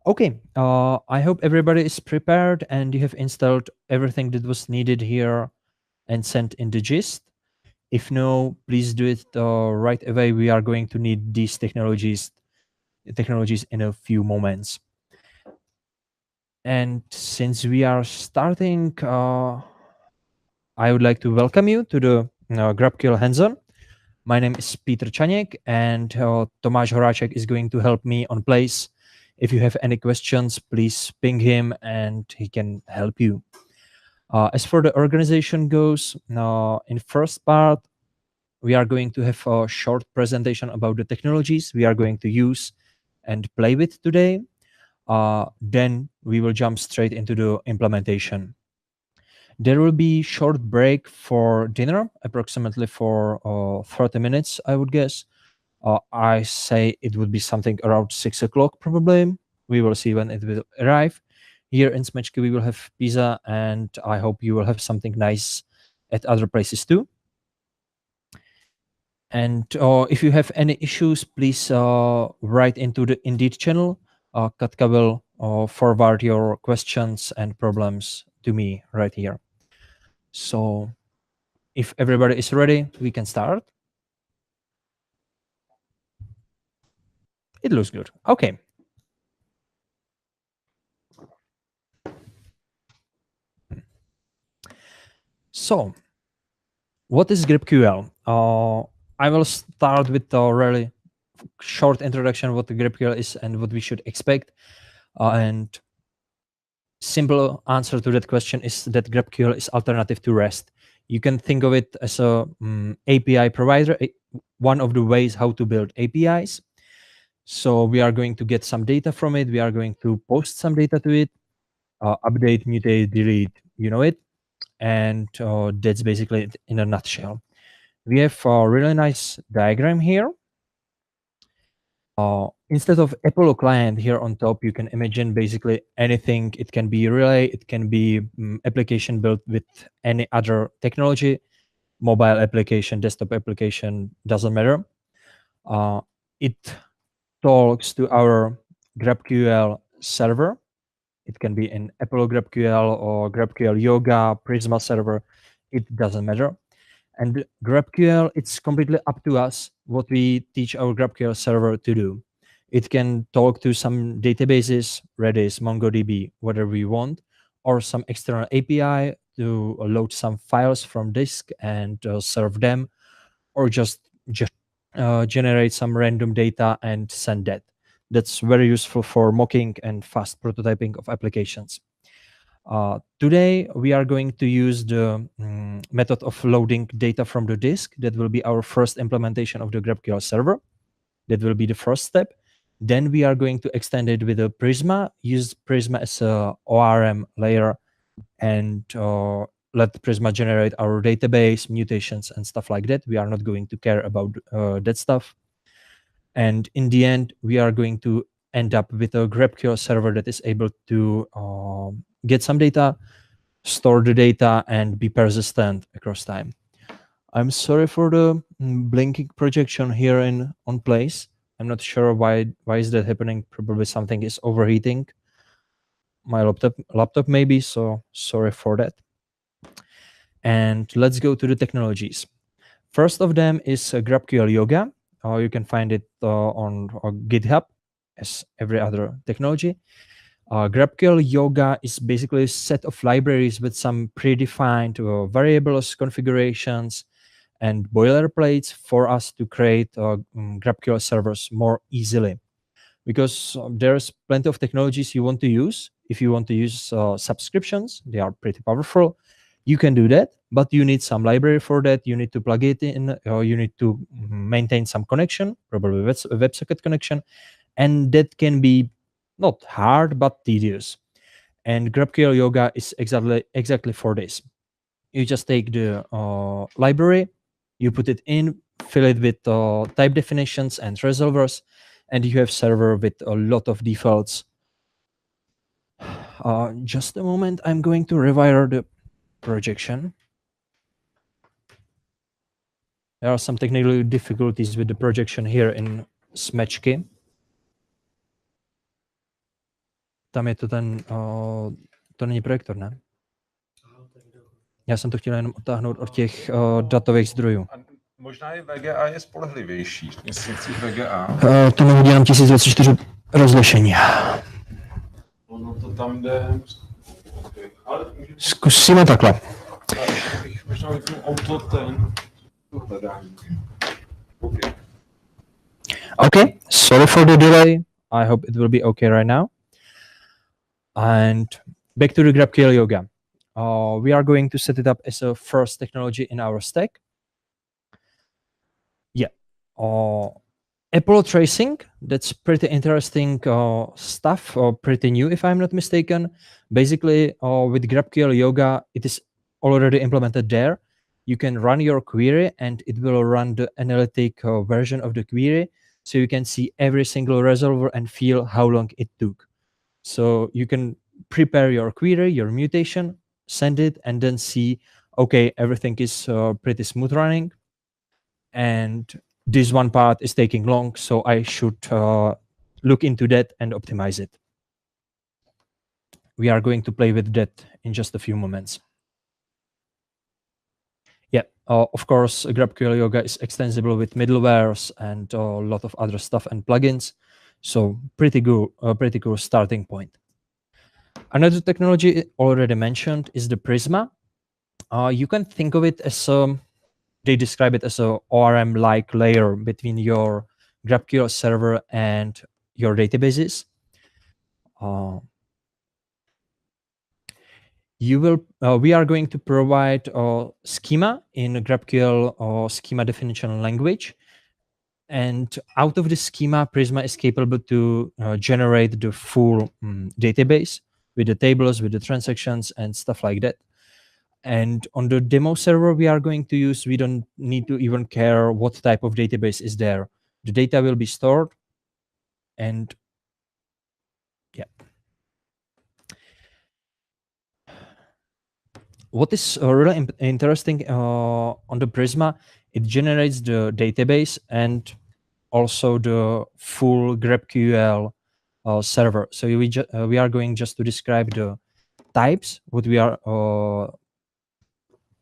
Okay, I hope everybody is prepared and you have installed everything that was needed here and sent in the gist. If no, please do it right away. We are going to need these technologies in a few moments. And since we are starting, I would like to welcome you to the GraphQL hands-on. My name is Peter Čaněk, and Tomáš Horáček is going to help me on place. If you have any questions, please ping him and he can help you. As for the organization goes, in first part, we are going to have a short presentation about the technologies we are going to use and play with today. Then we will jump straight into the implementation. There will be short break for dinner, approximately for 30 minutes, I would guess. I say it would be something around 6 o'clock probably. We will see when it will arrive. Here in Smečky we will have pizza, and I hope you will have something nice at other places too. And if you have any issues, please write into the Indeed channel. Katka will forward your questions and problems to me right here. So if everybody is ready, we can start. It looks good. Okay. So what is GraphQL? I will start with a really short introduction what the GraphQL is and what we should expect. And simple answer to that question is that GraphQL is alternative to REST. You can think of it as a API provider, one of the ways how to build APIs. So we are going to get some data from it. We are going to post some data to it, update, mutate, delete, you know it. And that's basically it in a nutshell. We have a really nice diagram here. Instead of Apollo client here on top, you can imagine basically anything. It can be relay, it can be application built with any other technology, mobile application, desktop application, doesn't matter. It talks to our GraphQL server. It can be in Apollo GraphQL or GraphQL Yoga, Prisma server. It doesn't matter. And GraphQL, it's completely up to us what we teach our GraphQL server to do. It can talk to some databases, Redis, MongoDB, whatever we want, or some external API to load some files from disk and serve them, or just generate some random data and send that. That's very useful for mocking and fast prototyping of applications. Today, we are going to use the method of loading data from the disk. That will be our first implementation of the GraphQL server. That will be the first step. Then we are going to extend it with a Prisma, use Prisma as a ORM layer, and let Prisma generate our database, mutations, and stuff like that. We are not going to care about that stuff. And in the end, we are going to end up with a GraphQL server that is able to get some data, store the data, and be persistent across time. I'm sorry for the blinking projection here on place. I'm not sure why is that happening. Probably something is overheating my laptop maybe, so sorry for that. And let's go to the technologies. First of them is GraphQL Yoga. You can find it on GitHub as every other technology. GraphQL Yoga is basically a set of libraries with some predefined variables, configurations, and boilerplates for us to create GraphQL servers more easily. Because there's plenty of technologies you want to use. If you want to use subscriptions, they are pretty powerful. You can do that, but you need some library for that. You need to plug it in, or you need to maintain some connection, probably a WebSocket connection, and that can be not hard but tedious. And GraphQL Yoga is exactly for this. You just take the library, you put it in, fill it with type definitions and resolvers, and you have server with a lot of defaults. Just a moment, I'm going to rewire the projection. There are some technical difficulties with the projection here in Smečky. tam je to ten, to není projektor, ne? Já jsem to chtěl jenom odtáhnout od těch datových zdrojů. A možná i VGA je spolehlivější, jestli chci VGA. To mi hodí jenom 1024 rozlišení. Ono to tam jde. Zkusíme takhle. A ještě bych možná vypnul auto to hledání. Okay, sorry for the delay. I hope it will be okay right now. And back to the GraphQL Yoga. We are going to set it up as a first technology in our stack. Yeah. Apple tracing, that's pretty interesting stuff, pretty new if I'm not mistaken. Basically, with GraphQL Yoga, it is already implemented there. You can run your query and it will run the analytic version of the query. So you can see every single resolver and feel how long it took. So you can prepare your query, your mutation, send it, and then see, okay, everything is pretty smooth running. And this one part is taking long, so I should look into that and optimize it. We are going to play with that in just a few moments. Yeah, of course, GraphQL Yoga is extensible with middlewares and a lot of other stuff and plugins. So pretty cool starting point. Another technology already mentioned is the Prisma. You can think of it as they describe it as a ORM-like layer between your GraphQL server and your databases. We are going to provide a schema in GraphQL schema definition language. And out of the schema, Prisma is capable to generate the full database with the tables, with the transactions and stuff like that. And on the demo server we are going to use, we don't need to even care what type of database is there. The data will be stored and yeah. What is really interesting on the Prisma, it generates the database and also the full GraphQL server. So we are going just to describe the types, what we are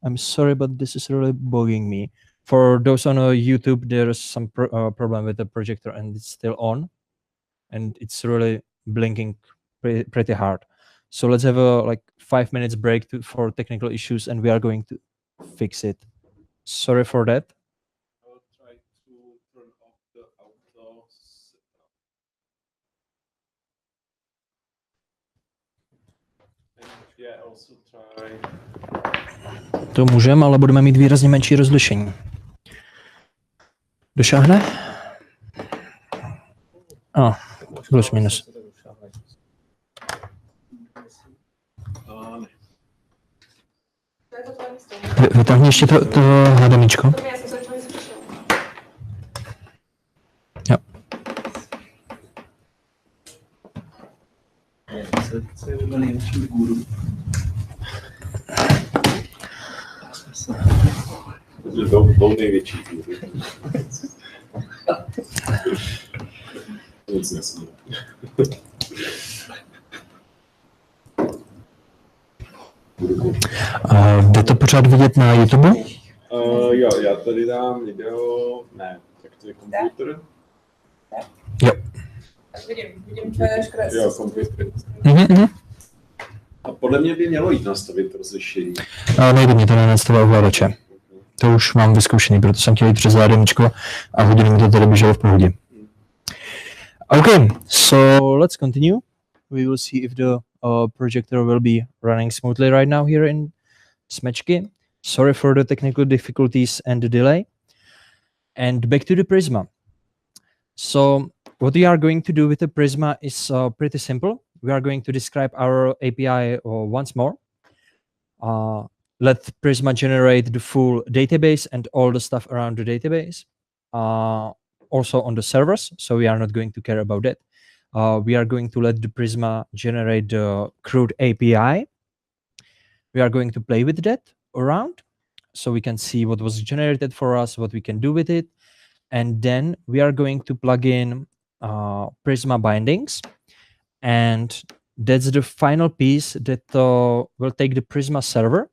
I'm sorry, but this is really bugging me. For those on YouTube, there is some problem with the projector and it's still on. And it's really blinking pretty hard. So let's have a 5 minutes break for technical issues and we are going to fix it. Sorry for that. I will try to turn off the auto setup. And yeah, also try. To můžeme, ale budeme mít výrazně menší rozlišení. Došáhne? Plus minus. Vytáhni ještě to HDMIčko. Jo. Dvou největší. Nic nesmí. Jde to pořád vidět na YouTube? Jo, já tady dám video, ne, tak to je komputer. Jo. Vidím tvoje škré. Jo, komputer. A podle mě by mělo jít nastavit rozlišení. Nejde mě to nenastavil ovladače. To už mám vyzkoušený, proto jsem chtěl jít přes HDMIčko a hodinu mi to tady běželo v pohodě. Okay, so let's continue. We will see if the projector will be running smoothly right now here in Smečky. Sorry for the technical difficulties and the delay. And back to the Prisma. So what we are going to do with the Prisma is pretty simple. We are going to describe our API once more. Let Prisma generate the full database and all the stuff around the database. Also on the servers, so we are not going to care about that. We are going to let the Prisma generate the CRUD API. We are going to play with that around, so we can see what was generated for us, what we can do with it. And then we are going to plug in Prisma bindings. And That's the final piece that will take the Prisma server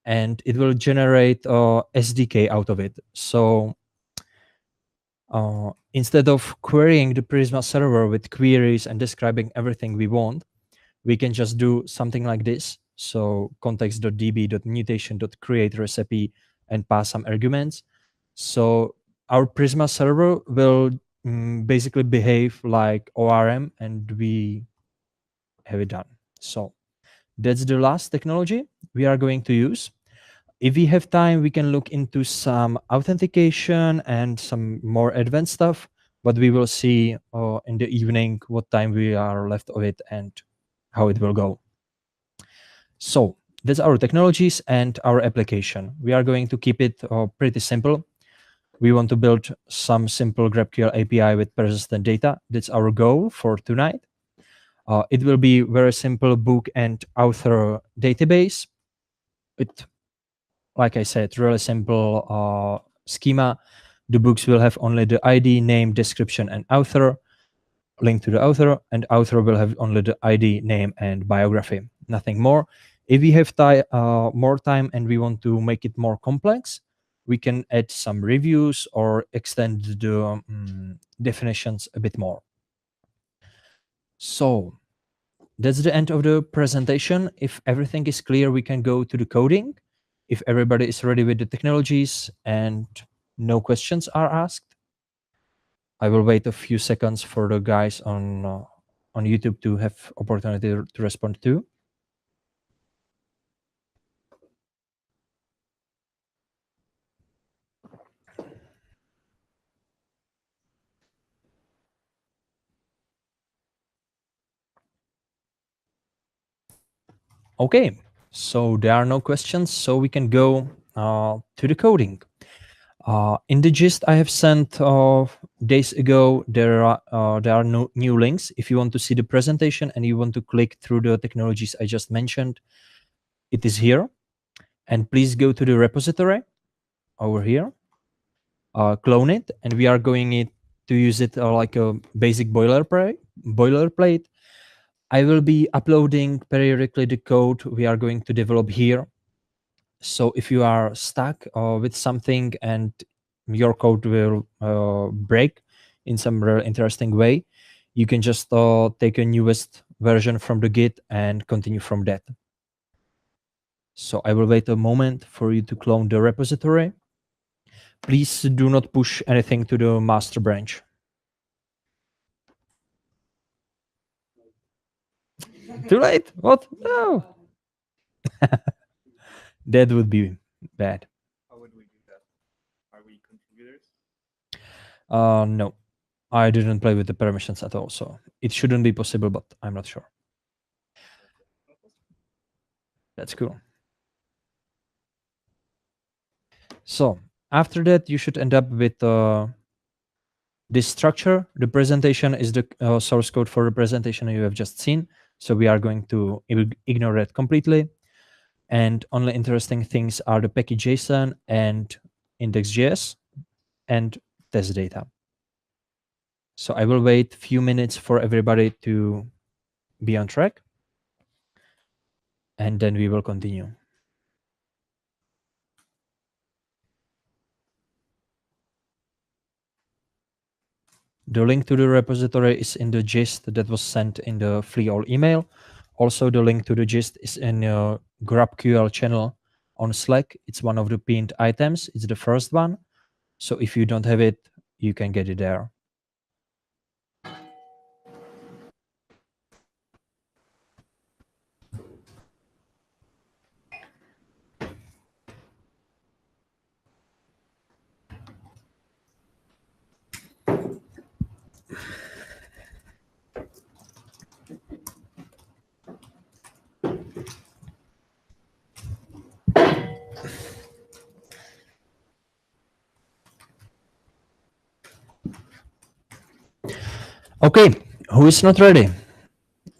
and it will generate SDK out of it. So instead of querying the Prisma server with queries and describing everything we want, we can just do something like this. So context.db.mutation.create recipe and pass some arguments. So our Prisma server will basically behave like ORM and we have it done. So that's the last technology we are going to use. If we have time, we can look into some authentication and some more advanced stuff, but we will see in the evening what time we are left of it and how it will go. So that's our technologies and our application. We are going to keep it pretty simple. We want to build some simple GraphQL API with persistent data. That's our goal for tonight. It will be very simple book and author database. It, like I said, really simple schema. The books will have only the ID, name, description, and author, link to the author, and author will have only the ID, name, and biography, nothing more. If we have more time and we want to make it more complex, we can add some reviews or extend the definitions a bit more. So that's the end of the presentation. If everything is clear, we can go to the coding. If everybody is ready with the technologies and no questions are asked, I will wait a few seconds for the guys on YouTube to have opportunity to respond to. Okay, so there are no questions, so we can go to the coding. In the gist I have sent days ago, there are no new links. If you want to see the presentation and you want to click through the technologies I just mentioned, it is here. And please go to the repository over here, clone it, and we are going to use it like a basic boilerplate. I will be uploading periodically the code we are going to develop here. So if you are stuck with something and your code will break in some really interesting way, you can just take a newest version from the Git and continue from that. So I will wait a moment for you to clone the repository. Please do not push anything to the master branch. Too late? What? No. That would be bad. How would we do that? Are we contributors? No, I didn't play with the permissions at all, so it shouldn't be possible, but I'm not sure. That's cool. So after that, you should end up with this structure. The presentation is the source code for the presentation you have just seen. So we are going to ignore that completely. And only interesting things are the package.json and index.js and test data. So I will wait a few minutes for everybody to be on track. And then we will continue. The link to the repository is in the gist that was sent in the FreeAll email. Also, the link to the gist is in your GraphQL channel on Slack. It's one of the pinned items. It's the first one. So if you don't have it, you can get it there. Okay, who is not ready?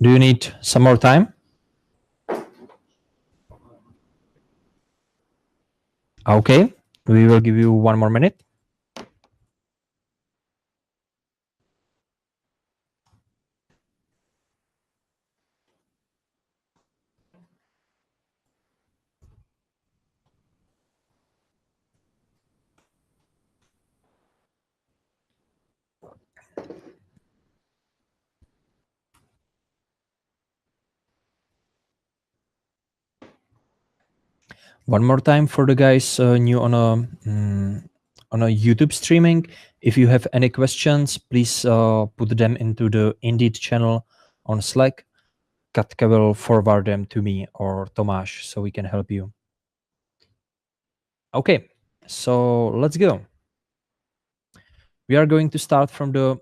Do you need some more time? Okay, we will give you 1 more minute. One more time for the guys new on a YouTube streaming. If you have any questions, please put them into the Indeed channel on Slack. Katka will forward them to me or Tomáš, so we can help you. Okay, so let's go. We are going to start from the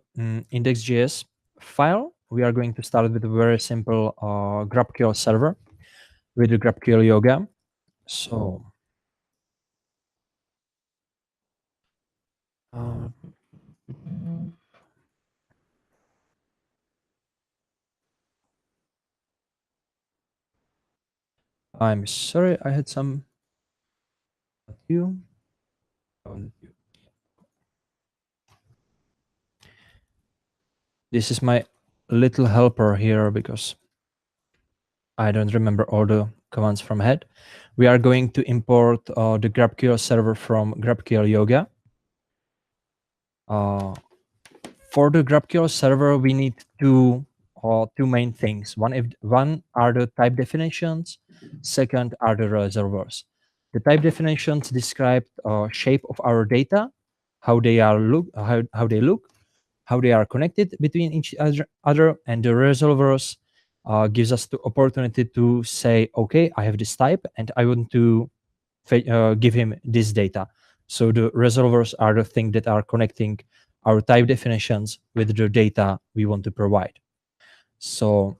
index.js file. We are going to start with a very simple GraphQL server with the GraphQL Yoga. So I'm sorry, I had some. This is my little helper here because I don't remember all the commands from head. We are going to import the GraphQL server from GraphQL Yoga. For the GraphQL server, we need two main things. One are the type definitions. Second are the reservoirs. The type definitions describe shape of our data, how they look, how they are connected between each other, and the resolvers gives us the opportunity to say, okay, I have this type and I want to give him this data. So the resolvers are the thing that are connecting our type definitions with the data we want to provide. So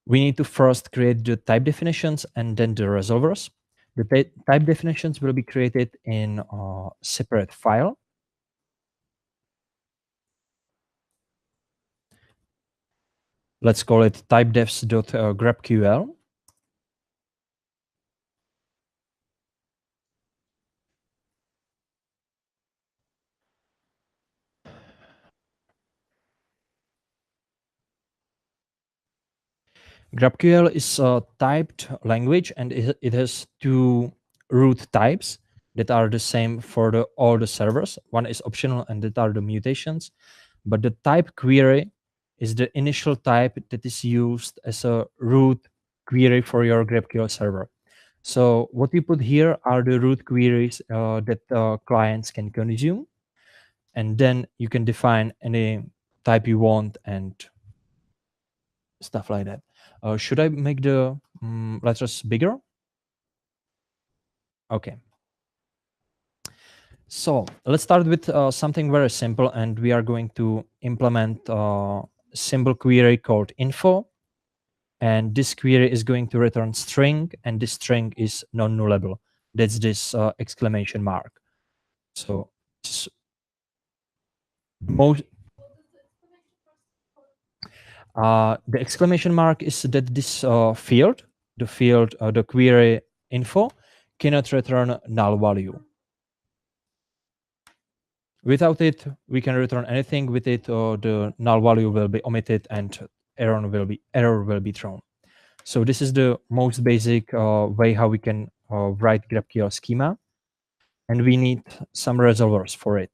we need to first create the type definitions and then the resolvers. The type definitions will be created in a separate file. Let's call it typedefs.graphql. GraphQL is a typed language, and it has two root types that are the same for all the servers. One is optional, and that are the mutations. But the type query is the initial type that is used as a root query for your GraphQL server. So what we put here are the root queries that clients can consume. And then you can define any type you want and stuff like that. Should I make the letters bigger? Okay. So let's start with something very simple, and we are going to implement a simple query called info. And this query is going to return string, and this string is non-nullable. That's this exclamation mark. So the exclamation mark is that this field, the query info, cannot return null value. Without it, we can return anything. With it, the null value will be omitted and error will be thrown. So this is the most basic way how we can write GraphQL schema, and we need some resolvers for it.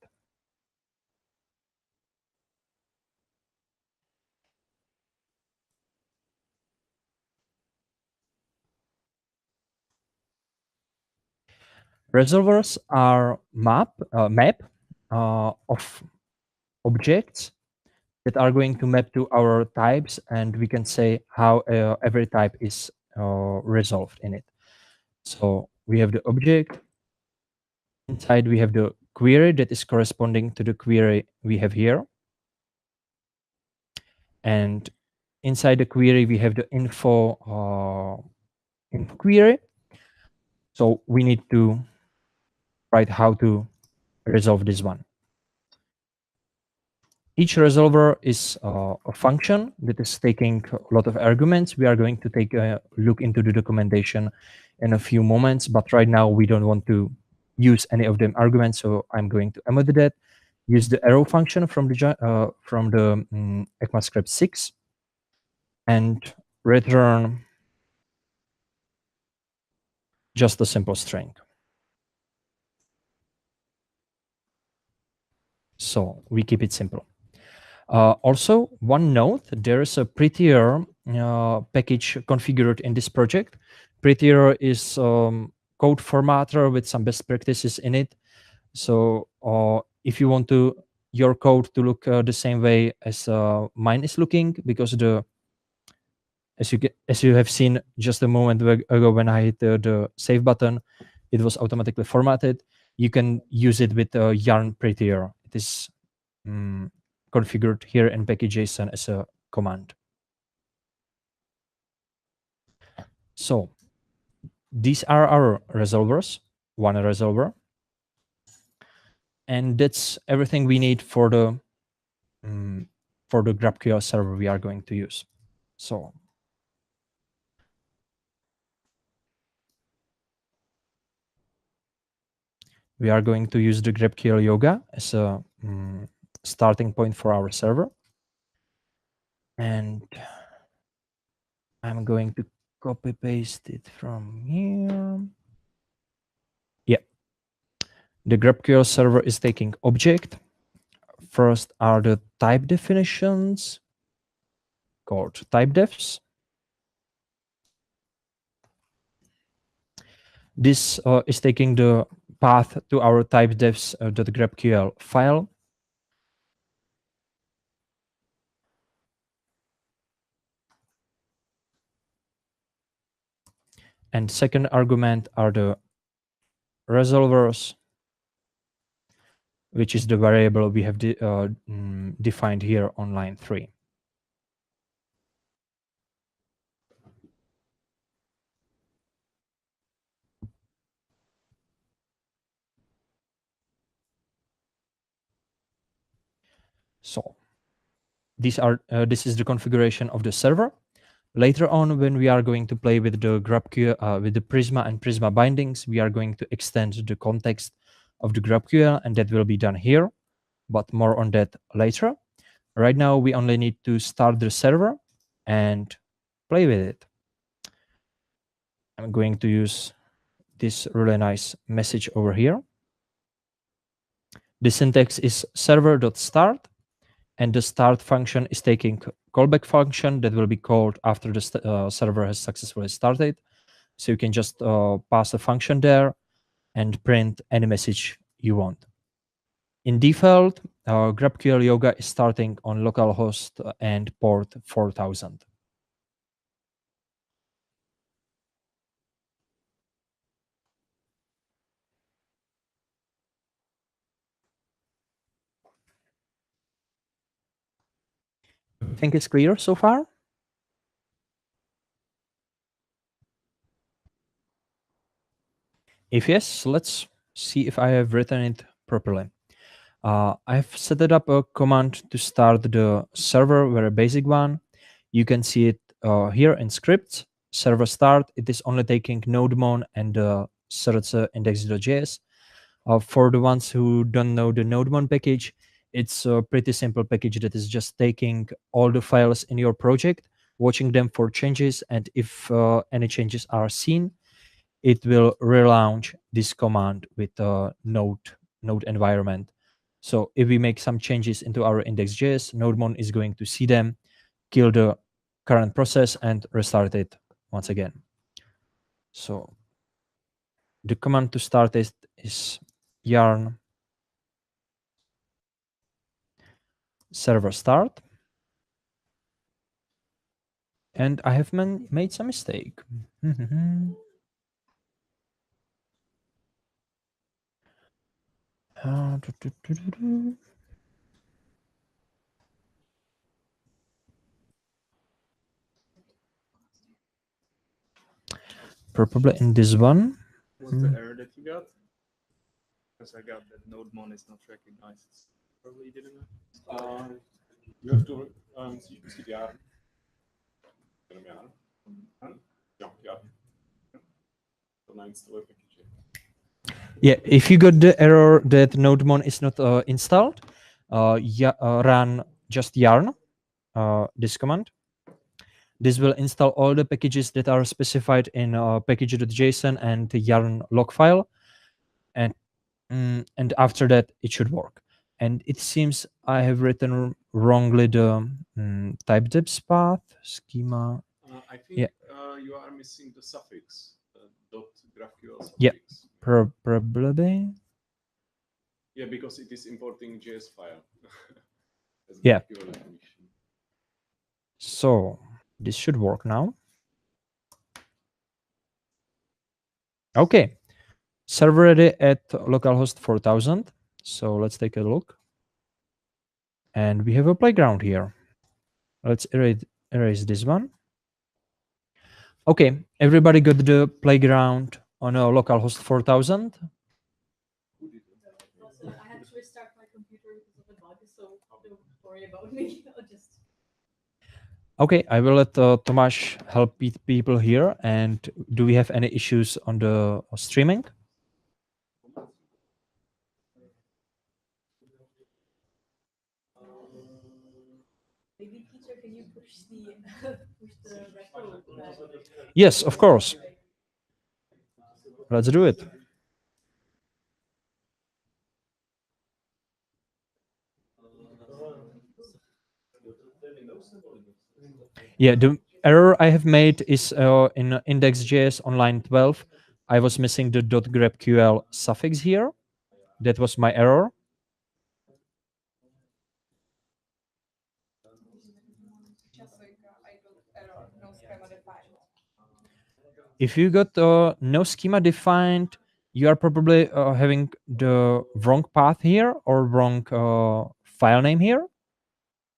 Resolvers are map of objects that are going to map to our types, and we can say how every type is resolved in it. So we have the object. Inside we have the query that is corresponding to the query we have here. And inside the query we have the info query. So we need to write how to resolve this one. Each resolver is a function that is taking a lot of arguments. We are going to take a look into the documentation in a few moments, but right now we don't want to use any of them arguments, so I'm going to omit that. Use the arrow function from the ECMAScript 6 and return just a simple string. So we keep it simple. Also, one note, there is a prettier package configured in this project Prettier is code formatter with some best practices in it. So if you want your code to look the same way as mine is looking, because as you have seen just a moment ago when I hit the save button, it was automatically formatted. You can use it with Yarn Prettier. It is configured here in package.json as a command. So these are our resolvers, one resolver. And that's everything we need for the GraphQL server we are going to use. So we are going to use the GraphQL Yoga as a starting point for our server. And I'm going to copy paste it from here. Yeah. The GraphQL server is taking object. First are the type definitions called type defs. This is taking the path to our type defs.grapql file. And second argument are the resolvers, which is the variable we have defined here on line 3. So this is the configuration of the server. Later on, when we are going to play with the GraphQL, with the Prisma and Prisma bindings, we are going to extend the context of the GraphQL, and that will be done here, but more on that later. Right now, we only need to start the server and play with it. I'm going to use this really nice message over here. The syntax is server.start, and the start function is taking callback function that will be called after the server has successfully started. So you can just pass a function there and print any message you want. In default, GraphQL Yoga is starting on localhost and port 4000. Think it's clear so far? If yes, let's see if I have written it properly. I've set it up a command to start the server, very basic one. You can see it here in scripts. Server start, it is only taking nodemon and certs index.js. For the ones who don't know the nodemon package, it's a pretty simple package that is just taking all the files in your project, watching them for changes, and if any changes are seen, it will relaunch this command with a node environment. So if we make some changes into our index.js, nodemon is going to see them, kill the current process, and restart it once again. So the command to start it is yarn server start. And I have made some mistake. Probably in this one. What's the error that you got? Because I got that nodemon is not recognized. Probably didn't know. You have to see the R. Yeah, if you got the error that nodemon is not installed, run just yarn, this command. This will install all the packages that are specified in package.json and the yarn log file, and after that it should work. And it seems I have written wrongly the type defs path schema. I think you are missing the suffix, .graphql suffix. Yeah. Probably. Yeah, because it is importing JS file. As Yeah. GraphQL definition. So this should work now. Okay. Server ready at localhost 4000. So let's take a look. And we have a playground here. Let's erase this one. Okay, everybody got the playground on a localhost 4000. I had to restart my computer because of the bug, so don't worry about me. I'll just. Okay, I will let Tomasz help people here. And do we have any issues on the streaming? Maybe teacher, can you push the record? Yes, of course. Let's do it. Yeah, the error I have made is in index.js on line 12. I was missing the .graphql suffix here. That was my error. If you got no schema defined, you are probably having the wrong path here or wrong file name here,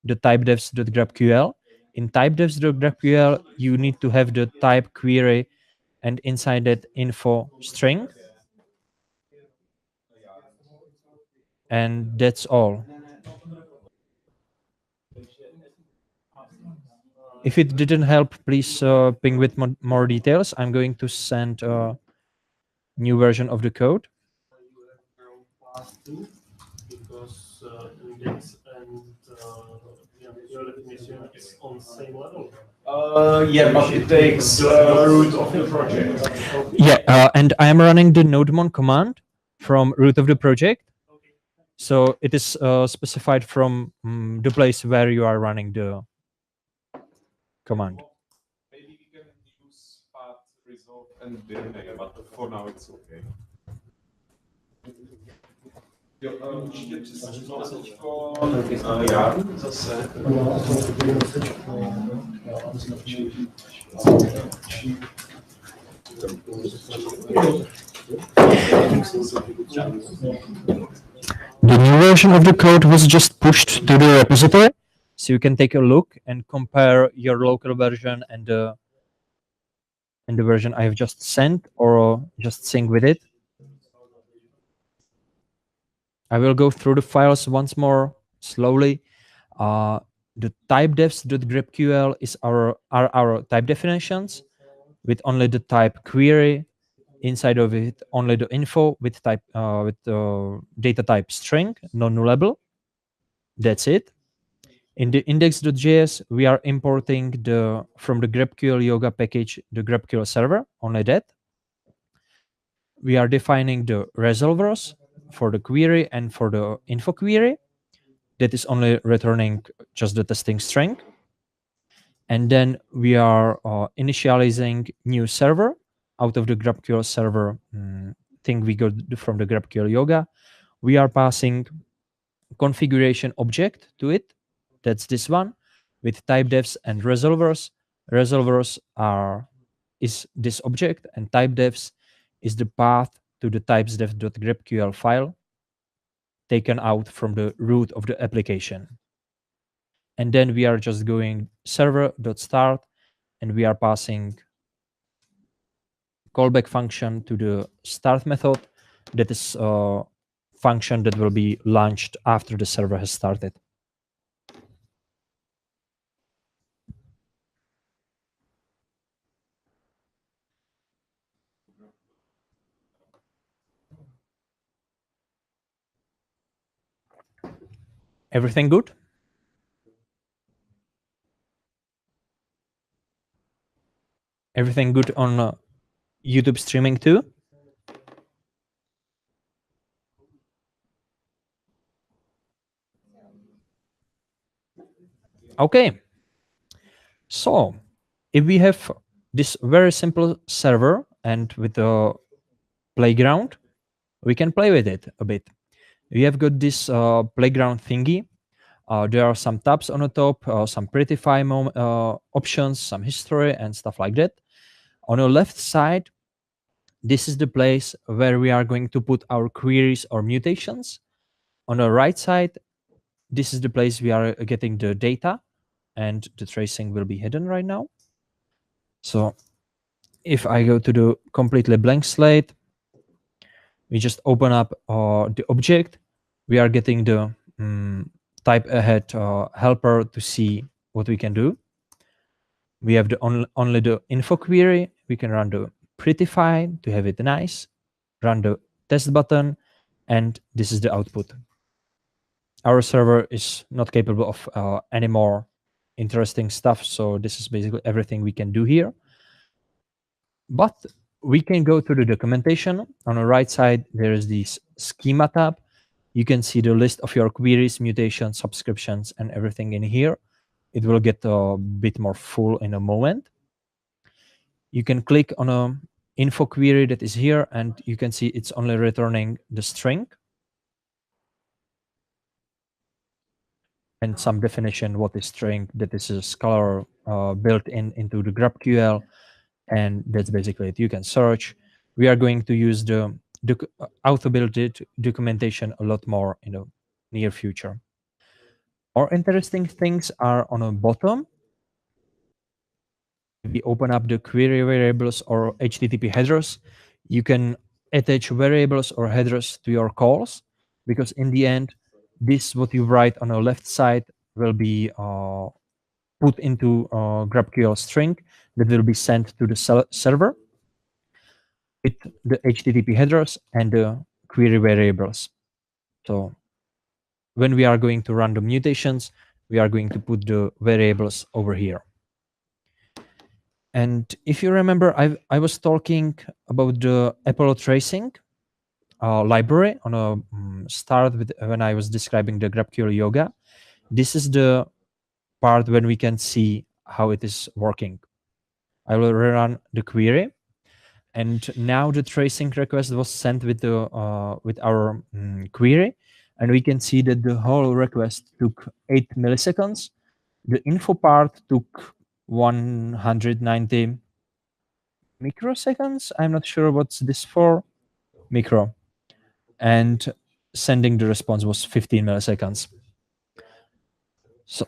the typedefs.graphql. In typedefs.graphql, you need to have the type query and inside that info string. And that's all. If it didn't help, please ping with more details. I'm going to send a new version of the code. Because index and your definition is on the same level. Yeah, but it takes root of the project. Yeah, and I am running the nodemon command from root of the project. So it is specified from the place where you are running the command. Maybe we can use path resolve and delay, but for now it's okay. Jo, určitě přesečko já zase. The new version of the code was just pushed to the repository, so you can take a look and compare your local version and the version I have just sent, or just sync with it. I will go through the files once more slowly. The typedefs.graphql are our type definitions with only the type query. Inside of it, only the info with type data type string, non-nullable. That's it. In the index.js, we are importing from the GraphQL Yoga package the GraphQL server, only that. We are defining the resolvers for the query and for the info query. That is only returning just the testing string. And then we are initializing new server out of the GraphQL server thing we got from the GraphQL Yoga. We are passing configuration object to it. That's this one with typedefs and resolvers. Resolvers is this object, and typedefs is the path to the typesdef.graphql file taken out from the root of the application. And then we are just going server.start, and we are passing callback function to the start method. That is a function that will be launched after the server has started. Everything good? Everything good on YouTube streaming too? Okay. So if we have this very simple server, and with a playground, we can play with it a bit. We have got this playground thingy. There are some tabs on the top, some prettify options, some history and stuff like that. On the left side, this is the place where we are going to put our queries or mutations. On the right side, this is the place we are getting the data, and the tracing will be hidden right now. So if I go to the completely blank slate, we just open up the object. We are getting the type ahead helper to see what we can do. We have the only the info query. We can run the prettify to have it nice, run the test button, and this is the output. Our server is not capable of any more interesting stuff, so this is basically everything we can do here. But we can go to the documentation. On the right side, there is this schema tab. You can see the list of your queries, mutations, subscriptions, and everything in here. It will get a bit more full in a moment. You can click on a info query that is here, and you can see it's only returning the string and some definition what is string. That is a scalar built into the GraphQL, and that's basically it. You can search. We are going to use the auto-built documentation a lot more in the near future. More interesting things are on the bottom. We open up the query variables or HTTP headers. You can attach variables or headers to your calls, because in the end, this what you write on the left side will be put into GraphQL string that will be sent to the server with the HTTP headers and the query variables. So when we are going to run the mutations, we are going to put the variables over here. And if you remember, I was talking about the Apollo tracing library on a start with when I was describing the GraphQL Yoga. This is the part when we can see how it is working. I will rerun the query, and now the tracing request was sent with the with our query, and we can see that the whole request took 8 milliseconds. The info part took 190 microseconds. I'm not sure what's this for. Micro. And sending the response was 15 milliseconds. So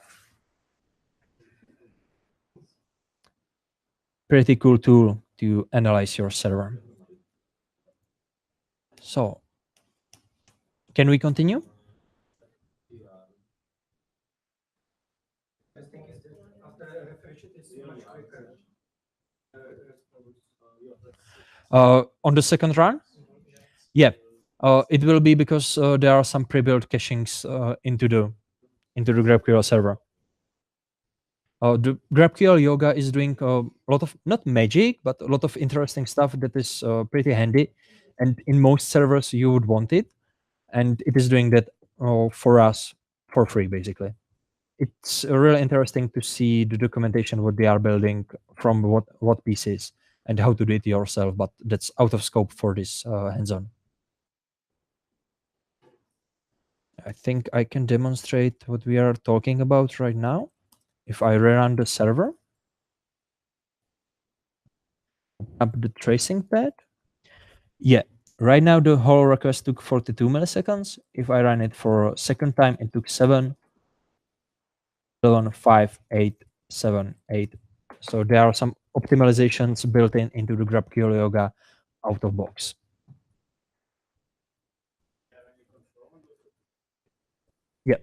pretty cool tool to analyze your server. So can we continue? On the second run? Yeah. It will be because there are some pre-built cachings into the GraphQL server. The GraphQL Yoga is doing a lot of, not magic, but a lot of interesting stuff that is pretty handy. And in most servers, you would want it. And it is doing that for us for free, basically. It's really interesting to see the documentation, what they are building from what pieces and how to do it yourself. But that's out of scope for this hands-on. I think I can demonstrate what we are talking about right now. If I rerun the server, up the tracing pad. Yeah, right now the whole request took 42 milliseconds. If I run it for a second time, it took 7, 5, 8, 7, 8. So there are some optimizations built into the GraphQL Yoga out of box. Yeah,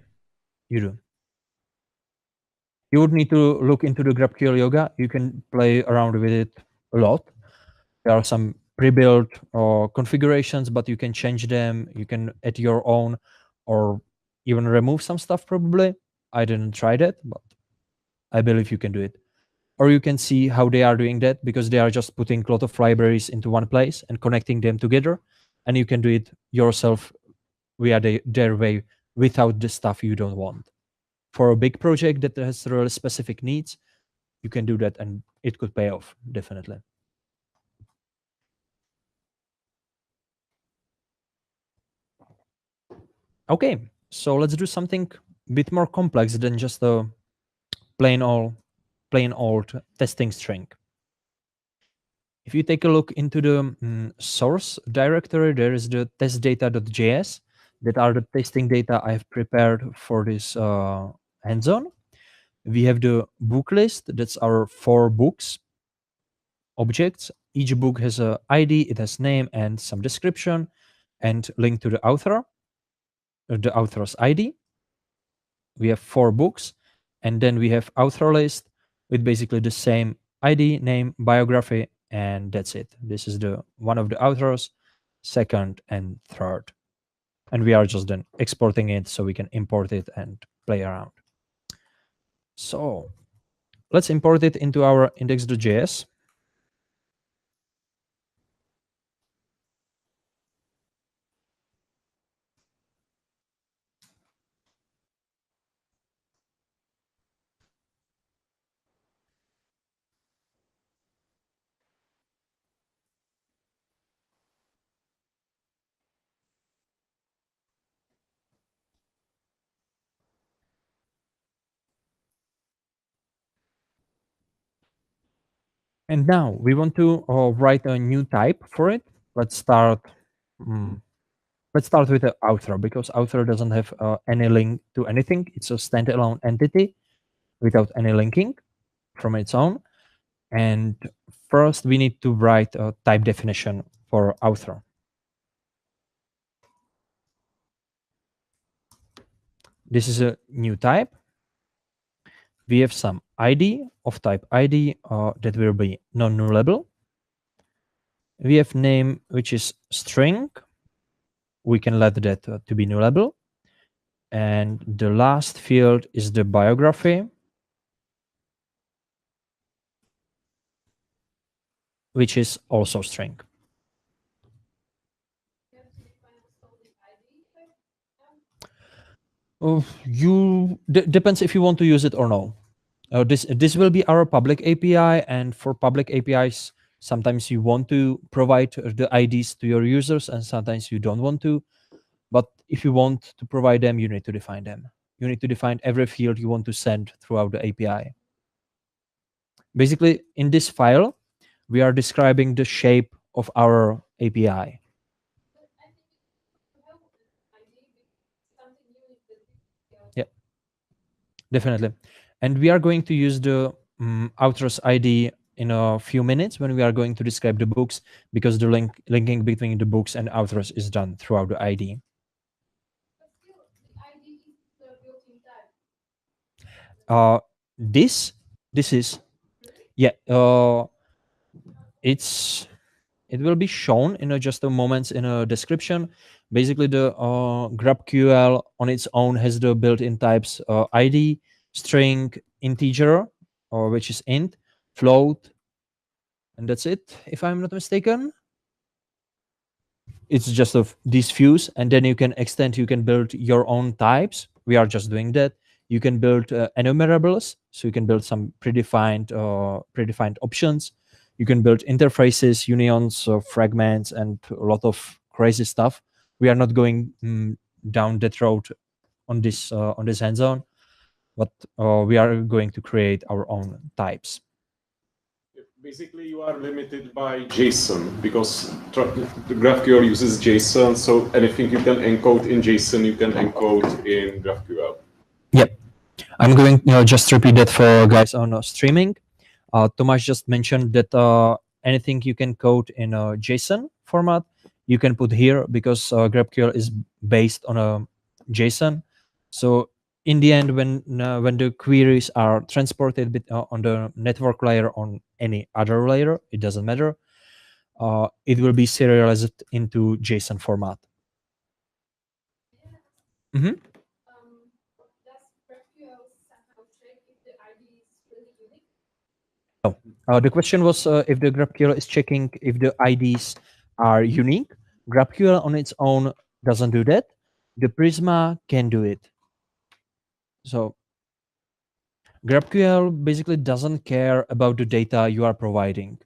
you do. You would need to look into the GraphQL Yoga. You can play around with it a lot. There are some pre-built configurations, but you can change them. You can add your own or even remove some stuff probably. I didn't try that, but I believe you can do it. Or you can see how they are doing that, because they are just putting a lot of libraries into one place and connecting them together. And you can do it yourself via their way without the stuff you don't want. For a big project that has really specific needs, you can do that and it could pay off, definitely. Okay, so let's do something a bit more complex than just a plain old testing string. If you take a look into the source directory, there is the testdata.js. That are the testing data I've prepared for this hands-on. We have the book list. That's our 4 books objects. Each book has a ID, it has name and some description, and link to the author, the author's ID. We have 4 books, and then we have author list with basically the same ID, name, biography, and that's it. This is the one of the authors, second and third. And we are just then exporting it so we can import it and play around. So let's import it into our index.js. And now we want to write a new type for it. Let's start. Let's start with the author, because author doesn't have any link to anything. It's a standalone entity without any linking from its own. And first, we need to write a type definition for author. This is a new type. We have some ID of type ID that will be non-nullable. We have name, which is string. We can let that to be nullable. And the last field is the biography, which is also string. Depends if you want to use it or no. This will be our public API, and for public APIs, sometimes you want to provide the IDs to your users, and sometimes you don't want to. But if you want to provide them, you need to define them. You need to define every field you want to send throughout the API. Basically, in this file, we are describing the shape of our API. Yeah, definitely. And we are going to use the author's ID in a few minutes when we are going to describe the books, because the linking between the books and authors is done throughout the ID. This is, yeah, it will be shown in just a moment in a description. Basically, the GraphQL on its own has the built-in types ID, string, integer, or which is int, float, and that's it, if I'm not mistaken. It's just of these views, and then you can extend, you can build your own types. We are just doing that. You can build enumerables, so you can build some predefined options. You can build interfaces, unions, fragments, and a lot of crazy stuff. We are not going down that road on this hands-on, but we are going to create our own types. Basically, you are limited by JSON, because the GraphQL uses JSON, so anything you can encode in JSON, you can encode in GraphQL. Yep. I'm going to just repeat that for guys on streaming. Tomasz just mentioned that anything you can code in a JSON format, you can put here, because GraphQL is based on a JSON. So in the end, when the queries are transported on the network layer, on any other layer, it doesn't matter, it will be serialized into JSON format. Mm-hmm. The question was if the GraphQL is checking if the IDs are unique. GraphQL on its own doesn't do that. The Prisma can do it. So GraphQL basically doesn't care about the data you are providing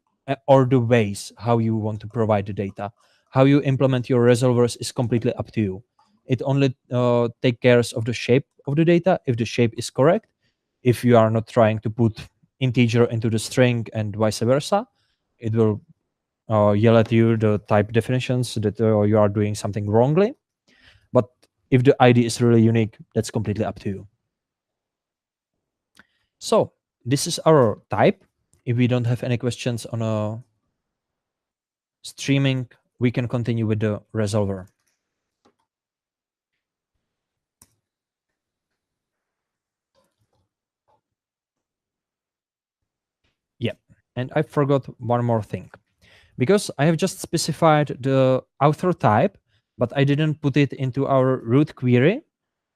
or the ways how you want to provide the data. How you implement your resolvers is completely up to you. It only takes care of the shape of the data if the shape is correct. If you are not trying to put integer into the string and vice versa, it will yell at you the type definitions that you are doing something wrongly. But if the ID is really unique, that's completely up to you. So this is our type. If we don't have any questions on streaming, we can continue with the resolver. Yeah, and I forgot one more thing. Because I have just specified the author type, but I didn't put it into our root query.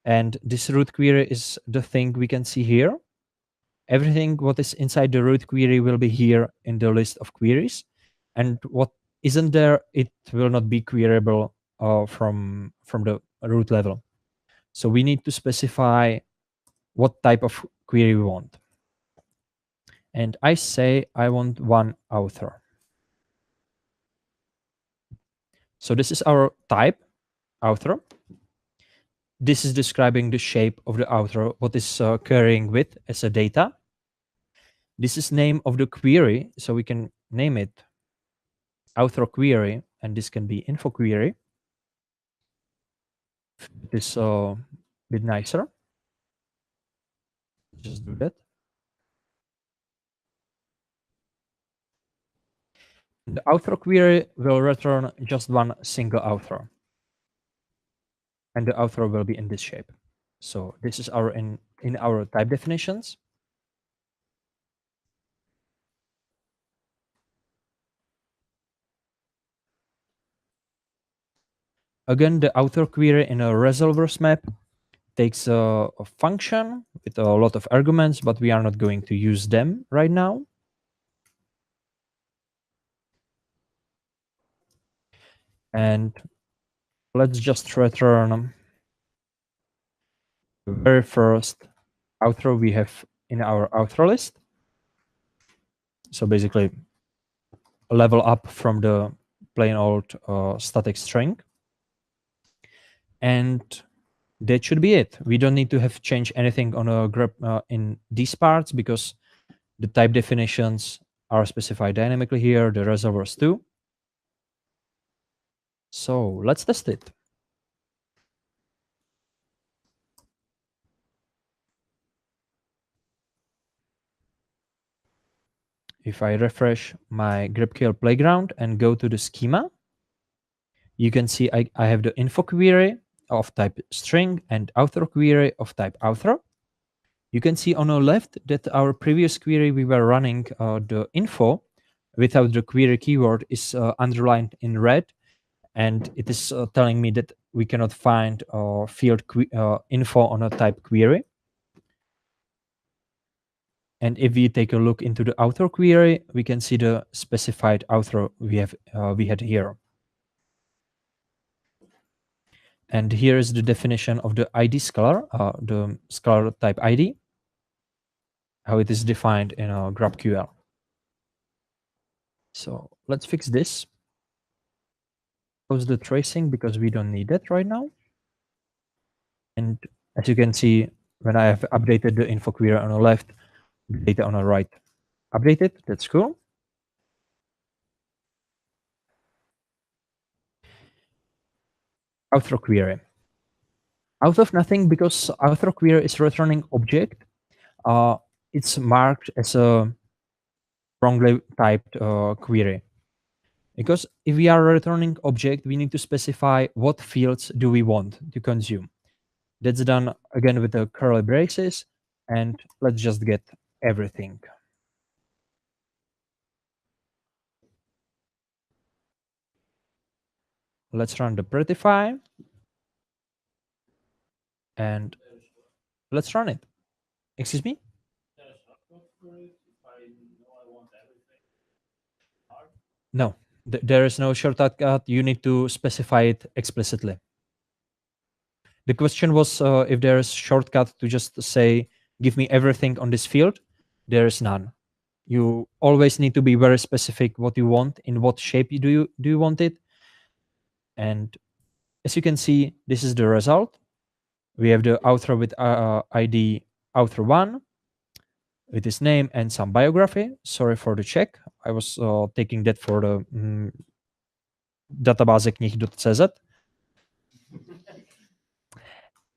And this root query is the thing we can see here. Everything what is inside the root query will be here in the list of queries. And what isn't there, it will not be queryable from the root level. So we need to specify what type of query we want. And I say I want one author. So this is our type, author. This is describing the shape of the author, what is carrying with as a data. This is name of the query, so we can name it author query, and this can be info query. This a bit nicer. Just do that. The author query will return just one single author, and the author will be in this shape. So this is our in our type definitions. Again, the author query in a resolvers map takes a function with a lot of arguments, but we are not going to use them right now. And let's just return the very first author we have in our author list. So basically a level up from the plain old static string. And that should be it. We don't need to have changed anything on a graph in these parts because the type definitions are specified dynamically here, the resolvers too. So let's test it. If I refresh my GraphQL playground and go to the schema, you can see I have the info query of type string and author query of type author. You can see on the left that our previous query we were running the info without the query keyword is underlined in red, and it is telling me that we cannot find field info on a type query. And if we take a look into the author query, we can see the specified author we had here. And here is the definition of the ID scalar, the scalar type ID, how it is defined in GraphQL. So let's fix this. Close the tracing because we don't need that right now. And as you can see, when I have updated the info query on the left, the data on the right updated. That's cool. Author query. Out of nothing, because author query is returning object, it's marked as a wrongly typed query. Because if we are returning object, we need to specify what fields do we want to consume. That's done again with the curly braces, and let's just get everything. Let's run the prettify, and let's run it. Excuse me? No, there is no shortcut. You need to specify it explicitly. The question was if there is shortcut to just say give me everything on this field, there is none. You always need to be very specific what you want, in what shape do you want it. And as you can see, this is the result. We have the author with ID author1 with his name and some biography. Sorry for the check. I was taking that for the database knih.cz.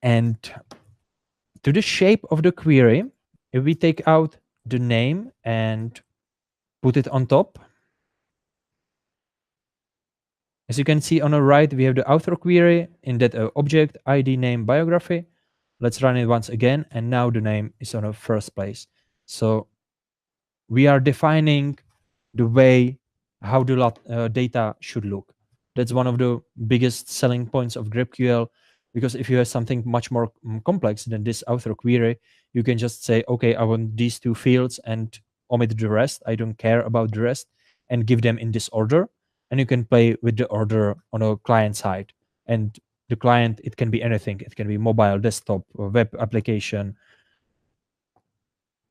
And to the shape of the query, if we take out the name and put it on top, as you can see on the right, we have the author query in that object, ID, name, biography. Let's run it once again, and now the name is on the first place. So we are defining the way how the data should look. That's one of the biggest selling points of GraphQL, because if you have something much more complex than this author query, you can just say, okay, I want these two fields and omit the rest. I don't care about the rest, and give them in this order. And you can play with the order on a client side. And the client, it can be anything. It can be mobile, desktop, or web application.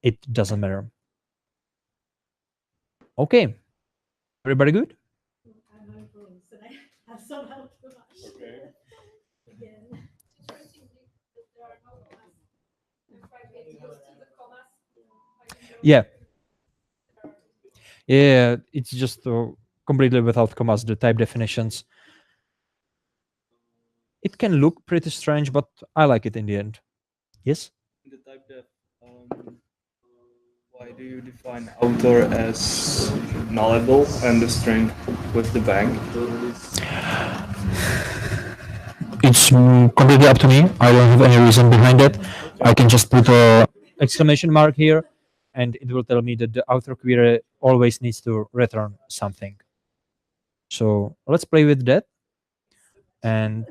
It doesn't matter. Okay. Everybody good? I'm on phones and I have some help too much. Okay. Again. Yeah. Yeah, it's just completely without commas, the type definitions. It can look pretty strange, but I like it in the end. Yes? The type def, why do you define author as nullable and the string with the bank? It's completely up to me. I don't have any reason behind it. I can just put a exclamation mark here, and it will tell me that the author query always needs to return something. So let's play with that. And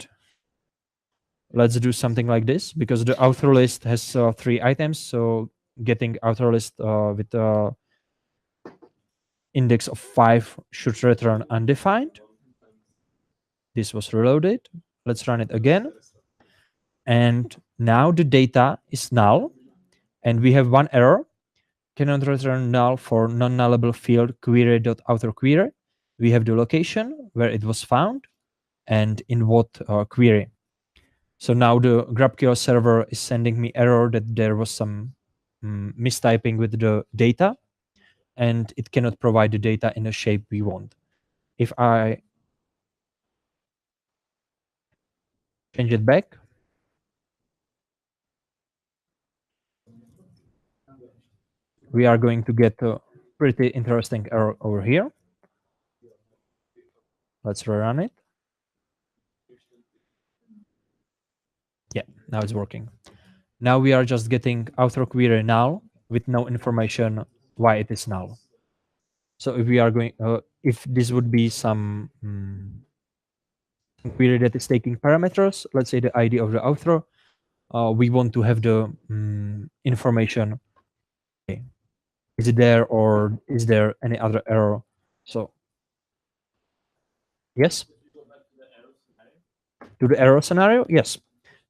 let's do something like this, because the author list has 3 items. So getting author list with index of 5 should return undefined. This was reloaded. Let's run it again. And now the data is null. And we have one error. Cannot return null for non-nullable field query.authorQuery. We have the location where it was found and in what query. So now the GraphQL server is sending me error that there was some mistyping with the data, and it cannot provide the data in the shape we want. If I change it back, we are going to get a pretty interesting error over here. Let's rerun it. Yeah, now it's working. Now we are just getting author query null with no information why it is null. So if we are going, if this would be some query that is taking parameters, let's say the ID of the author, we want to have the information. Okay. Is it there, or is there any other error? So yes. To the error scenario, yes.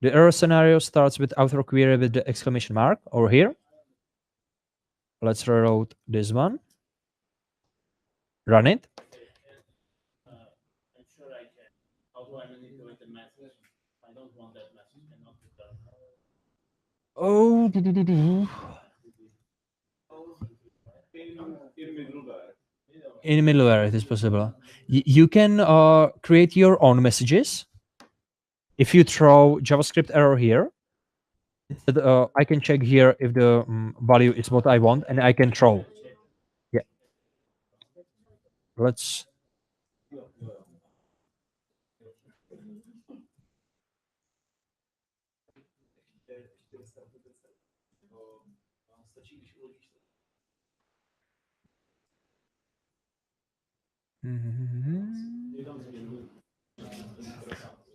The error scenario starts with author query with the exclamation mark over here. Let's reload this one. Run it. I'm sure I can. How do I manipulate the message? I don't want that message. Cannot return. Oh, in middleware it is possible. You can create your own messages. If you throw JavaScript error here, I can check here if the value is what I want, and I can throw. Yeah. Let's.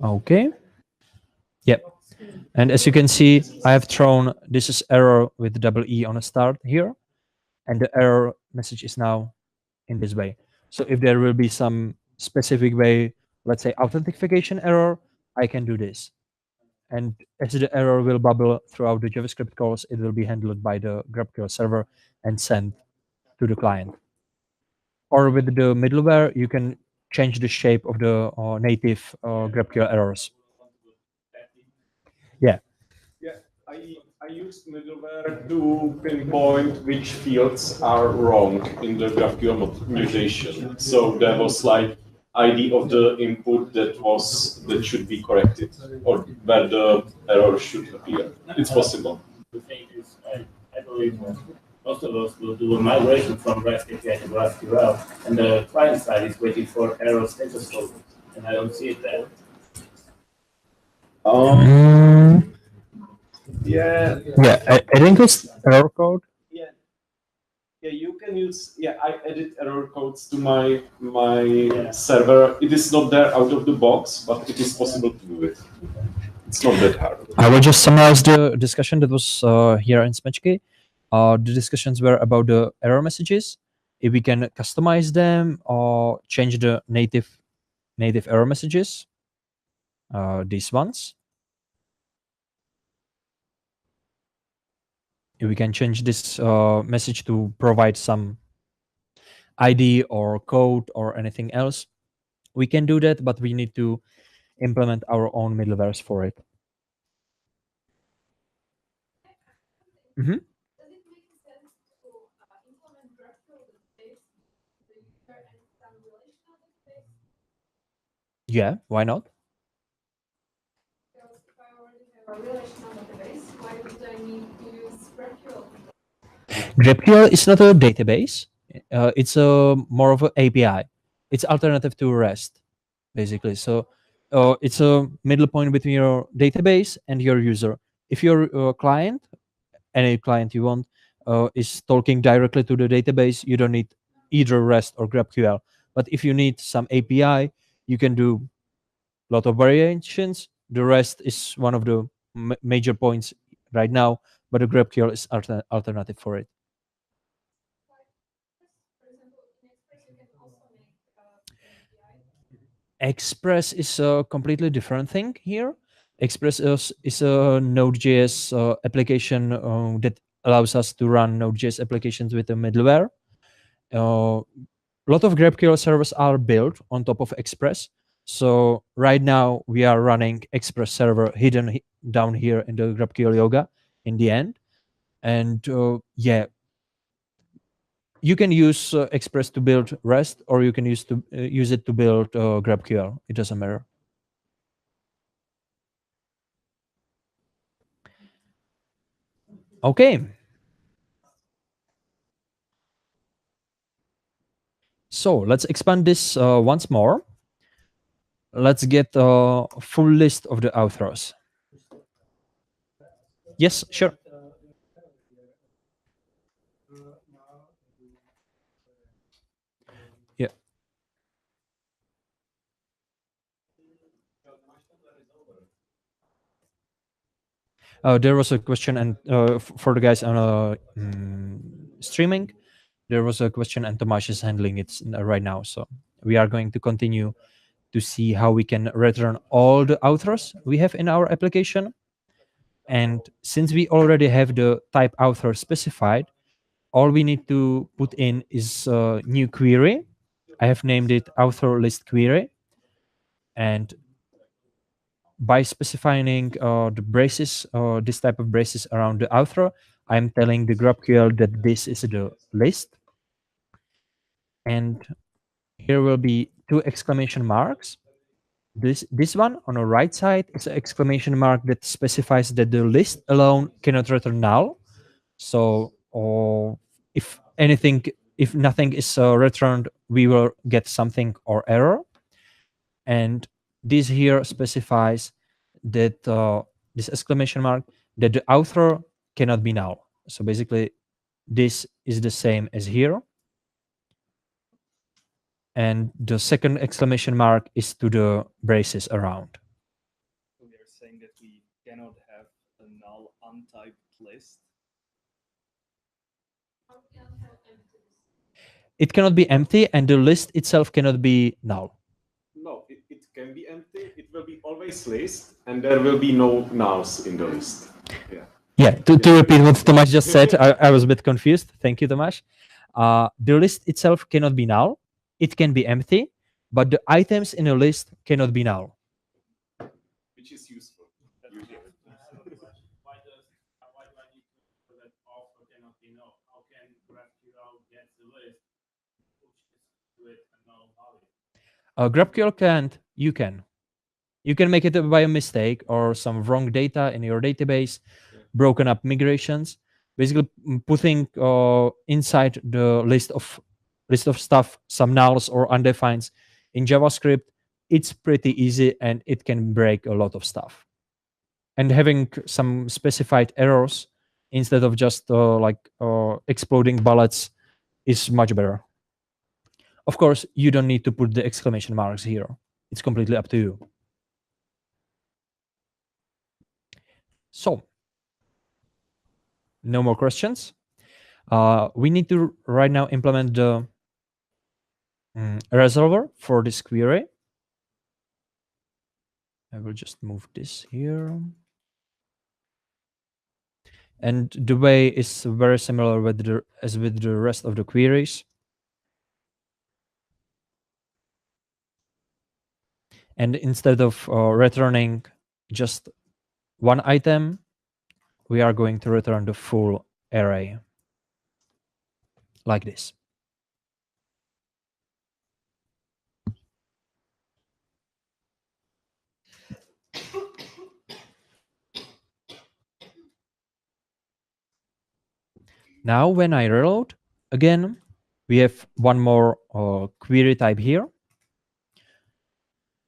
Okay. Yep. And as you can see, I have thrown this is error with double E on a start here, and the error message is now in this way. So if there will be some specific way, let's say authentication error, I can do this. And as the error will bubble throughout the JavaScript calls, it will be handled by the GraphQL server and sent to the client. Or with the middleware, you can change the shape of the native GraphQL errors. Yeah. Yeah, I used middleware to pinpoint which fields are wrong in the GraphQL mutation. So there was like ID of the input that should be corrected, or where the error should appear. It's possible. The thing is, I believe most of us will do a migration from REST API to GraphQL, and the client side is waiting for error status code, and I don't see it there. Yeah. Yeah, I think it's error code. Yeah. Yeah, you can use. Yeah, I edit error codes to my server. It is not there out of the box, but it is possible to do it. It's not that hard. I will just summarize the discussion that was here in Smečky. The discussions were about the error messages, if we can customize them or change the native error messages, these ones. If we can change this message to provide some ID or code or anything else, we can do that, but we need to implement our own middlewares for it. Mm-hmm. Does it make sense to implement GraphQL database, the user and some relational database? Yeah, why not? Because if I already have a relational database, why would I need to use GraphQL? GraphQL is not a database. It's a more of an API. It's alternative to REST, basically. So it's a middle point between your database and your user. If your client, any client you want, is talking directly to the database, you don't need either REST or GraphQL. But if you need some API, you can do a lot of variations. The REST is one of the major points right now, but the GraphQL is alternative for it. For example, in Express, you can also make an API. Express is a completely different thing here. Express is a Node.js application that allows us to run Node.js applications with a middleware. A lot of GraphQL servers are built on top of Express. So right now we are running Express server hidden down here in the GraphQL Yoga in the end. And yeah, you can use Express to build REST, or you can use it to build GraphQL. It doesn't matter. Okay. So let's expand this once more. Let's get a full list of the authors. Yes, sure. Yeah. There was a question, and for the guys on streaming, there was a question, and Tomasz is handling it right now. So we are going to continue to see how we can return all the authors we have in our application. And since we already have the type author specified, all we need to put in is a new query. I have named it author list query. And by specifying the braces, this type of braces around the author, I'm telling the GraphQL that this is the list. And here will be 2 exclamation marks. This one on the right side is an exclamation mark that specifies that the list alone cannot return null. So, or if nothing is returned, we will get something or error. And this here specifies that this exclamation mark, that the author cannot be null. So basically, this is the same as here. And the second exclamation mark is to the braces around. So we are saying that we cannot have a null untyped list. It cannot be empty, and the list itself cannot be null. No, it can be empty. It will be always list, and there will be no nulls in the list. Yeah. Yeah, to repeat what Tomáš just said, I was a bit confused. Thank you, Tomáš. The list itself cannot be null. It can be empty, but the items in a list cannot be null. Which is useful. Usually. Why do I need to that author cannot be null? How can GraphQL get the list, pushes to it and null value? GraphQL can't. You can. You can make it by a mistake or some wrong data in your database, broken up migrations. Basically, putting inside the list of stuff some nulls or undefineds in JavaScript, it's pretty easy and it can break a lot of stuff. And having some specified errors instead of just exploding bullets is much better. Of course, you don't need to put the exclamation marks here. It's completely up to you. So, no more questions. We need to right now implement the resolver for this query. I will just move this here. And the way is very similar as with the rest of the queries. And instead of returning just one item, we are going to return the full array like this. Now, when I reload, again, we have one more query type here.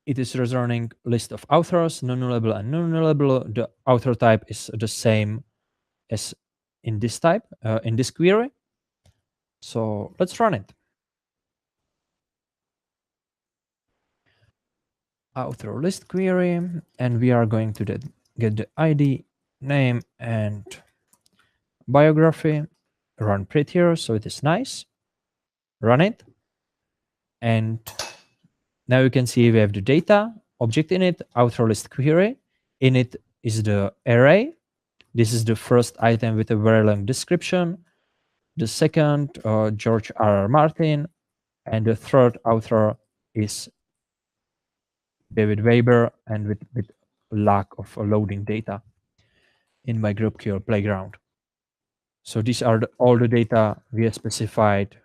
It is returning list of authors, non-nullable and non-nullable. The author type is the same as in this type, in this query. So let's run it. Author list query, and we are going to get the ID, name, and biography. Run prettier, so it is nice. Run it. And now you can see we have the data, object in it, author list query. In it is the array. This is the first item with a very long description. The second, George R.R. Martin. And the third author is David Weber, and with lack of loading data in my GraphQL playground. So these are all the data we have specified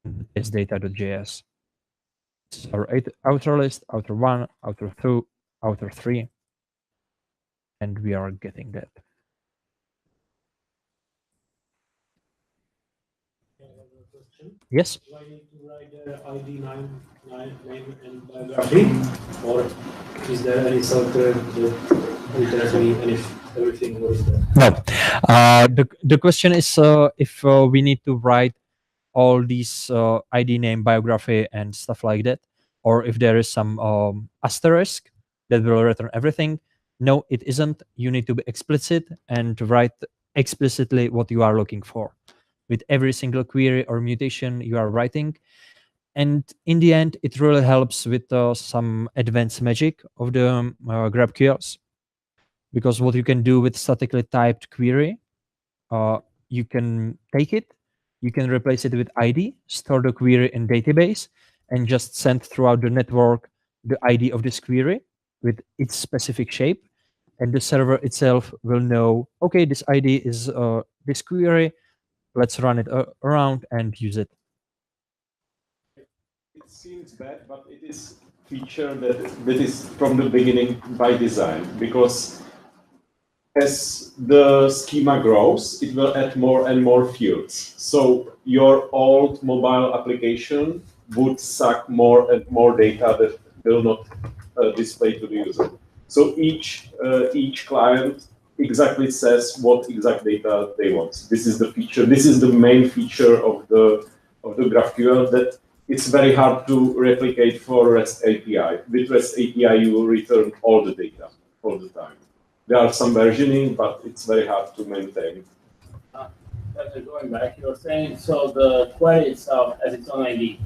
in this data.js. This is our author list, author 1, author 2, author 3, and we are getting that. Yes? Do I need to write the ID name and biography? Or is there any filter that tells me everything what is there? No. The question is if we need to write all these ID name, biography, and stuff like that, or if there is some asterisk that will return everything. No, it isn't. You need to be explicit and write explicitly what you are looking for with every single query or mutation you are writing. And in the end, it really helps with some advanced magic of the GraphQLs. Because what you can do with statically typed query, you can take it, you can replace it with ID, store the query in database, and just send throughout the network the ID of this query with its specific shape. And the server itself will know, okay, this ID is this query, let's run it around and use it. It seems bad, but it is a feature that is from the beginning by design, because as the schema grows, it will add more and more fields. So your old mobile application would suck more and more data that will not display to the user. So each client exactly says what exact data they want. This is the feature. This is the main feature of the GraphQL, that it's very hard to replicate for REST API. With REST API, you will return all the data all the time. There are some versioning, but it's very hard to maintain. Going back, you were saying, so the query itself has its own ID.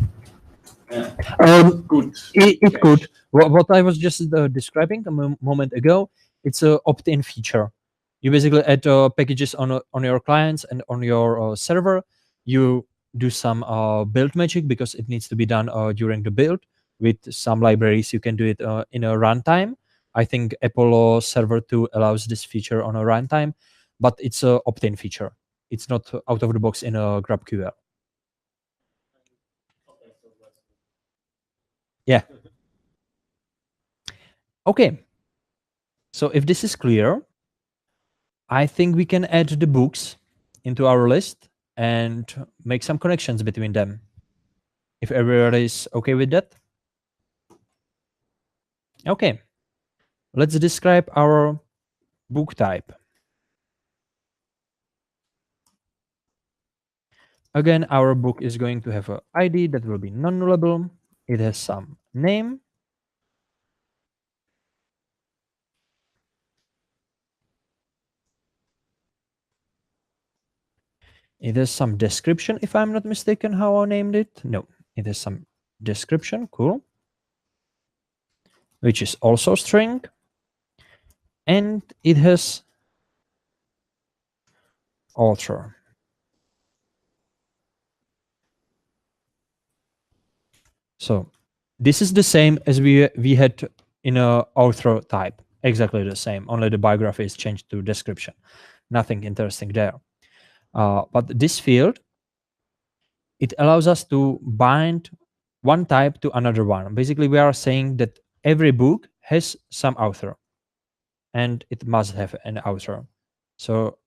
Good. It could. What I was just describing a moment ago, it's a opt-in feature. You basically add packages on your clients and on your server. You do some build magic because it needs to be done during the build. With some libraries, you can do it in a runtime. I think Apollo Server 2 allows this feature on a runtime, but it's a opt-in feature. It's not out of the box in a GraphQL. Yeah. Okay. So if this is clear, I think we can add the books into our list and make some connections between them. If everybody is okay with that. Okay. Let's describe our book type. Again, our book is going to have an ID that will be non-nullable. It has some name. It has some description, if I'm not mistaken, how I named it. No, it has some description. Cool. Which is also string. And it has author. So this is the same as we had in a author type. Exactly the same. Only the biography is changed to description. Nothing interesting there. But this field, it allows us to bind one type to another one. Basically, we are saying that every book has some author, and it must have an author. So,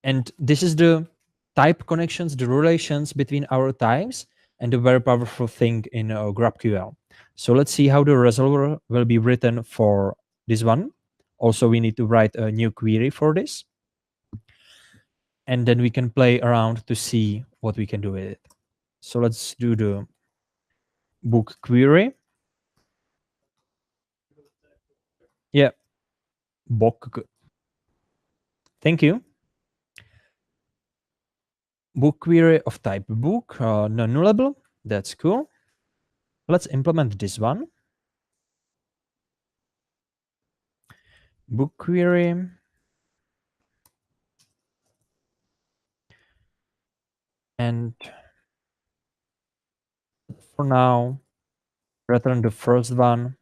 and this is the type connections, the relations between our types, and a very powerful thing in GraphQL. So let's see how the resolver will be written for this one. Also, we need to write a new query for this. And then we can play around to see what we can do with it. So let's do the book query. Yeah. Book. Thank you. Book query of type book, non-nullable. That's cool. Let's implement this one. Book query. And for now, return the first one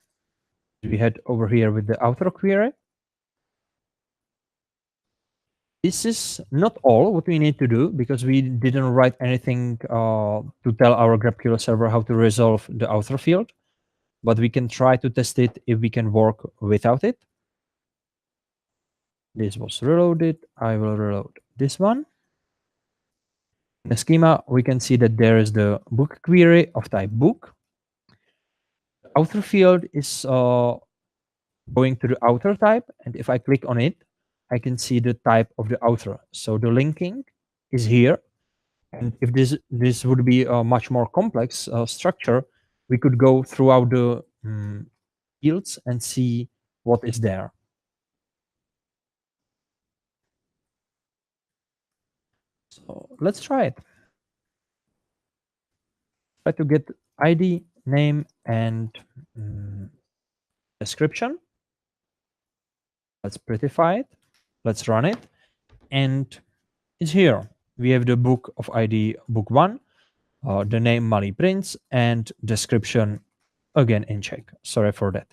we had over here with the author query. This is not all what we need to do because we didn't write anything to tell our GraphQL server how to resolve the author field, but we can try to test it if we can work without it. This was reloaded. I will reload this one. In the schema, we can see that there is the book query of type book. The author field is going to the author type, and if I click on it, I can see the type of the author. So the linking is here. And if this would be a much more complex structure, we could go throughout the fields and see what is there. So let's try it. Try to get ID, name, and description. Let's prettify it. Let's run it. And it's here. We have the book of ID book 1, the name Mali Prince, and description again in Czech. Sorry for that.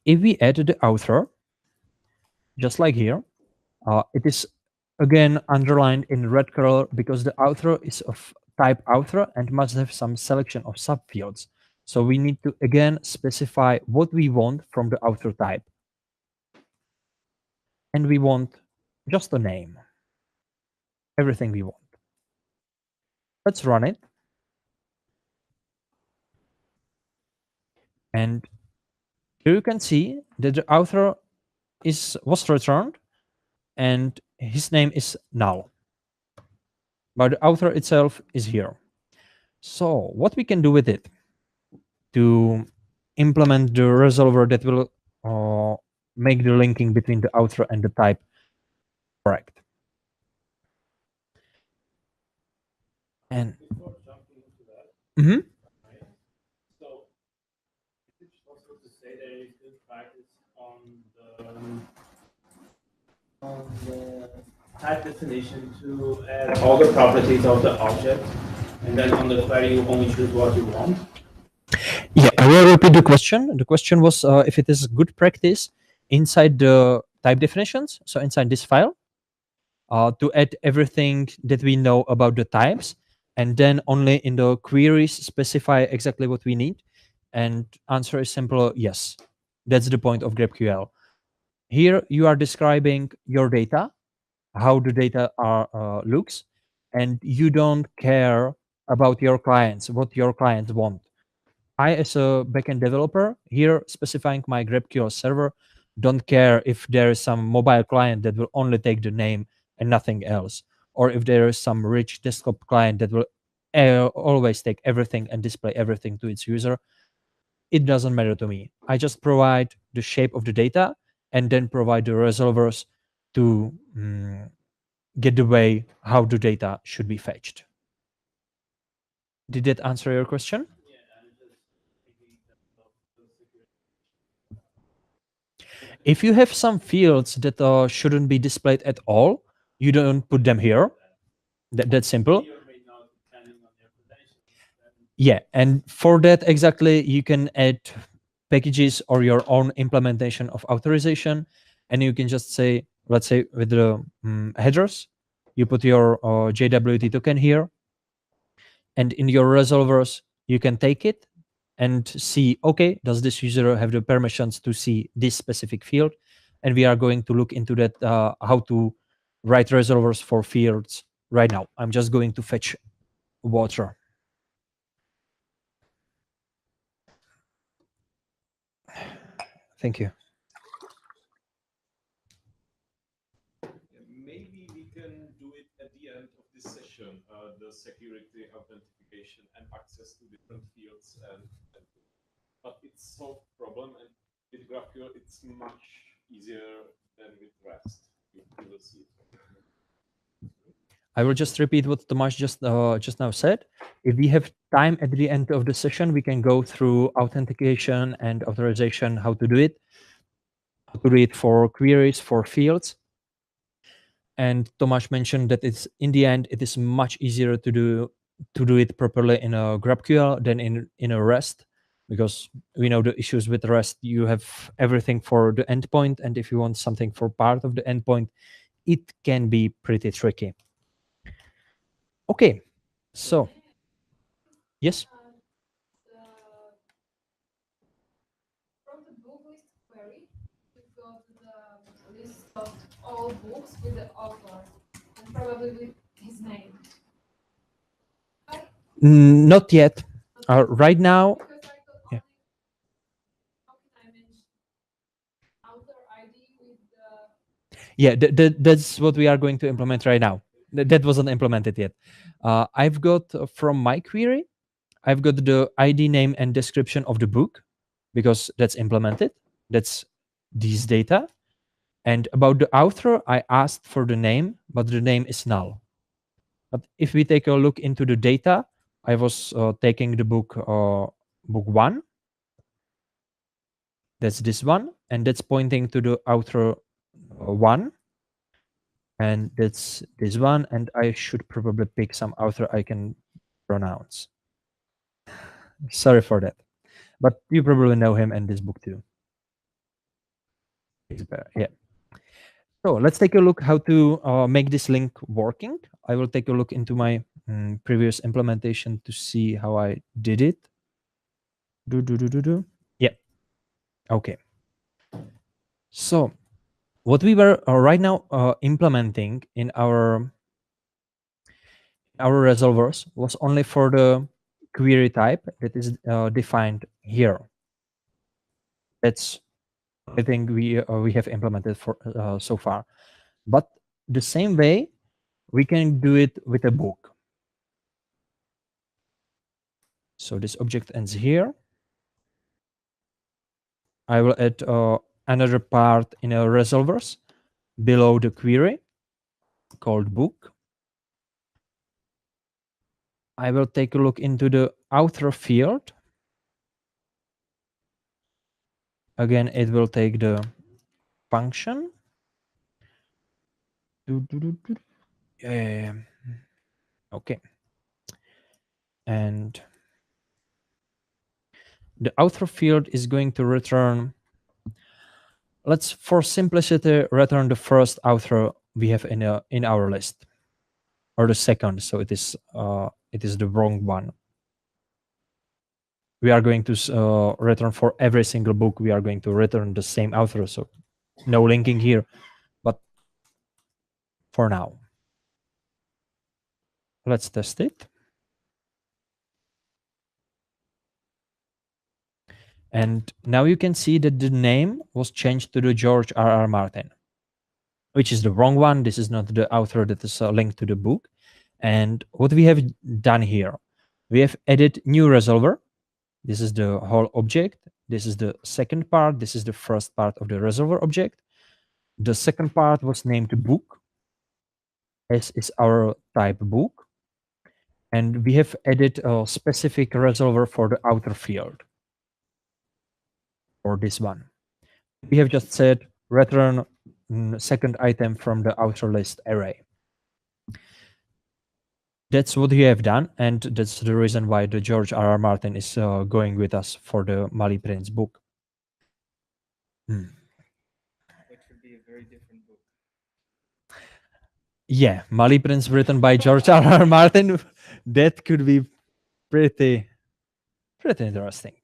If we add the author, just like here, it is again underlined in red color because the author is of type author and must have some selection of subfields. So we need to again specify what we want from the author type. And we want just a name. Everything we want. Let's run it. And here you can see that the author was returned and his name is null. But the author itself is here. So what we can do with it to implement the resolver that will make the linking between the author and the type correct. And Before jumping into that, Mm-hmm. So, is it possible to say there is good practice on the type definition to add all the properties of the object, and then on the query you only choose what you want? Yeah, I will repeat the question. The question was if it is good practice inside the type definitions, so inside this file, to add everything that we know about the types, and then only in the queries specify exactly what we need. And answer is simple, yes. That's the point of GraphQL. Here you are describing your data, how the data looks, and you don't care about your clients, what your clients want. I, as a backend developer, here specifying my GraphQL server, don't care if there is some mobile client that will only take the name and nothing else, or if there is some rich desktop client that will always take everything and display everything to its user. It doesn't matter to me. I just provide the shape of the data and then provide the resolvers to get the way how the data should be fetched. Did that answer your question? If you have some fields that shouldn't be displayed at all, you don't put them here. That's simple. Yeah, and for that exactly, you can add packages or your own implementation of authorization, and you can just say, let's say with the headers, you put your JWT token here, and in your resolvers, you can take it and see, okay, does this user have the permissions to see this specific field? And we are going to look into that, how to write resolvers for fields right now. I'm just going to fetch water. Thank you. Maybe we can do it at the end of this session, the security authentication and access to different fields. But it's solved problem, and with GraphQL it's much easier than with REST. You will see it. I will just repeat what Tomáš just now said. If we have time at the end of the session, we can go through authentication and authorization, how to do it for queries, for fields. And Tomáš mentioned that it's in the end, it is much easier to do it properly in a GraphQL than in a REST, because we know the issues with REST. You have everything for the endpoint, and if you want something for part of the endpoint, it can be pretty tricky. Okay, so yes. From the book list query, you've got the list of all books with the author and probably with his name. Not yet. Right now, Because I got yeah. only, how can I mention author ID with the Yeah, that's what we are going to implement right now. That wasn't implemented yet. I've got from my query, I've got the ID, name, and description of the book, because that's implemented. That's these data. And about the author, I asked for the name, but the name is null. But if we take a look into the data, I was taking the book 1. That's this one, and that's pointing to the author 1. And that's this one, and I should probably pick some author I can pronounce. Sorry for that, but you probably know him and this book too. Yeah. So let's take a look how to make this link working. I will take a look into my previous implementation to see how I did it. Yeah. Okay. So what we were right now implementing in our resolvers was only for the query type that is defined here. That's I think we have implemented for so far. But the same way, we can do it with a book. So this object ends here. I will add another part in our resolvers below the query called book. I will take a look into the author field. Again, it will take the function. Okay. And the author field is going to return, let's for simplicity return the first author we have in our list, or the second, so it is the wrong one. We are going to return for every single book, we are going to return the same author, so no linking here, but for now. Let's test it. And now you can see that the name was changed to the George R.R. Martin, which is the wrong one. This is not the author that is linked to the book. And what we have done here, we have added new resolver. This is the whole object. This is the second part. This is the first part of the resolver object. The second part was named book. S is our type book. And we have added a specific resolver for the outer field, for this one. We have just said return second item from the outer list array. That's what we have done, and that's the reason why the George R.R. Martin is going with us for the Mali Prince book. Which would be a very different book. Yeah, Mali Prince written by George R.R. Martin. That could be pretty interesting.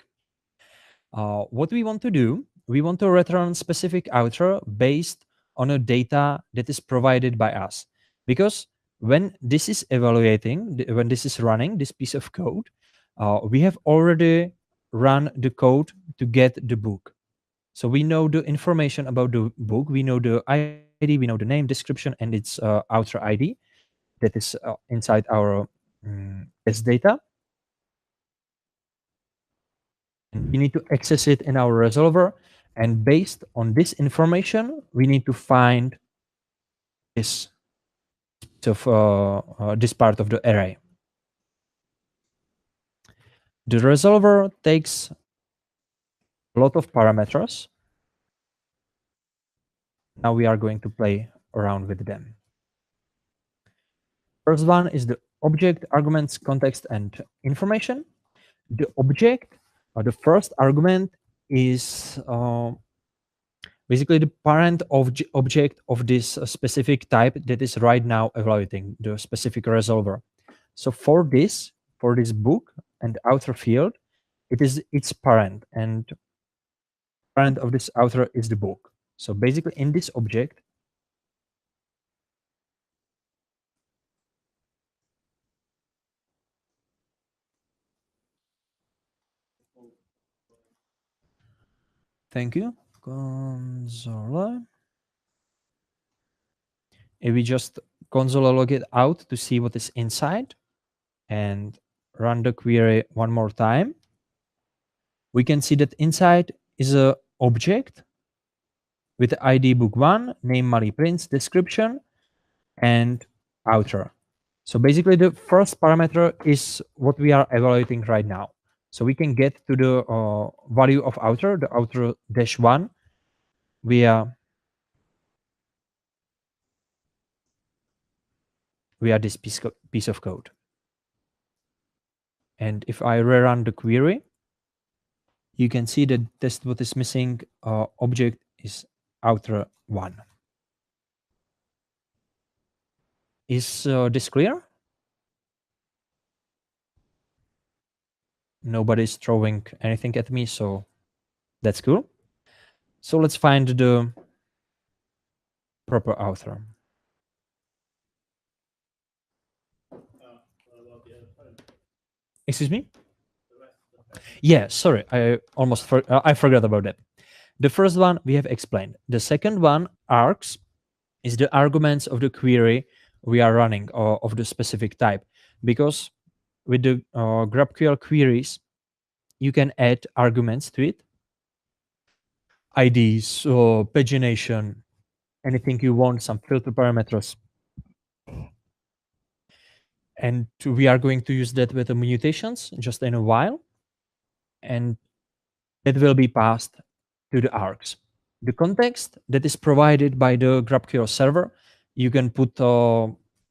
What we want to do, we want to return specific author based on a data that is provided by us, because when this is evaluating, when this is running this piece of code, we have already run the code to get the book. So we know the information about the book, we know the ID, we know the name, description, and its author ID that is inside our test data. And we need to access it in our resolver. And based on this information, we need to find this this part of the array. The resolver takes a lot of parameters. Now we are going to play around with them. First one is the object, arguments, context, and information. The object, the first argument is basically the parent object of this specific type that is right now evaluating the specific resolver. So for this book and author field, it is its parent, and parent of this author is the book. So basically in this object, thank you, console. If we just console log it out to see what is inside and run the query one more time, we can see that inside is a object with the ID book1, name Mali Prince, description, and author. So basically the first parameter is what we are evaluating right now. So we can get to the value of author, the author -1, via this piece of code. And if I rerun the query, you can see that that's what is missing object is author1. Is this clear? Nobody's throwing anything at me, so that's cool. So let's find the proper author. Excuse me? Yeah, sorry, I almost I forgot about that. The first one we have explained. The second one, args, is the arguments of the query we are running or of the specific type. Because with the GraphQL queries, you can add arguments to it, IDs or pagination, anything you want, some filter parameters. And we are going to use that with the mutations just in a while. And that will be passed to the args. The context that is provided by the GraphQL server, you can put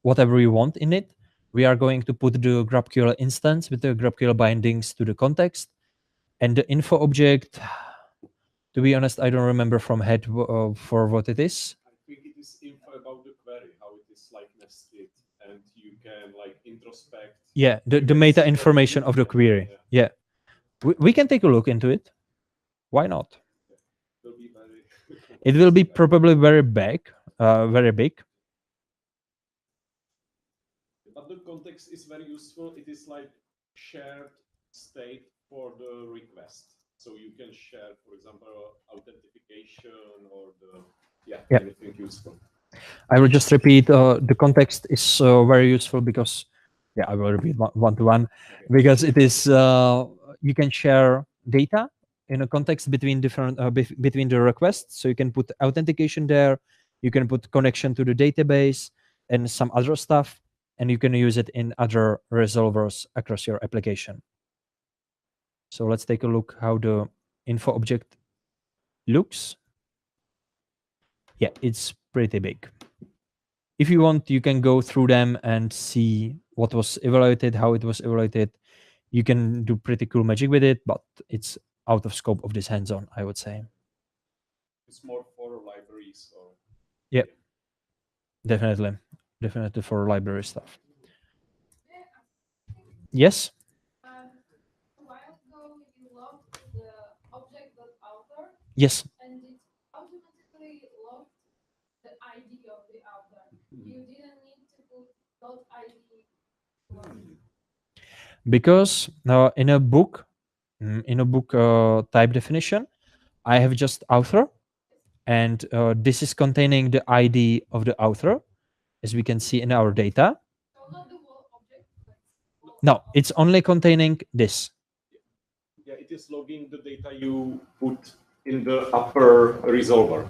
whatever you want in it. We are going to put the GraphQL instance with the GraphQL bindings to the context. And the info object, to be honest, I don't remember from head for what it is. I think it is info about the query, how it is like nested, and you can like introspect. Yeah, the can meta see information of the everything, query. Yeah. We can take a look into it. Why not? Will be very It will be probably very big, very big. But the context is very useful. It is like shared state for the request. So you can share, for example, authentication or the Yeah. anything useful. I will just repeat. The context is very useful because, yeah, I will repeat one to one because it is you can share data in a context between different between the requests. So you can put authentication there, you can put connection to the database and some other stuff, and you can use it in other resolvers across your application. So let's take a look how the info object looks. Yeah, it's pretty big. If you want, you can go through them and see what was evaluated, how it was evaluated. You can do pretty cool magic with it, but it's out of scope of this hands-on, I would say. It's more for libraries or Yeah, definitely for library stuff. Yes. A while ago, you logged the object.author, Yes. and it automatically logged the ID of the author. You didn't need to put .id. Because in a book type definition, I have just author, and this is containing the ID of the author, as we can see in our data. So not the whole object. No, it's only containing this. yeah, it is logging the data you put in the upper resolver.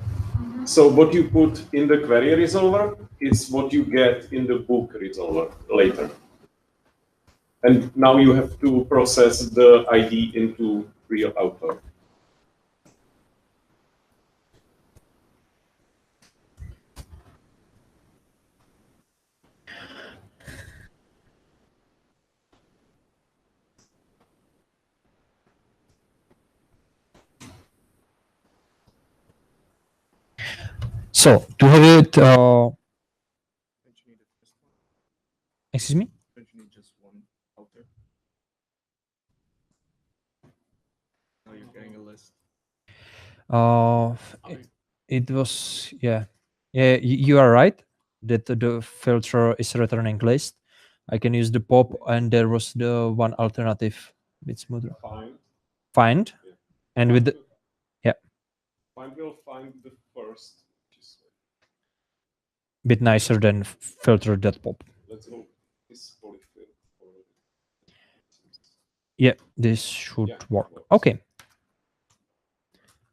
So what you put in the query resolver is what you get in the book resolver later. And now you have to process the ID into real author. So to have it, Don't you need just one? excuse me. Don't you need just one author? Now you're getting a list. It was you are right that the filter is returning list. I can use the pop, and there was the one alternative bit smoother. Find, Yeah. and with the, Find will find the first. bit nicer than filter.pop. Let's hope this polyfill. Yeah, this should Yeah, work. works. Okay,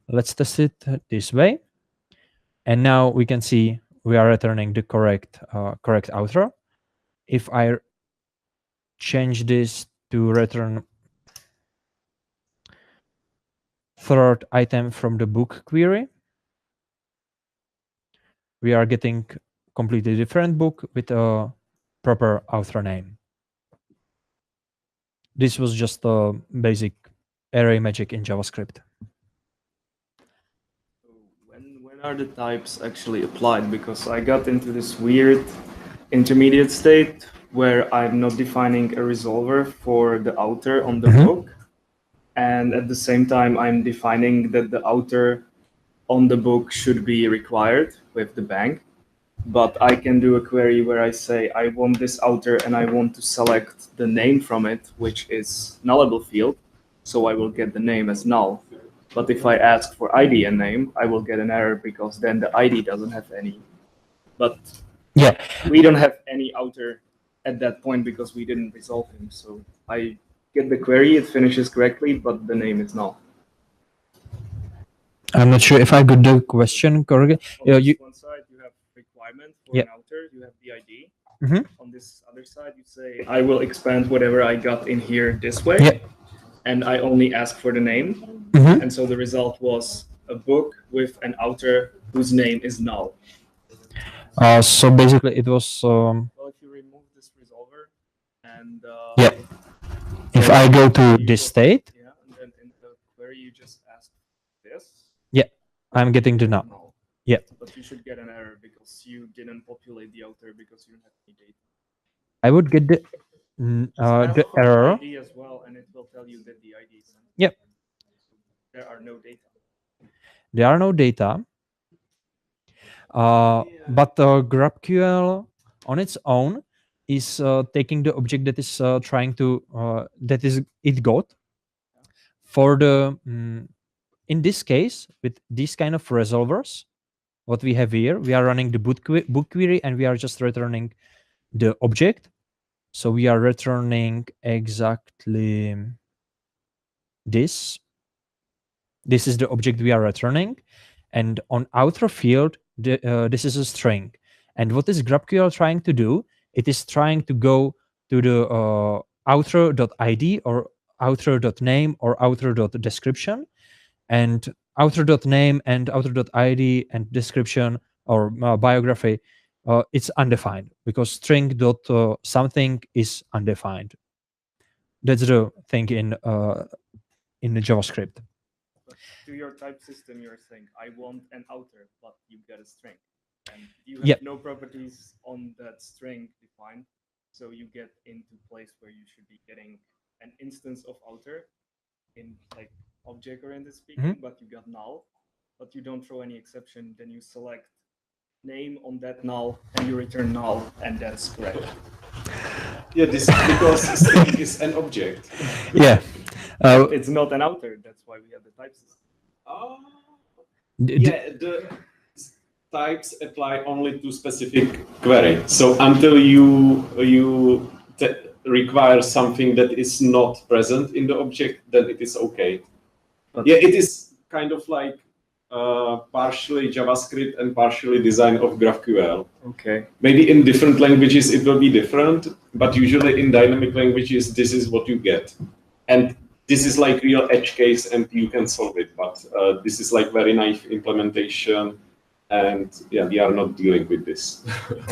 let's test it this way, and now we can see we are returning the correct author. If I change this to return third item from the book query, we are getting completely different book with a proper author name. This was just a basic array magic in JavaScript. So when are the types actually applied? Because I got into this weird intermediate state where I'm not defining a resolver for the author on the book, and at the same time I'm defining that the author on the book should be required with the bank. But I can do a query where I say I want this author and I want to select the name from it, which is nullable field, so I will get the name as null. But if I ask for ID and name, I will get an error because then the ID doesn't have any. But yeah, we don't have any author at that point because we didn't resolve him. So I get the query, it finishes correctly, but the name is null. I'm not sure if I got the question correctly. On this one side, you have requirement for Yeah. an author, you have the ID. Mhm. On this other side, you say, I will expand whatever I got in here this way. Yeah. And I only ask for the name. Mhm. And so the result was a book with an author whose name is null. So basically, it was Well, if you remove this resolver and yeah. If I go to this state, yeah, and then in the query you just ask this, yeah, I'm getting the null. null. Yeah. But you should get an error because you didn't populate the author because you don't have any data. I would get the Ask for error. ID as well, and it will tell you that the ID is empty. Yep. There are no data. There are no data. But GraphQL on its own is taking the object that is trying to that is it got for the in this case with these kind of resolvers. What we have here, we are running the book query and we are just returning the object. So we are returning exactly this. This is the object we are returning, and on outer field, this is a string. And what is GraphQL trying to do? It is trying to go to the outer.id or outer.name or outer.description, and outer.name and outer.id and description or biography, it's undefined because string.something is undefined. That's the thing in the JavaScript. But to your type system, you're saying, I want an outer, but you get a string. And you have Yep. no properties on that string defined. So you get into place where you should be getting an instance of outer in like object-oriented speaking, but you got null, but you don't throw any exception. Then you select name on that null and you return null, and that's correct. Yeah, this is because string is an object. Yeah. It's not an outer. That's why we have the type system. Yeah, the types apply only to specific query. So until you require something that is not present in the object, then it is okay. But yeah, it is kind of like partially JavaScript and partially design of GraphQL. Okay. Maybe in different languages it will be different, but usually in dynamic languages this is what you get. And this is like real edge case and you can solve it, but this is like very naive implementation. And yeah, we are not dealing with this.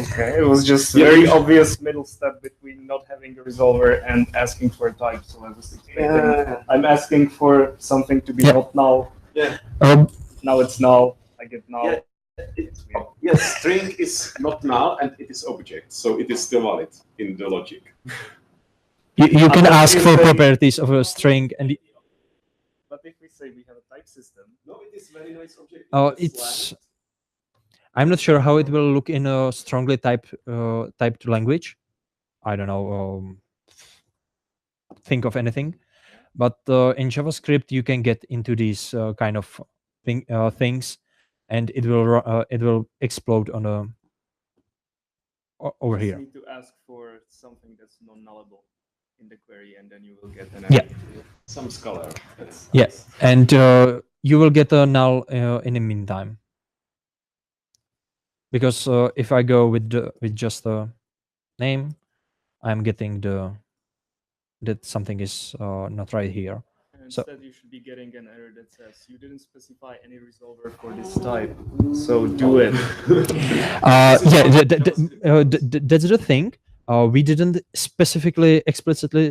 Okay, it was just very obvious middle step between not having a resolver and asking for a type. So I was expecting, I'm asking for something to be not null. Yeah. Now it's null. I get null. Yeah. Yes, string is not null and it is object, so it is still valid in the logic. You can ask for properties of a string and. But if we say we have a type system, no, it is very nice object. It's. I'm not sure how it will look in a strongly typed language. I don't know. Think of anything, but in JavaScript you can get into these kind of things, and it will explode on a over here. You need to ask for something that's non-nullable in the query, and then you will get an yeah some scholar. Yeah, and you will get a null in the meantime. Because if I go with just a name, I'm getting that something is not right here. Instead, you should be getting an error that says you didn't specify any resolver for this type, so do it. Yeah, that's the thing. We didn't explicitly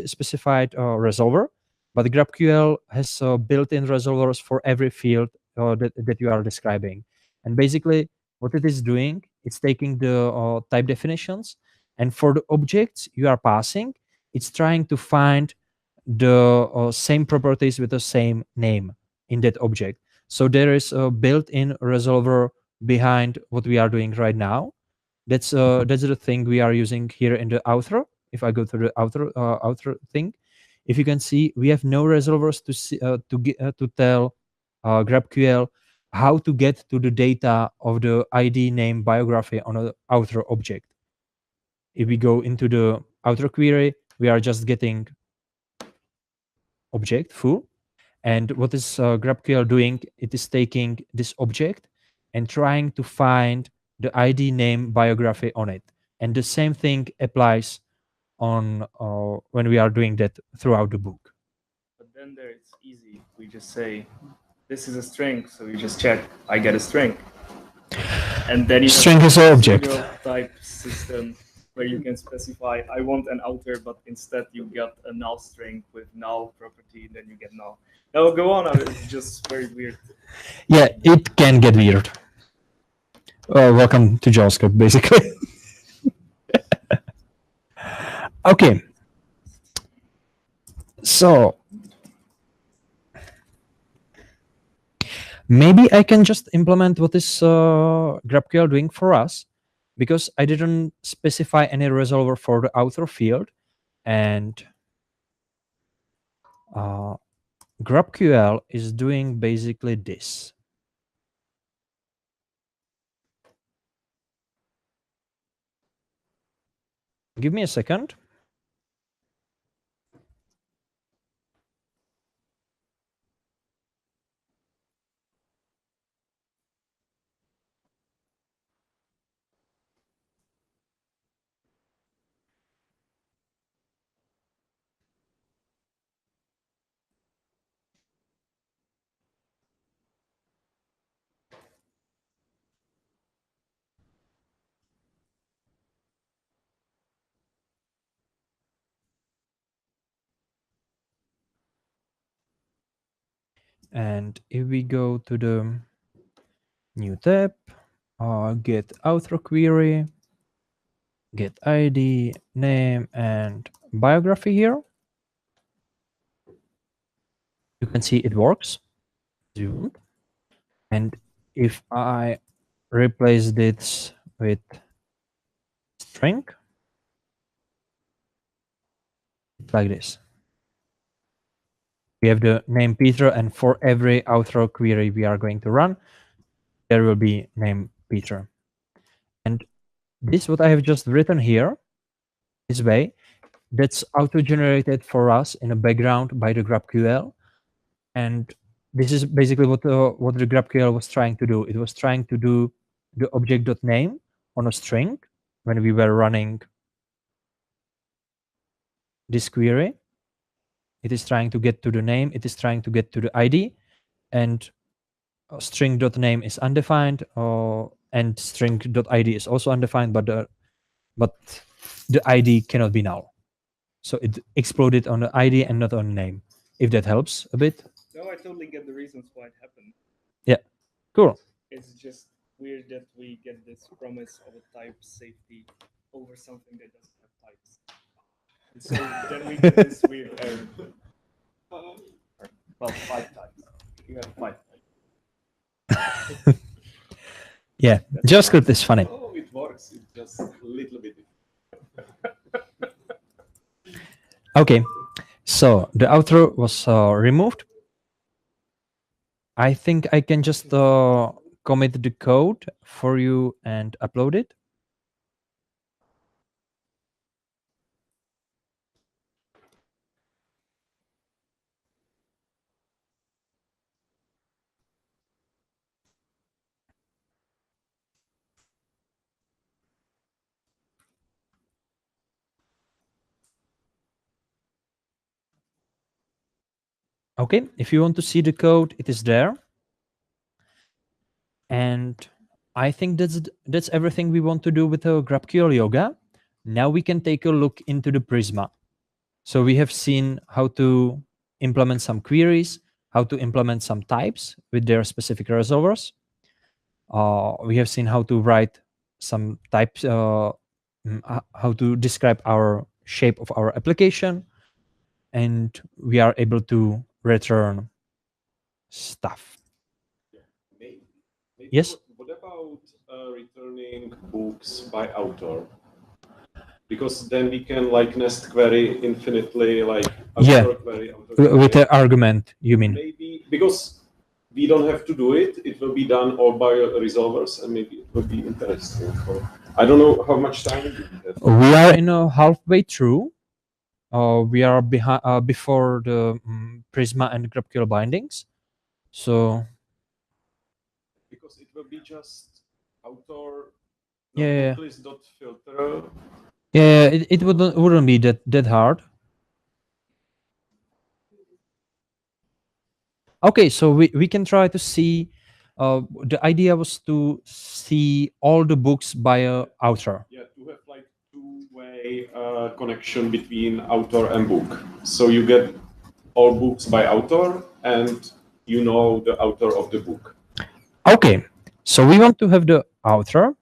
specify resolver, but GraphQL has built-in resolvers for every field that you are describing, and basically what it is doing, it's taking the type definitions, and for the objects you are passing, it's trying to find the same properties with the same name in that object. So there is a built-in resolver behind what we are doing right now. That's the thing we are using here in the outer. If I go to the outer thing, if you can see, we have no resolvers to see, to tell GraphQL how to get to the data of the ID, name, biography on an outer object. If we go into the outer query, we are just getting object foo, and what is GraphQL doing? It is taking this object and trying to find the ID, name, biography on it, And the same thing applies on when we are doing that throughout the book. But then there it's easy. We just say, this is a string, so you just check, I get a string. And then you String have is an object. a type system where you can specify, I want an outer, but instead you get a null string with null property, then you get null. Now go on, it's just very weird. Yeah, it can get weird. Welcome to JavaScript, basically. Okay. So maybe I can just implement what is GraphQL doing for us, because I didn't specify any resolver for the author field, and GraphQL is doing basically this. Give me a second. And if we go to the new tab, get author query, get ID, name, and biography here, you can see it works. And if I replace this with string, like this. We have the name Peter, and for every author query we are going to run, there will be name Peter. And this, what I have just written here, this way, that's auto-generated for us in the background by the GraphQL. And this is basically what the GraphQL was trying to do. It was trying to do the object.name on a string when we were running this query. It is trying to get to the name. It is trying to get to the ID. And string.name is undefined, and string.id is also undefined, but the ID cannot be null. So it exploded on the ID and not on name, if that helps a bit. No, I totally get the reasons why it happened. Yeah, cool. It's just weird that we get this promise of a type safety over something that doesn't have types. And so then we get this weird error. Well, 5 types. You have 5 types. Yeah, JavaScript is funny. Oh, it works. It's just a little bit. Okay, so the author was removed. I think I can just commit the code for you and upload it. Okay, if you want to see the code, it is there. And I think that's everything we want to do with the GraphQL Yoga. Now we can take a look into the Prisma. So we have seen how to implement some queries, how to implement some types with their specific resolvers. We have seen how to write some types, how to describe our shape of our application, and we are able to return stuff. Maybe Yes? What about returning books by author? Because then we can like nest query infinitely, like author query, author query. With the argument, you mean? Maybe because we don't have to do it, it will be done all by resolvers, and maybe it will be interesting. I don't know how much time do we have. We are in a halfway through. We are before the Prisma and GraphQL bindings. So because it will be just author Yeah. Booklist.filter. Yeah, it wouldn't be that hard. Okay, so we can try to see. The idea was to see all the books by a author. Yeah, to have like two-way connection between author and book. So you get all books by author, and you know the author of the book. Okay, so we want to have the author.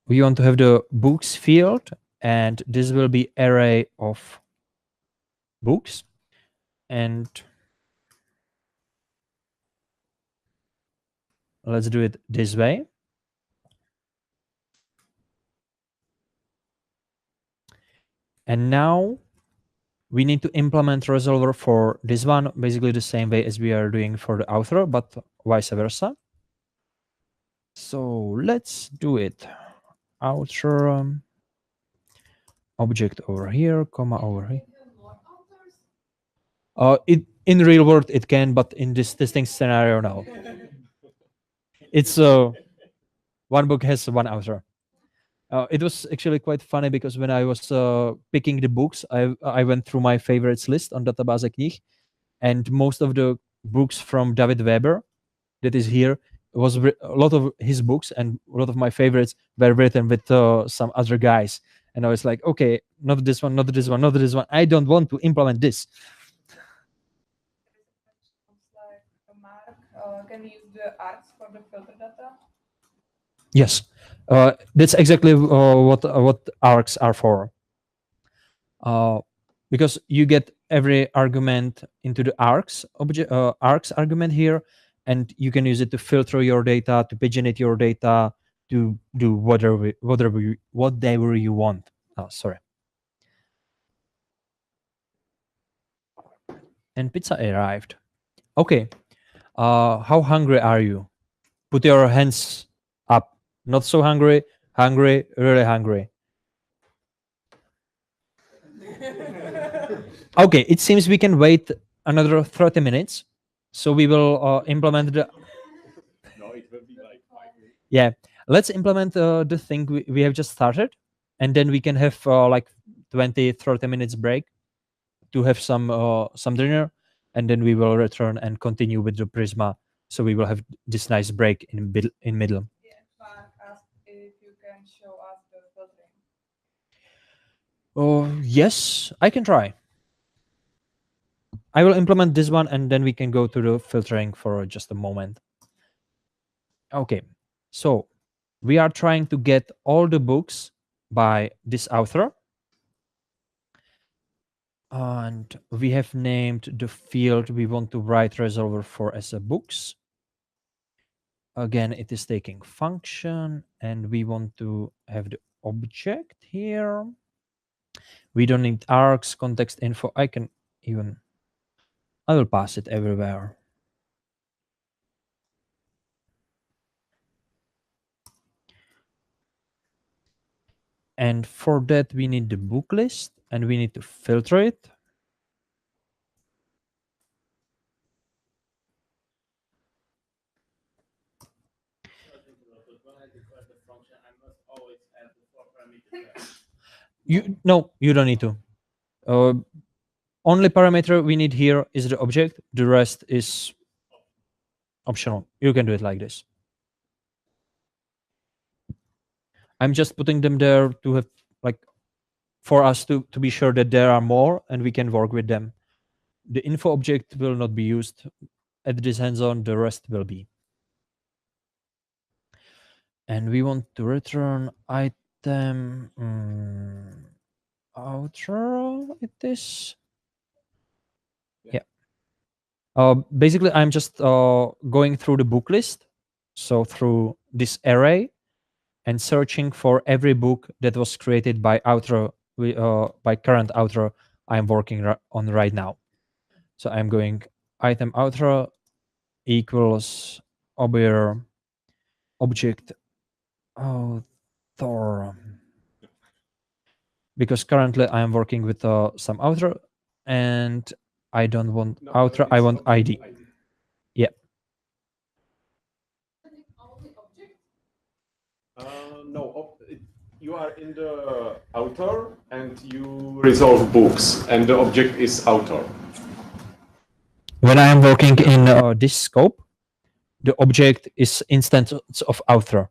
We want to have the books field, and this will be array of books. And let's do it this way. And now we need to implement resolver for this one, basically the same way as we are doing for the author, but vice versa. So let's do it. Author object over here, comma over here. It in real world it can, but in this testing scenario, no. It's one book has one author. It was actually quite funny because when I was picking the books, I went through my favorites list on Databáze knih, and most of the books from David Weber that is here was a lot of his books, and a lot of my favorites were written with some other guys. And I was like, okay, not this one, not this one, not this one. I don't want to implement this. Can we use the args for the filter data? Yes, that's exactly what args are for. Because you get every argument into the args object, args argument here, and you can use it to filter your data, to paginate your data, to do whatever you want. Oh, sorry. And pizza arrived. Okay. How hungry are you? Put your hands up. Not so hungry, hungry, really hungry. Okay, it seems we can wait another 30 minutes. So we will implement the... No, it will be like 5 minutes. Yeah, let's implement the thing we have just started. And then we can have like 20-30 minutes break to have some dinner. And then we will return and continue with the Prisma. So we will have this nice break in middle. Yeah, Mark asked if you can show us the filtering. Oh, yes, I can try. I will implement this one and then we can go to the filtering for just a moment. Okay, so we are trying to get all the books by this author. And we have named the field we want to write resolver for as a books. Again, it is taking function and we want to have the object here. We don't need args, context info. I will pass it everywhere. And for that, we need the book list and we need to filter it. You don't need to. Only parameter we need here is the object. The rest is optional. You can do it like this. I'm just putting them there to have like for us to be sure that there are more and we can work with them. The info object will not be used at this hands-on, the rest will be. And we want to return item outro it is. Yeah. Basically, I'm just going through the book list. So through this array and searching for every book that was created by author, by current author I'm working on right now. So I'm going item author equals object author. Because currently I'm working with some author and I don't want author, I want ID. Yeah. only object? No, you are in the author and you resolve books, and the object is author. When I am working in this scope, the object is instance of author.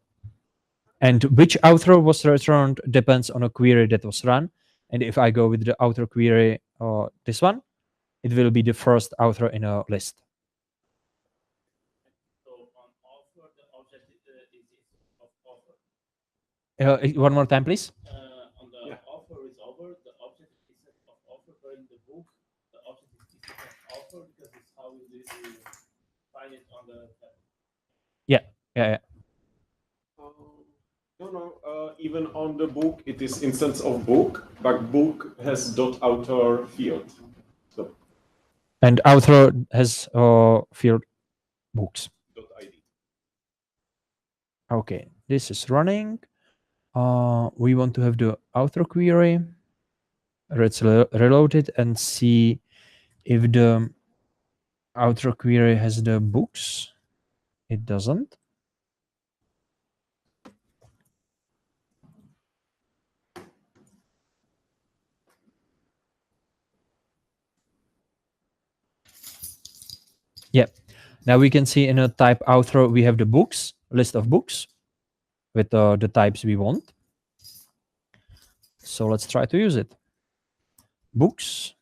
And which author was returned depends on a query that was run. And if I go with the author query, this one, it will be the first author in a list. So on author, the object is of author. One more time, please. On the author resolver, the object is set of author, but in the book, the object is set of author because it's how you find it on the tab. Yeah. No. Even on the book, it is instance of book, but book has .author field. So And author has field books. .id. Okay, this is running. We want to have the author query. Let's reload it and see if the author query has the books. It doesn't. Yeah. Now we can see in a type author, we have the books, list of books with the types we want. So let's try to use it. Books.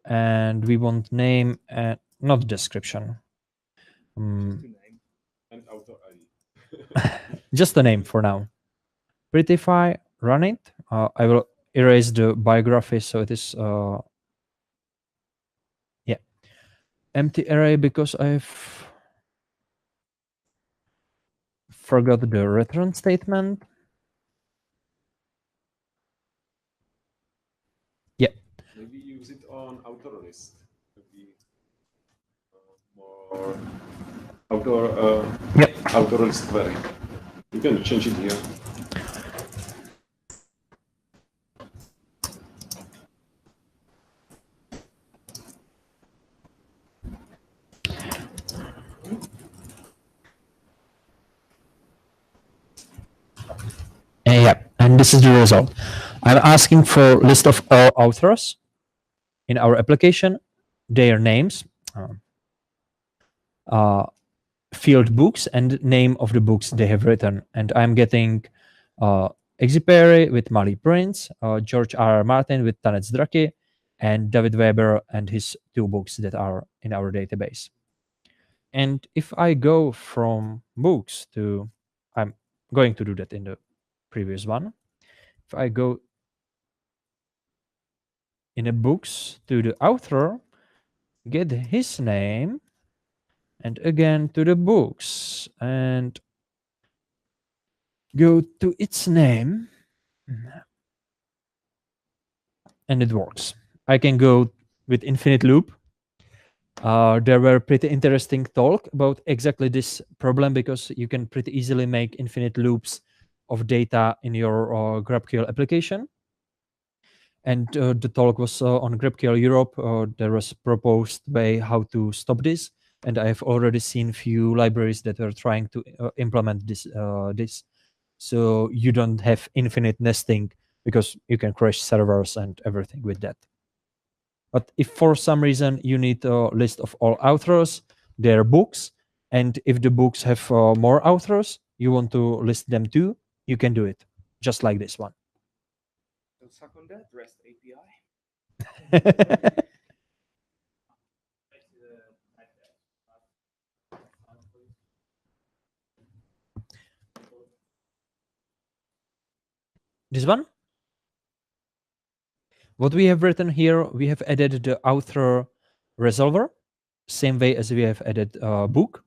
And we want name and not description. And author ID. Just the name for now. Prettify, run it. I will erase the biography so it is empty array because I've forgot the return statement. Yeah. Maybe use it on author list. Maybe more author list query. You can change it here. Yeah, and this is the result. I'm asking for list of all authors in our application, their names, field books, and name of the books they have written. And I'm getting Exupéry with Mali Prince, George R. R. Martin with Tanec Draki, and David Weber and his 2 books that are in our database. And if I go from books to, I'm going to do that in the previous one. If I go in a books to the author, get his name, and again to the books, and go to its name, and it works. I can go with infinite loop. There were pretty interesting talk about exactly this problem because you can pretty easily make infinite loops of data in your GraphQL application. And the talk was on GraphQL Europe. There was proposed way how to stop this, and I've already seen few libraries that are trying to implement this. So you don't have infinite nesting because you can crash servers and everything with that. But if for some reason you need a list of all authors, their books, and if the books have more authors, you want to list them too, you can do it, just like this one. So suck on that, REST API. This one? What we have written here, we have added the author resolver, same way as we have added book.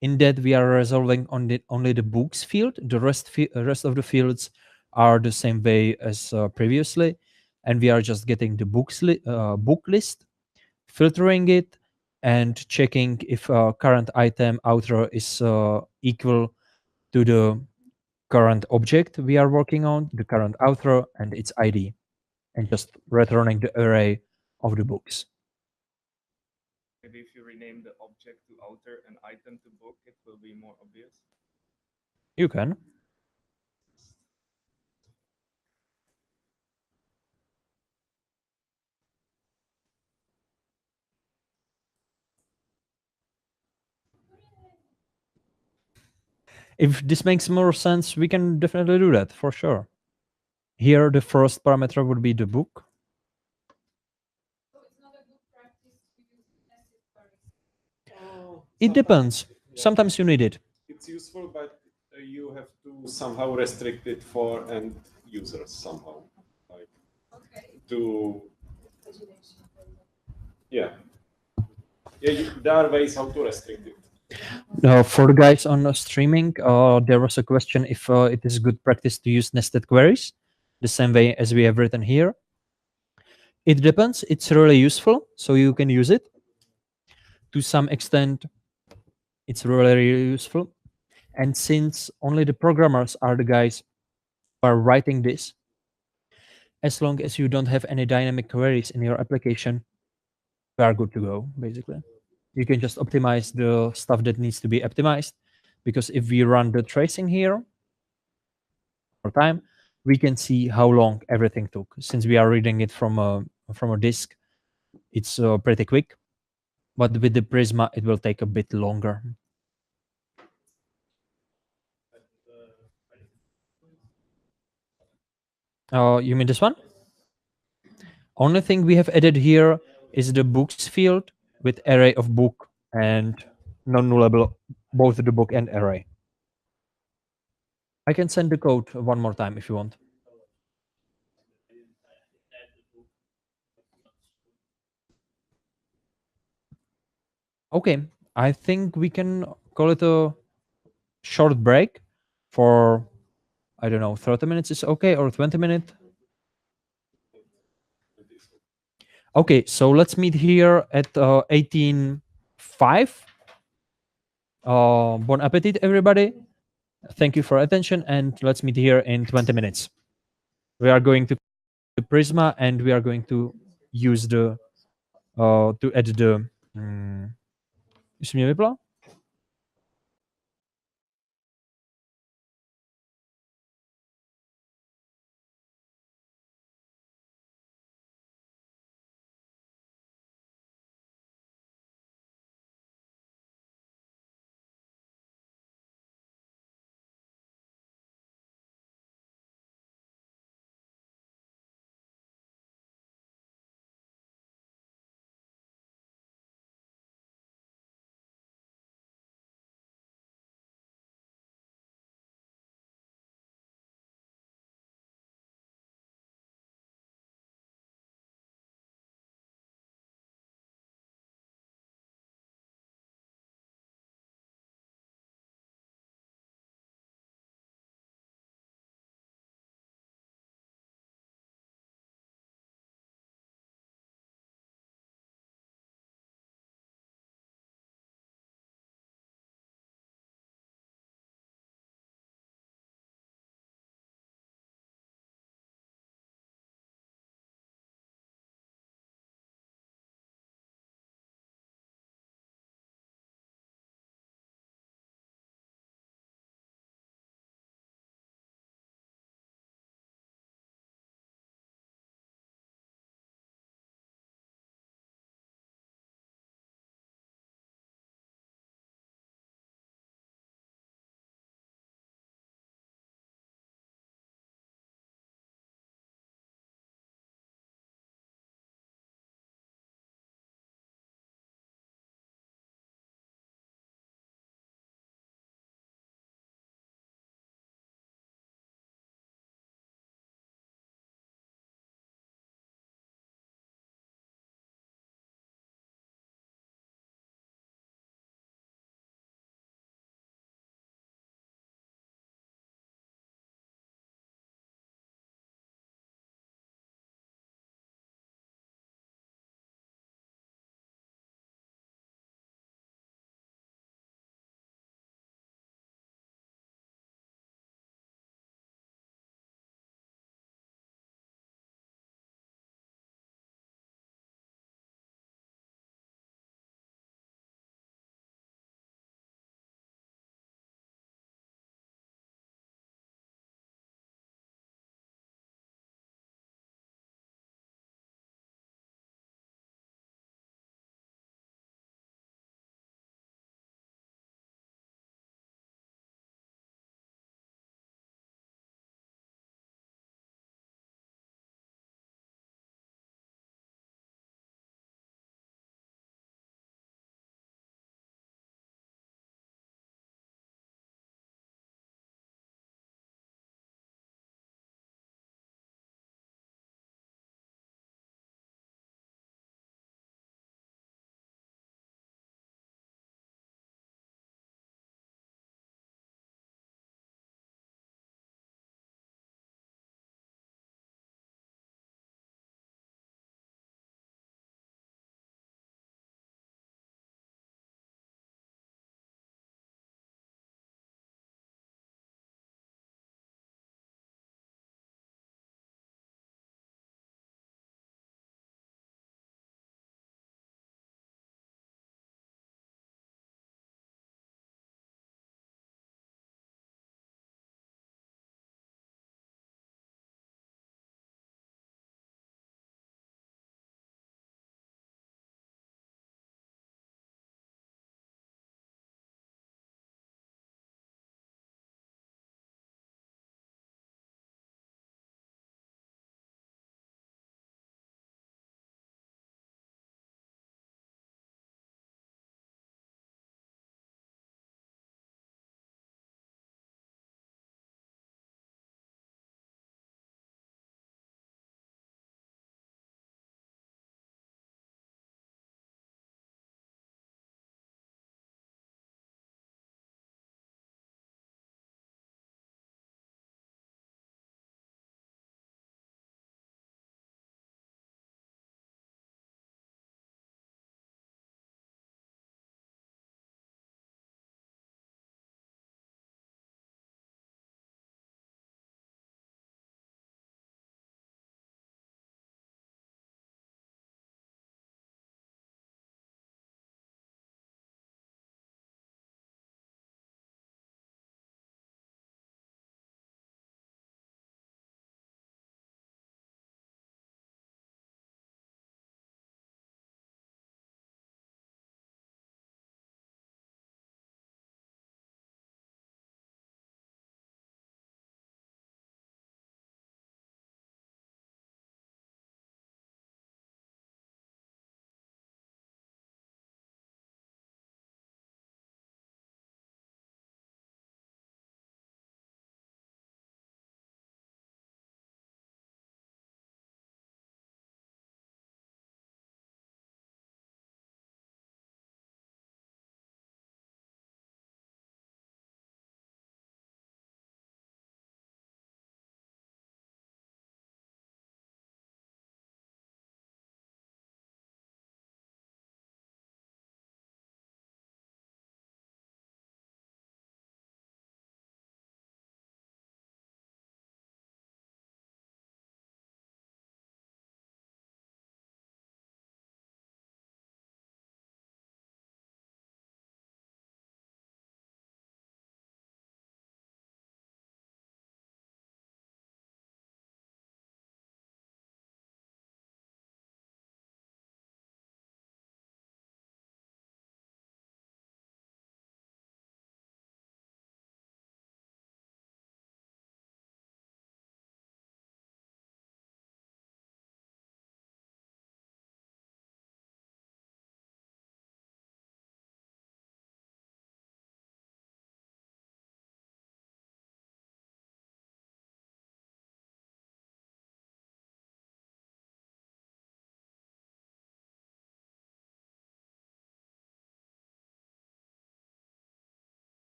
In that, we are resolving only the books field. The rest of the fields are the same way as previously, and we are just getting the book list, filtering it, and checking if current item author is equal to the current object we are working on, the current author and its ID, and just returning the array of the books. Maybe if you rename the object to author and item to book, it will be more obvious. You can. If this makes more sense, we can definitely do that for sure. Here, the first parameter would be the book. So it's not a good practice to use nested queries. It depends. Sometimes you need it. It's useful, but you have to somehow restrict it for end users somehow. Like Okay. to yeah. There are ways how to restrict it. For the guys on streaming, there was a question if it is good practice to use nested queries, the same way as we have written here. It depends. It's really useful, so you can use it. To some extent, it's really useful. And since only the programmers are the guys who are writing this, as long as you don't have any dynamic queries in your application, you are good to go, basically. You can just optimize the stuff that needs to be optimized, because if we run the tracing here for time, we can see how long everything took. Since we are reading it from a disk, it's pretty quick. But with the Prisma, it will take a bit longer. You mean this one? Only thing we have added here is the books field with array of book and non-nullable both the book and array. I can send the code one more time if you want. Okay, I think we can call it a short break for, I don't know, 30 minutes is okay, or 20 minutes? Okay, so let's meet here at 18:05. Bon appetit, everybody. Thank you for attention, and let's meet here in 20 minutes. We are going to Prisma, and we are going to use the to add the. Už mě vypla?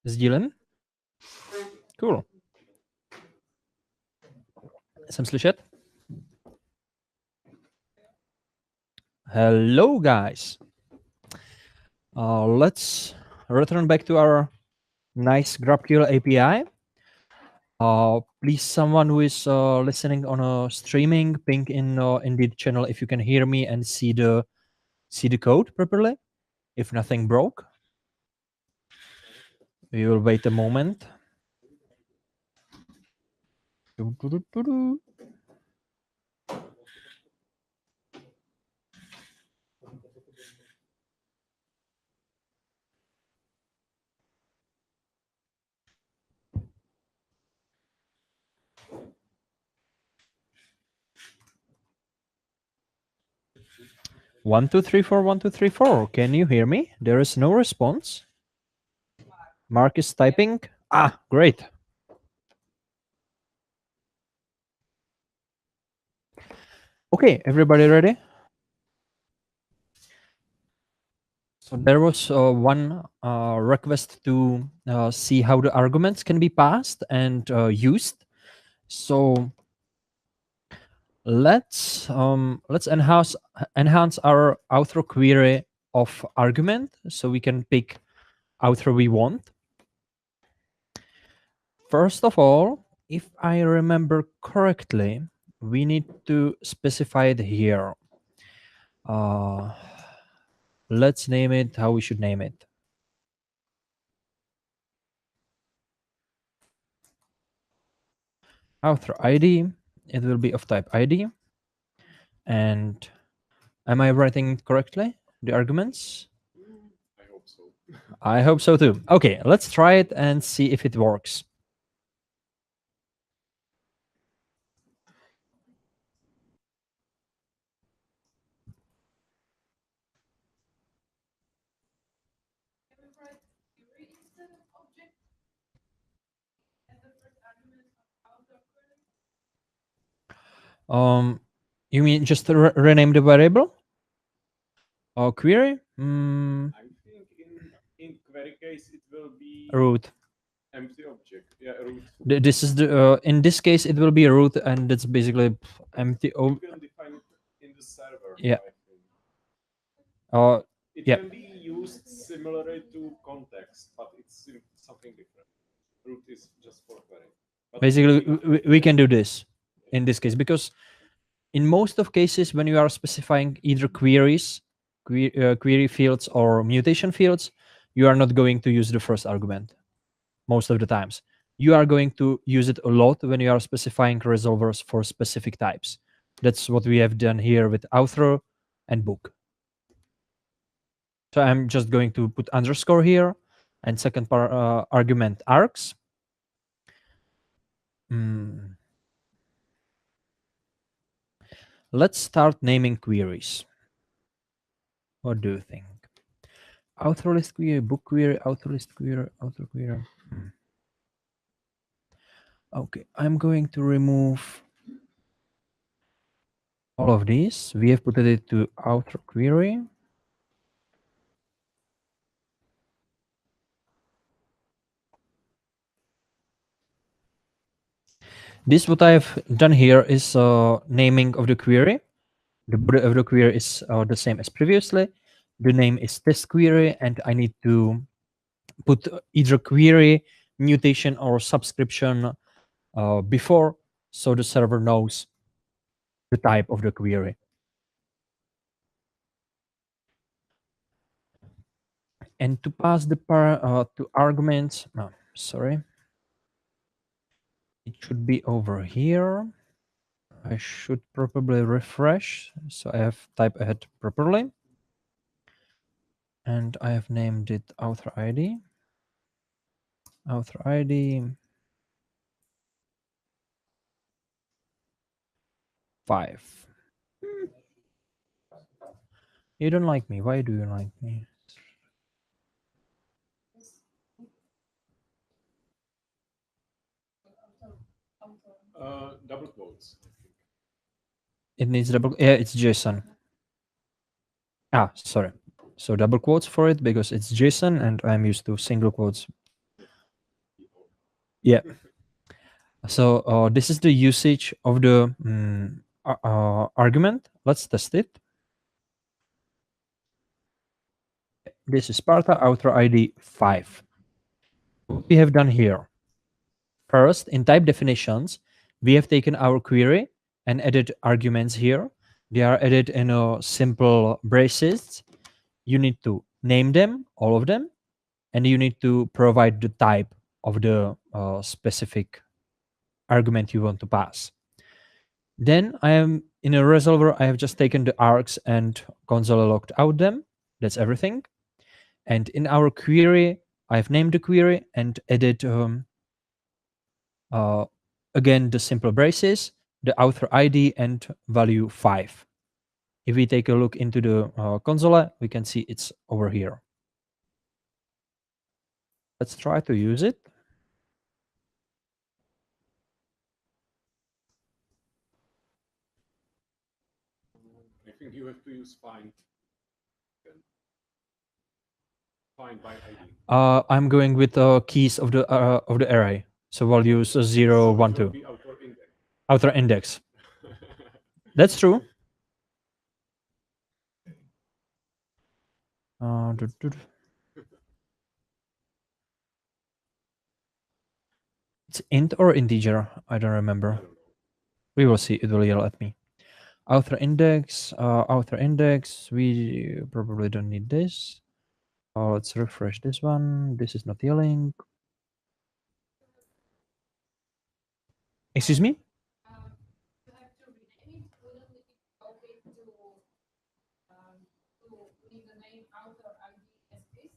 sdílen? Cool. Jsem slyšet? Hello, guys. Let's return back to our nice GraphQL API. Please, someone who is listening on a streaming, ping in the channel if you can hear me and see the code properly. If nothing broke, we will wait a moment. One, two, three, four, 1, 2, 3, 4. Can you hear me? There is no response. Mark is typing. Ah, great. Okay, everybody ready? So there was one request to see how the arguments can be passed and used. So let's enhance our author query of argument, so we can pick author we want. First of all, if I remember correctly, we need to specify it here. Let's name it how we should name it. Author ID, it will be of type ID. And am I writing it correctly, the arguments? I hope so. I hope so too. Okay, let's try it and see if it works. Can we write query instead of object as the first argument of author query? You mean just to rename the variable or query? I think in query case it will be Root. empty object. Yeah, root. This is the in this case it will be a root, and it's basically empty. You can define it in the server. Yeah. I think. It can be used similarly to context, but it's something different. Root is just for query. But basically we can do this in this case, because in most of cases when you are specifying either queries, query fields or mutation fields, you are not going to use the first argument most of the times. You are going to use it a lot when you are specifying resolvers for specific types. That's what we have done here with author and book. So I'm just going to put underscore here, and second argument args. Let's start naming queries. What do you think? Author list query, book query, author list query, author query. Okay, I'm going to remove all of these. We have put it to author query. This what I've done here is naming of the query. The body of the query is the same as previously. The name is test query, and I need to put either query, mutation, or subscription before, so the server knows the type of the query. And to pass the to arguments, sorry, it should be over here. I should probably refresh, so I have typed ahead properly. And I have named it author ID. Author ID 5. You don't like me. Why do you like me? Double quotes. It needs double. Yeah, it's JSON. Sorry. So double quotes for it because it's JSON and I'm used to single quotes. Yeah. So this is the usage of the argument. Let's test it. This is Sparta author ID 5. What we have done here. First, in type definitions, we have taken our query and added arguments here. They are added in a simple braces. You need to name them, all of them, and you need to provide the type of the specific argument you want to pass. Then I am in a resolver. I have just taken the args and console logged out them. That's everything. And in our query, I have named the query and added again the simple braces, the author ID and value 5. If we take a look into the console, we can see it's over here. Let's try to use it. I think you have to use find. Find by ID. I'm going with the keys of the array. So values 0, 1, 2. Outer index. That's true. It's int or integer? I don't remember. We will see. It will yell at me. Author index. We probably don't need this. Let's refresh this one. This is not yelling. Excuse me? You have to rename it. Wouldn't it be okay to leave the name author ID as this?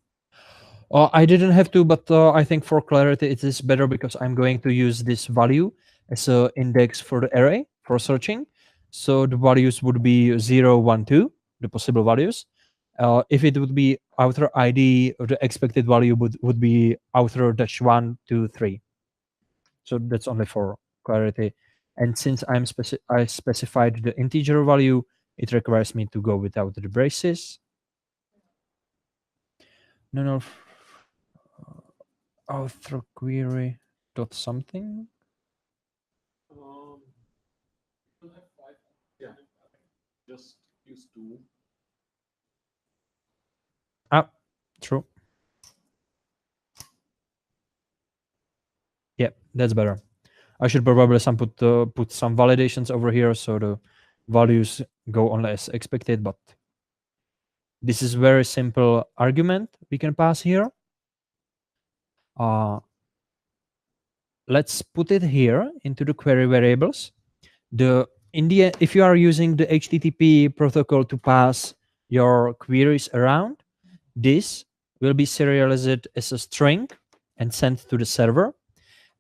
I didn't have to, but I think for clarity, it is better because I'm going to use this value as an index for the array for searching. So the values would be 0, 1, 2, the possible values. If it would be author ID, the expected value would be author -1, 2, 3. So that's only for clarity. And since I specified the integer value, it requires me to go without the braces. No. Author query dot something. Yeah. Just use 2. True. Yeah, that's better. I should probably put some validations over here so the values go only as expected, but this is very simple argument we can pass here. Let's put it here into the query variables. If you are using the HTTP protocol to pass your queries around, this will be serialized as a string and sent to the server.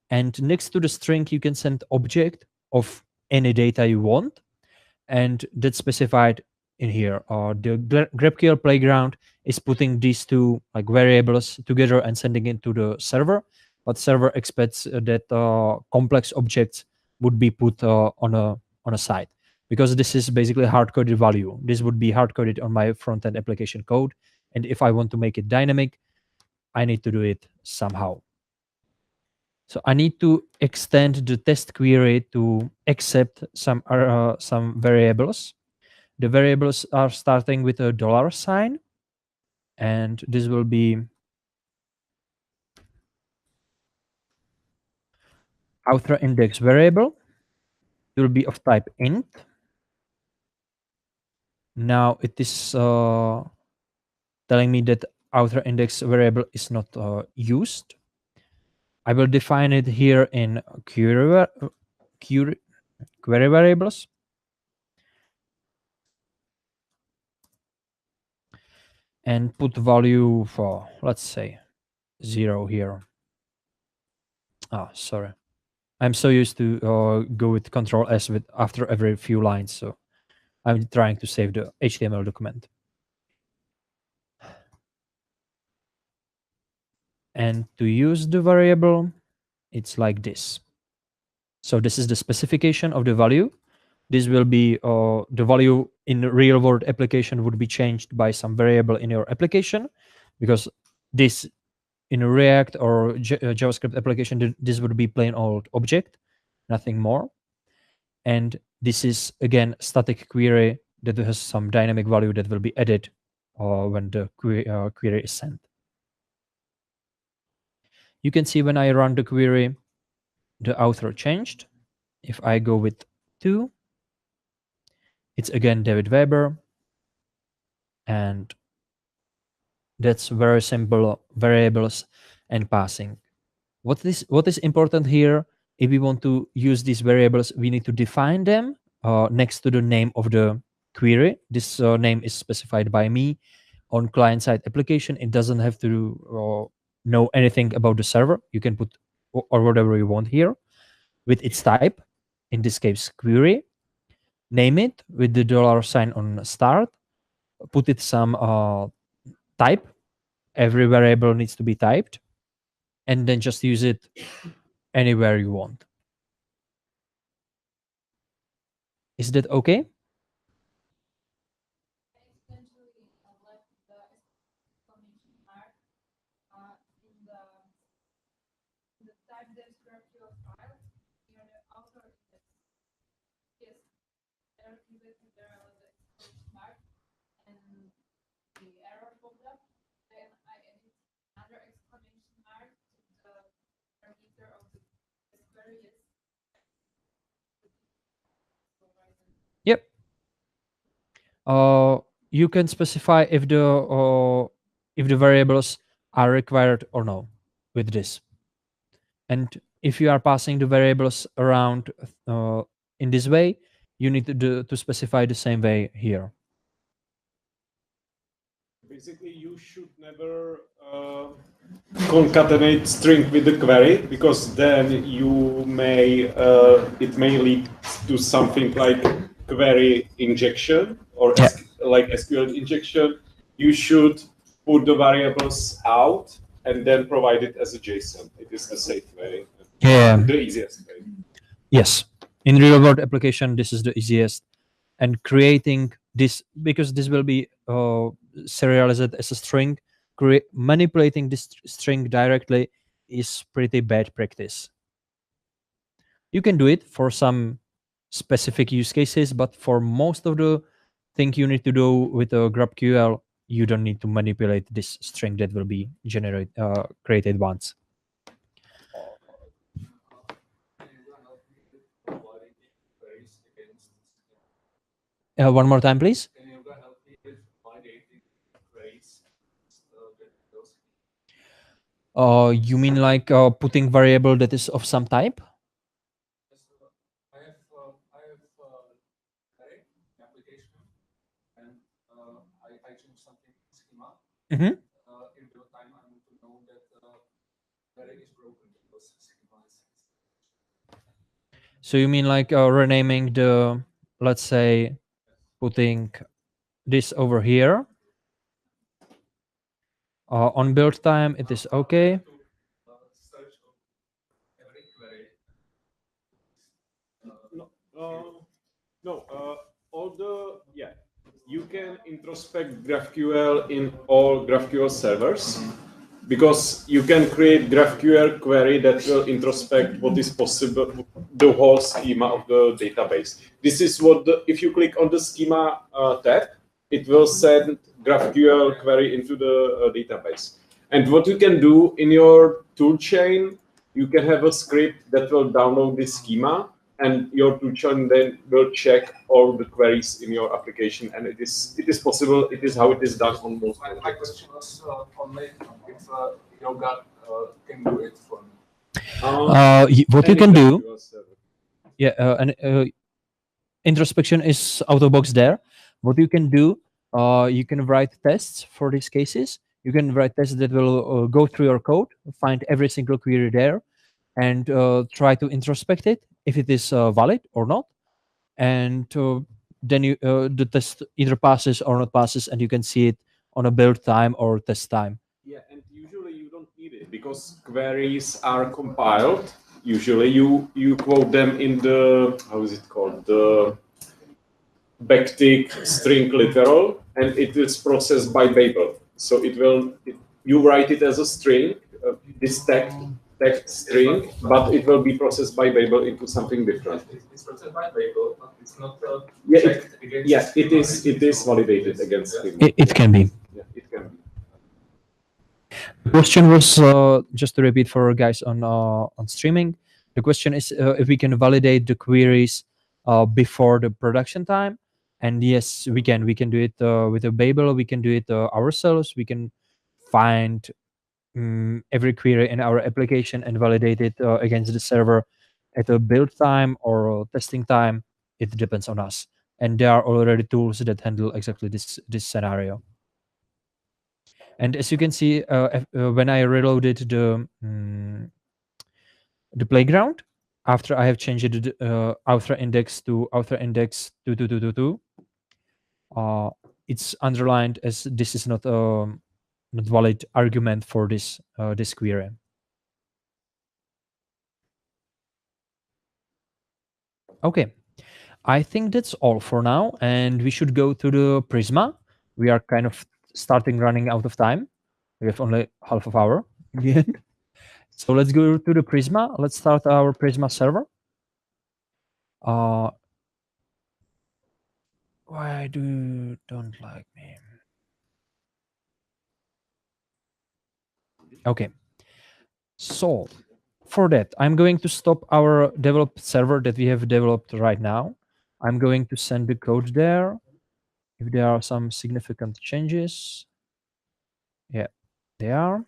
And next to the string, you can send object of any data you want. And that's specified in here. The GraphQL playground is putting these two like variables together and sending it to the server. But server expects that complex objects would be put on a side, because this is basically hard-coded value. This would be hard-coded on my front-end application code. And if I want to make it dynamic, I need to do it somehow. So I need to extend the test query to accept some variables. The variables are starting with a $sign, and this will be author index variable. It will be of type int. Now it is telling me that author index variable is not used. I will define it here in query variables. And put value for, let's say, 0 here. Sorry. I'm so used to go with Control S after every few lines, so I'm trying to save the HTML document. And to use the variable, it's like this. So this is the specification of the value. This will be the value in the real world application would be changed by some variable in your application, because this in a React or JavaScript application, this would be plain old object, nothing more. And this is again static query that has some dynamic value that will be added when the query is sent. You can see when I run the query, the author changed. If I go with 2, it's again David Weber. And that's very simple variables and passing. What is important here, if we want to use these variables, we need to define them next to the name of the query. This name is specified by me. On client-side application, it doesn't have to know anything about the server. You can put or whatever you want here with its type, in this case query, name it with the $sign on start, put it some type. Every variable needs to be typed, and then just use it anywhere you want. Is that okay? Yep. You can specify if the variables are required or no with this. And if you are passing the variables around in this way, you need to specify the same way here. Basically, you should never concatenate string with the query, because then you may it may lead to something like query injection or like SQL injection. You should put the variables out and then provide it as a JSON. It is the safe way. Yeah. The easiest way. Yes. In real world application, this is the easiest. And creating this, because this will be serialized as a string, manipulating this string directly is pretty bad practice. You can do it for some specific use cases, but for most of the thing you need to do with a GraphQL, you don't need to manipulate this string that will be created once. One more time, please. You mean like putting variable that is of some type? I have application, and I change something schema. Mm-hmm. In real time, I want to know that query is broken because schema is. So you mean like renaming the, let's say, putting this over here. On build time, it is okay. You can introspect GraphQL in all GraphQL servers, because you can create GraphQL query that will introspect what is possible, the whole schema of the database. This is what, if you click on the schema tab, it will send GraphQL query into the database. And what you can do in your toolchain, you can have a script that will download this schema, and your toolchain then will check all the queries in your application. And it is possible. It is how it is done on most projects. My question was only if Yoga can do it for me. What you can do, introspection is out of box there. What you can do, you can write tests for these cases. You can write tests that will go through your code, find every single query there, and try to introspect it if it is valid or not. And then you the test either passes or not passes, and you can see it on a build time or test time. Yeah, and usually you don't need it because queries are compiled. Usually you quote them in the, how is it called, the backtick string literal, and it is processed by Babel. So you write it as a string, this text string, but it will be processed by Babel into something different. It's processed by Babel, but it's not Yeah, checked against. yes, it is. It is validated against him. It can be. Yeah, it can be. The question was just to repeat for guys on streaming. The question is if we can validate the queries before the production time, and yes, we can. We can do it with a Babel. We can do it ourselves. We can find every query in our application and validate it against the server at a build time or testing time. It depends on us, and there are already tools that handle exactly this scenario. And as you can see, when I reloaded the playground, after I have changed the author index to author index 2222, it's underlined as this is not valid argument for this this query. Okay, I think that's all for now, and we should go to the Prisma. We are kind of running out of time. We have only half of hour in the end. So let's go to the Prisma. Let's start our Prisma server. Why do you don't like me? Okay. So for that, I'm going to stop our developed server that we have developed right now. I'm going to send the code there. If there are some significant changes, yeah, they are.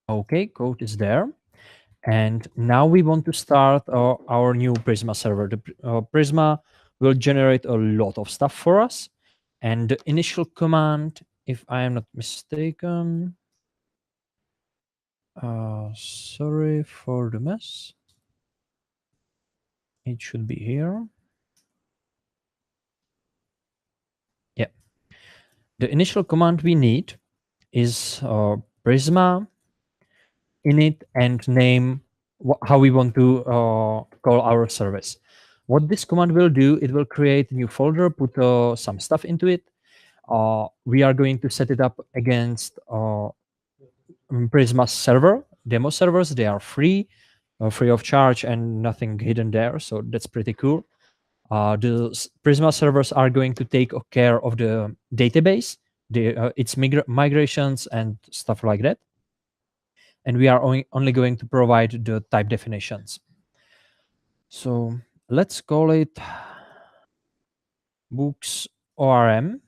Okay, code is there. And now we want to start our new Prisma server. The Prisma will generate a lot of stuff for us. And the initial command, if I am not mistaken, sorry for the mess. It should be here. Yeah. The initial command we need is Prisma init and name how we want to call our service. What this command will do, it will create a new folder, put some stuff into it. We are going to set it up against Prisma server, demo servers. They are free, free of charge, and nothing hidden there. So that's pretty cool. The Prisma servers are going to take care of the database, its migrations and stuff like that. And we are only going to provide the type definitions. So let's call it books ORM.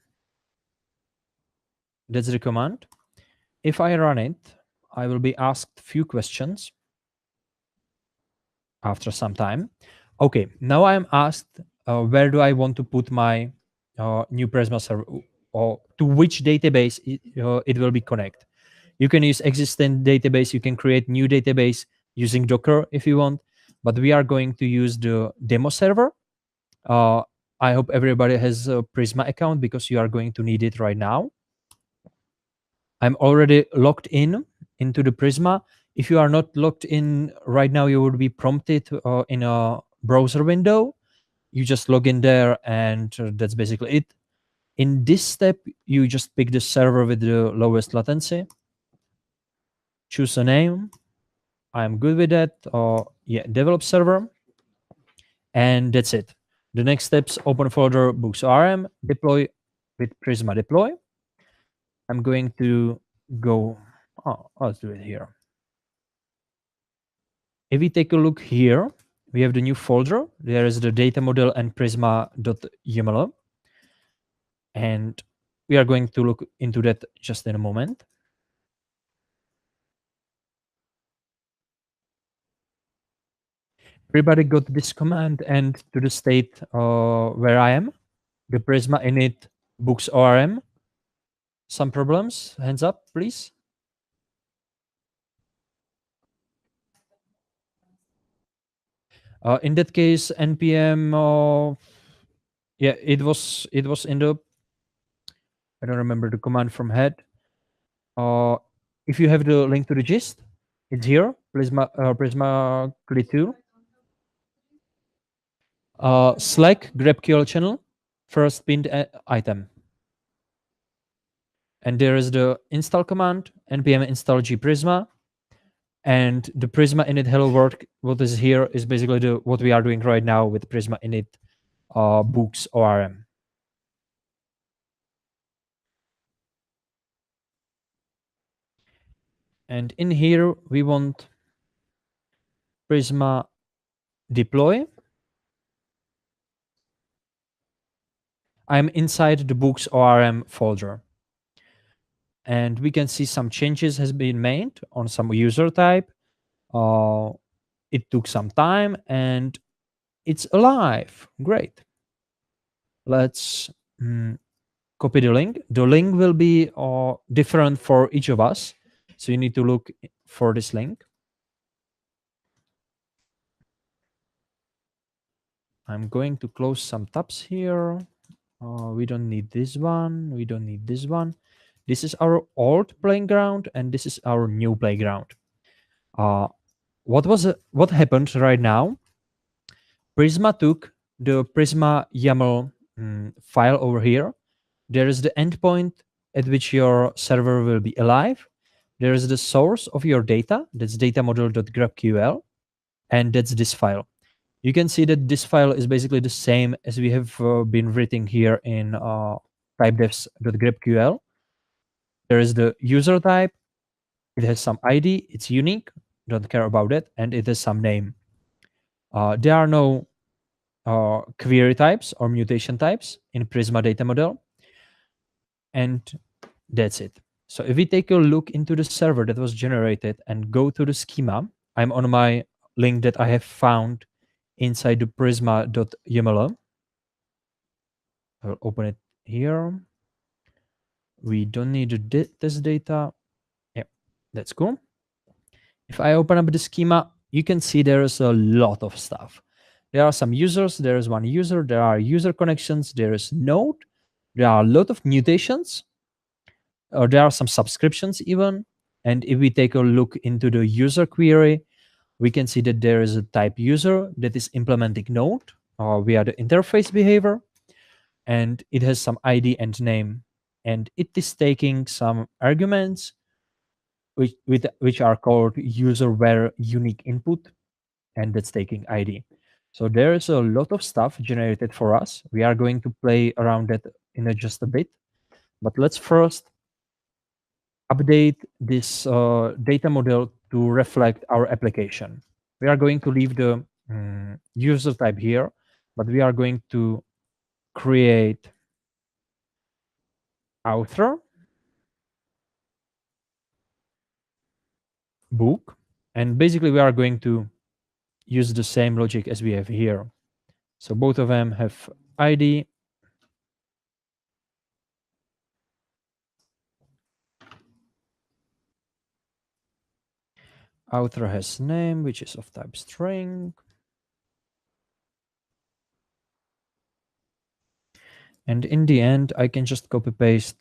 That's the command. If I run it, I will be asked few questions after some time. Okay, now I'm asked where do I want to put my new Prisma server, or to which database it will be connect. You can use existing database, you can create new database using Docker if you want, but we are going to use the demo server. I hope everybody has a Prisma account because you are going to need it right now. I'm already logged into the Prisma. If you are not logged in right now, you would be prompted in a browser window. You just log in there, and that's basically it. In this step, you just pick the server with the lowest latency. Choose a name. I'm good with that. Yeah, develop server. And that's it. The next steps, open folder books RM, deploy with Prisma deploy. I'm going to go, let's do it here. If we take a look here, we have the new folder. There is the data model and prisma.yml. And we are going to look into that just in a moment. Everybody got this command and to the state where I am, the Prisma init books ORM. Some problems? Hands up, please. In that case, npm Yeah, it was in the, I don't remember the command from head. If you have the link to the gist, it's here. Prisma CLI tool. Slack GraphQL channel, first pinned item. And there is the install command, npm install gprisma, and the Prisma init hello world. What is here is basically what we are doing right now with Prisma init books ORM. And in here we want Prisma deploy. I'm inside the books ORM folder. And we can see some changes has been made on some user type. It took some time and it's alive. Great. Let's copy the link. The link will be different for each of us. So you need to look for this link. I'm going to close some tabs here. We don't need this one. We don't need this one. This is our old playground and this is our new playground. What happened right now? Prisma took the Prisma YAML file over here. There is the endpoint at which your server will be alive. There is the source of your data. That's data model.graphql. And that's this file. You can see that this file is basically the same as we have been written here in typedefs.graphql. There is the user type. It has some ID. It's unique. Don't care about it. And it has some name. There are no query types or mutation types in Prisma data model. And that's it. So if we take a look into the server that was generated and go to the schema, I'm on my link that I have found inside the prisma.yml. I'll open it here. We don't need this data. Yeah, that's cool. If I open up the schema, you can see there is a lot of stuff. There are some users. There is one user. There are user connections. There is node. There are a lot of mutations. Or there are some subscriptions even. And if we take a look into the user query, we can see that there is a type user that is implementing node via the interface behavior. And it has some ID and name. And it is taking some arguments which are called user where unique input. And that's taking ID. So there is a lot of stuff generated for us. We are going to play around that in just a bit. But let's first update this data model to reflect our application. We are going to leave the user type here, but we are going to create author book. And basically we are going to use the same logic as we have here. So both of them have ID. Author has name, which is of type string. And in the end, I can just copy paste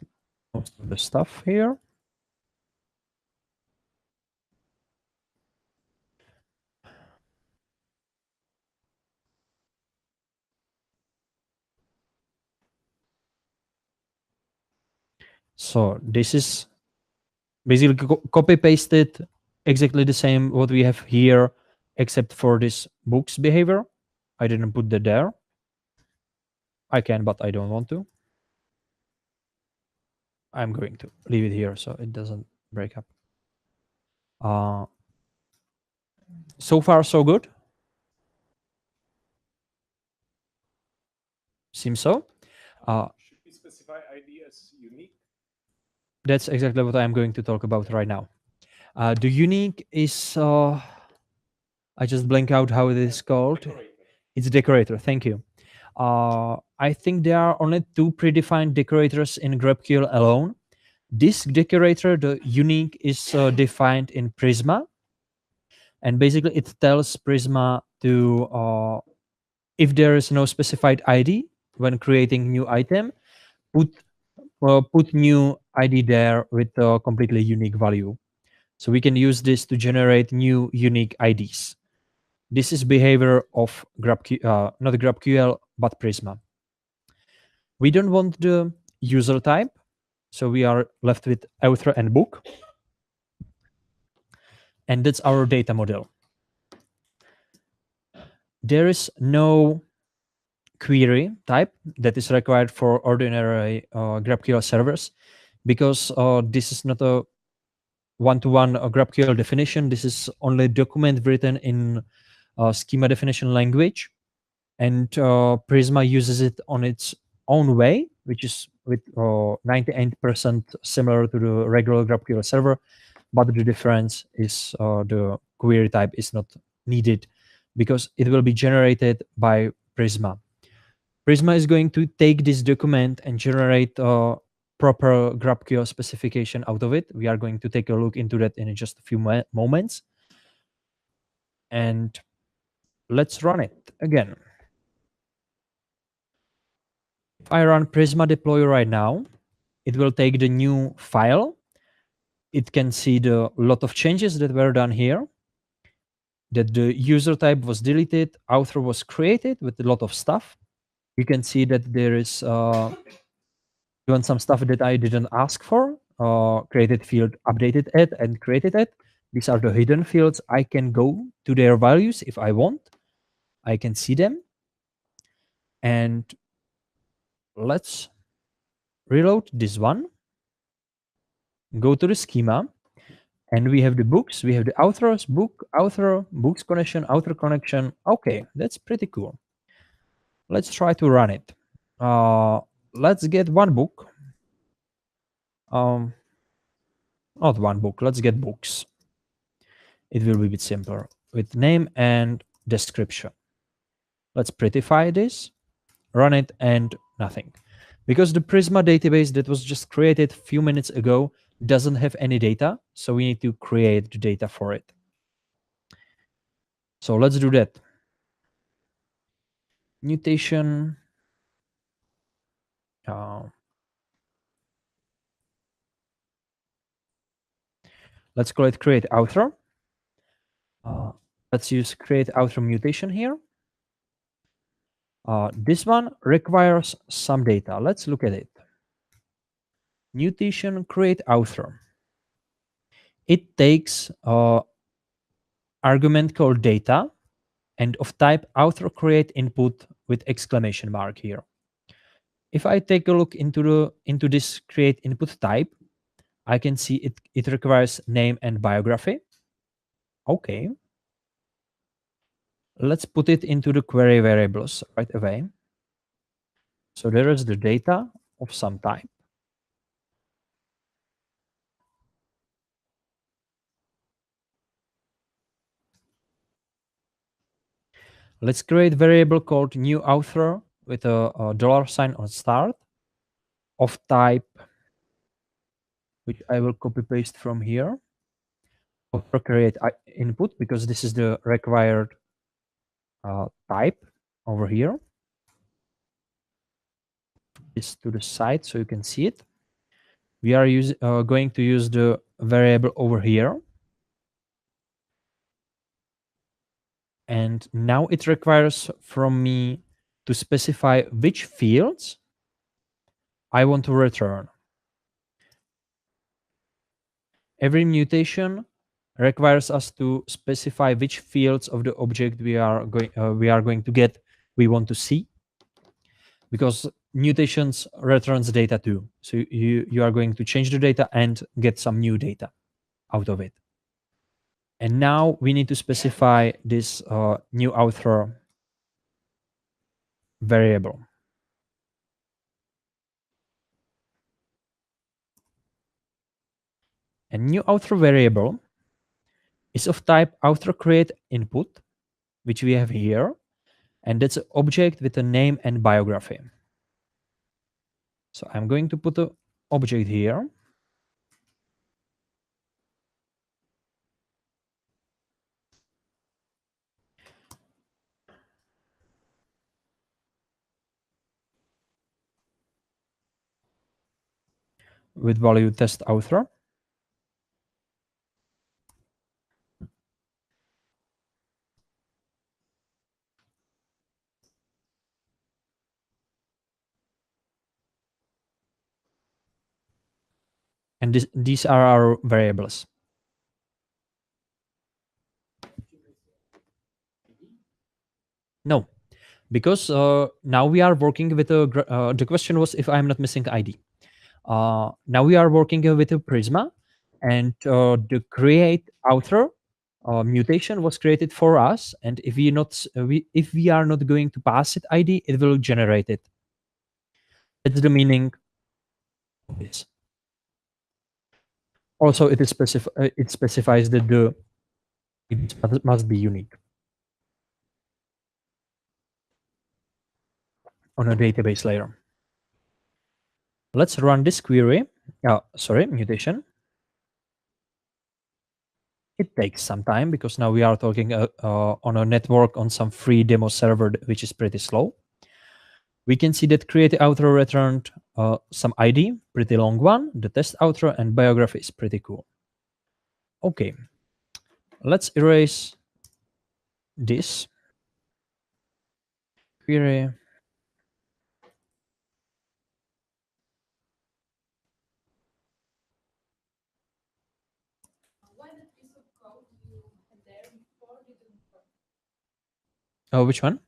most of the stuff here. So this is basically copy pasted exactly the same what we have here, except for this books behavior. I didn't put that there. I can, but I don't want to. I'm going to leave it here so it doesn't break up. So far, so good. Seems so. Should we specify ID as unique? That's exactly what I'm going to talk about right now. The unique is, I just blank out how it is called. Decorator. It's decorator. Thank you. I think there are only two predefined decorators in GraphQL alone. This decorator, the unique, is defined in Prisma. And basically it tells Prisma to, if there is no specified ID, when creating new item, put new ID there with a completely unique value. So we can use this to generate new unique IDs. This is behavior of GraphQL, not GraphQL, but Prisma. We don't want the user type, so we are left with author and book. And that's our data model. There is no query type that is required for ordinary GraphQL servers, because this is not a one-to-one GraphQL definition. This is only a document written in schema definition language, and Prisma uses it on its own way, which is with 98% similar to the regular GraphQL server, but the difference is the query type is not needed because it will be generated by Prisma. Prisma is going to take this document and generate a proper GraphQL specification out of it. We are going to take a look into that in just a few moments. And let's run it again. If I run Prisma deploy right now, it will take the new file. It can see the lot of changes that were done here, that the user type was deleted, author was created with a lot of stuff. You can see that there is even some stuff that I didn't ask for, created field, updated it, and created it. These are the hidden fields. I can go to their values if I want. I can see them. And let's reload this one. Go to the schema. And we have the books. We have the authors, book, author, books connection, author connection. Okay, that's pretty cool. Let's try to run it. Let's get one book. Not one book. Let's get books. It will be a bit simpler with name and description. Let's prettify this, run it, and nothing. Because the Prisma database that was just created a few minutes ago doesn't have any data, so we need to create the data for it. So let's do that. Mutation. Let's call it create author. Let's use create author mutation here. This one requires some data. Let's look at it. Mutation create author. It takes argument called data and of type author create input with exclamation mark here. If I take a look into this create input type, I can see it requires name and biography. Okay. Let's put it into the query variables right away. So there is the data of some type. Let's create variable called new author with a $sign on start of type, which I will copy paste from here. Author create input because this is the required type over here. This to the side so you can see it. We are going to use the variable over here. And now it requires from me to specify which fields I want to return. Every mutation requires us to specify which fields of the object we are going to get we want to see, because mutations returns data too. So you are going to change the data and get some new data out of it. And now we need to specify this new author variable. A new author variable is of type author create input, which we have here, and that's an object with a name and biography. So I'm going to put an object here. with value test author. And these are our variables. No, because now we are working with the question was if I'm not missing ID. Now we are working with a Prisma, and the create author mutation was created for us. And if if we are not going to pass it ID, it will generate it. That's the meaning of this. Also, it specifies that the it must be unique on a database layer. Let's run this query. Sorry, mutation. It takes some time because now we are talking on a network on some free demo server, which is pretty slow. We can see that create author returned some ID, pretty long one. The test author and biography is pretty cool. Okay, let's erase this query. Why the piece of code you had there before didn't work? Oh, which one?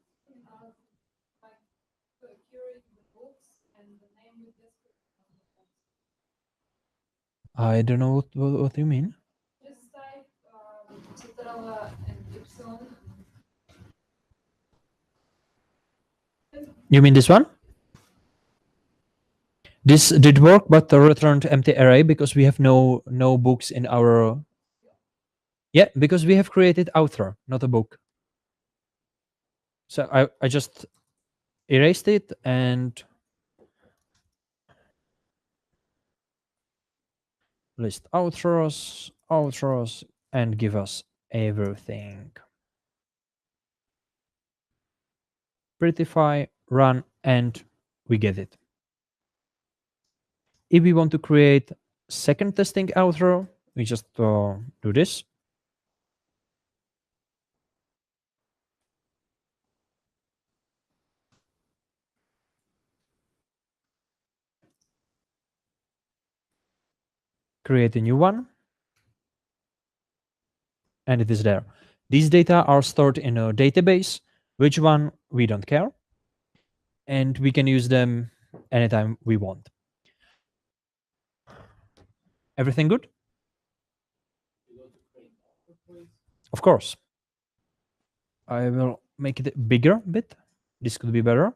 Like curate the books and the name with description of the books. I don't know what you mean. Just type Ctrl and Y. You mean this one? This did work, but returned empty array because we have no books in our. Yeah, because we have created author, not a book. So I just erased it and list authors, and give us everything. Prettify, run, and we get it. If we want to create second testing author, we just do this. Create a new one. And it is there. These data are stored in a database. Which one, we don't care. And we can use them anytime we want. Everything good? Of course. I will make it bigger a bit. This could be better.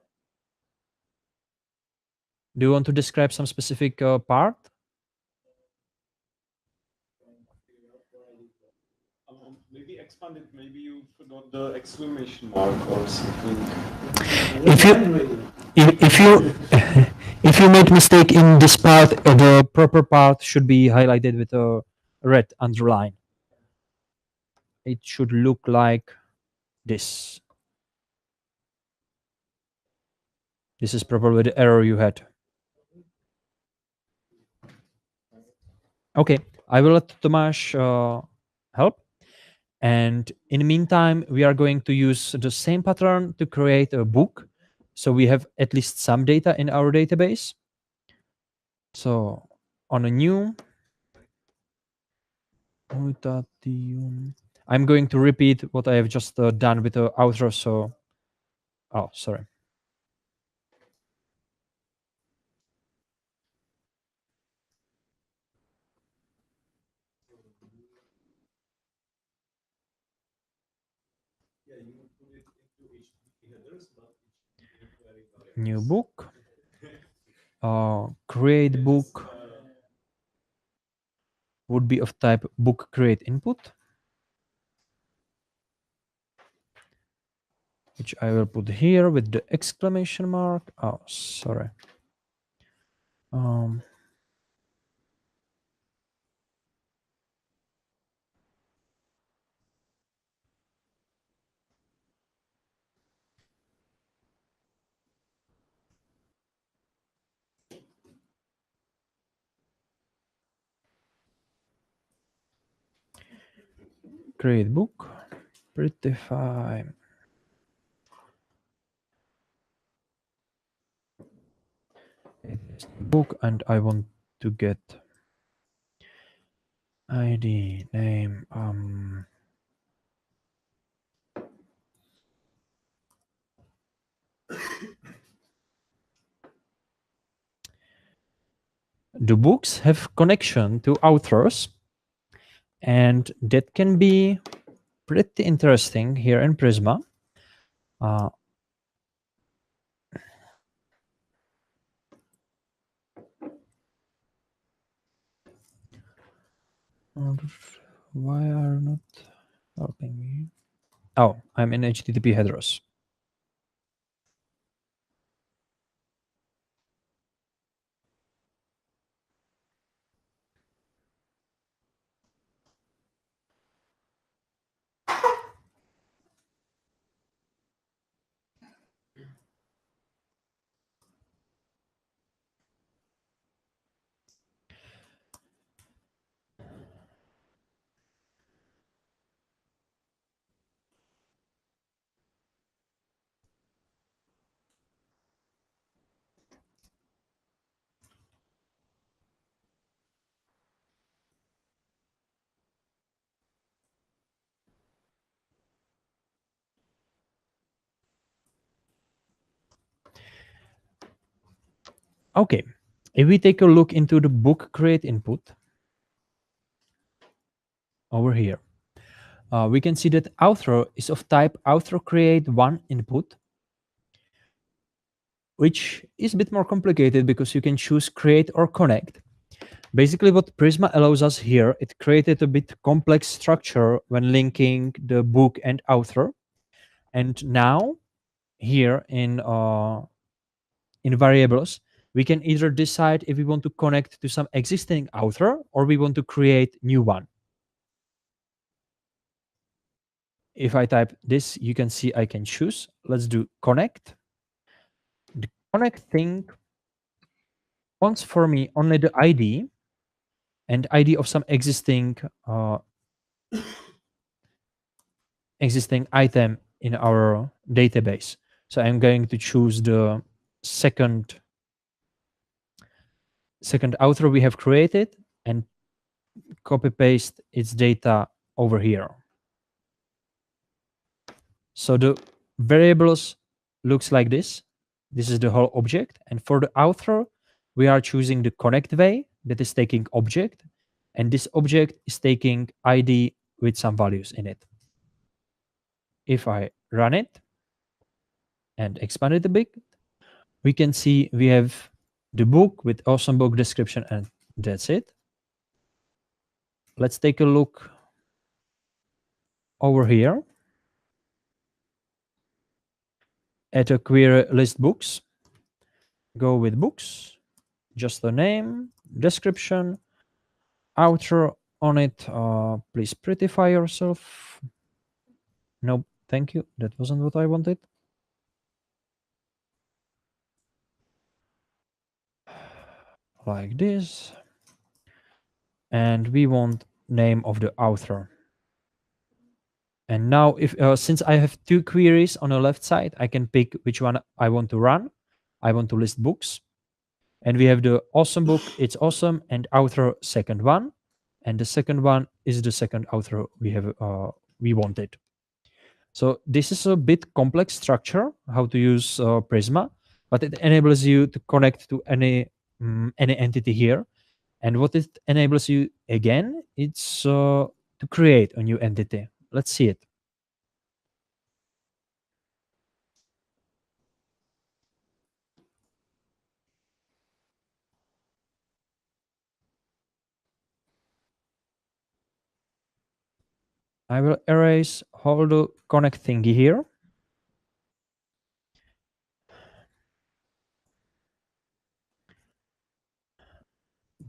Do you want to describe some specific part? Maybe expand it. Maybe you forgot the exclamation mark or something. If you if you make mistake in this part, the proper part should be highlighted with a red underline. It should look like this. This is probably the error you had. Okay, I will let Tomasz help. And in the meantime, we are going to use the same pattern to create a book. So we have at least some data in our database. So on a new, I'm going to repeat what I have just done with the outro. So, oh, sorry. New book. Create book would be of type book create input, which I will put here with the exclamation mark. Oh, sorry. create book, prettify. It is the book, and I want to get ID, name, the books have connection to authors, and that can be pretty interesting here in Prisma. Why are not helping me? Oh, I'm in HTTP headers. Okay, if we take a look into the book create input over here, we can see that author is of type author create one input, which is a bit more complicated because you can choose create or connect. Basically, what Prisma allows us here, it created a bit complex structure when linking the book and author. And now here in variables, we can either decide if we want to connect to some existing author or we want to create new one. If I type this, you can see I can choose. Let's do connect. The connect thing wants for me only the ID and ID of some existing item in our database. So I'm going to choose the second author we have created and copy paste its data over here. So the variables looks like this. This is the whole object. And for the author, we are choosing the connect way that is taking object. And this object is taking ID with some values in it. If I run it and expand it a bit, we can see we have the book with awesome book description, and that's it. Let's take a look over here at a query list books. Go with books, just the name, description, author on it. Please prettify yourself. Nope, thank you. That wasn't what I wanted. Like this. And we want name of the author. And now, if since I have two queries on the left side, I can pick which one I want to run. I want to list books. And we have the awesome book, it's awesome, and author second one. And the second one is the second author we wanted. So this is a bit complex structure, how to use Prisma, but it enables you to connect to any entity here. And what it enables you, again, it's to create a new entity. Let's see it. I will erase all the connect thingy here.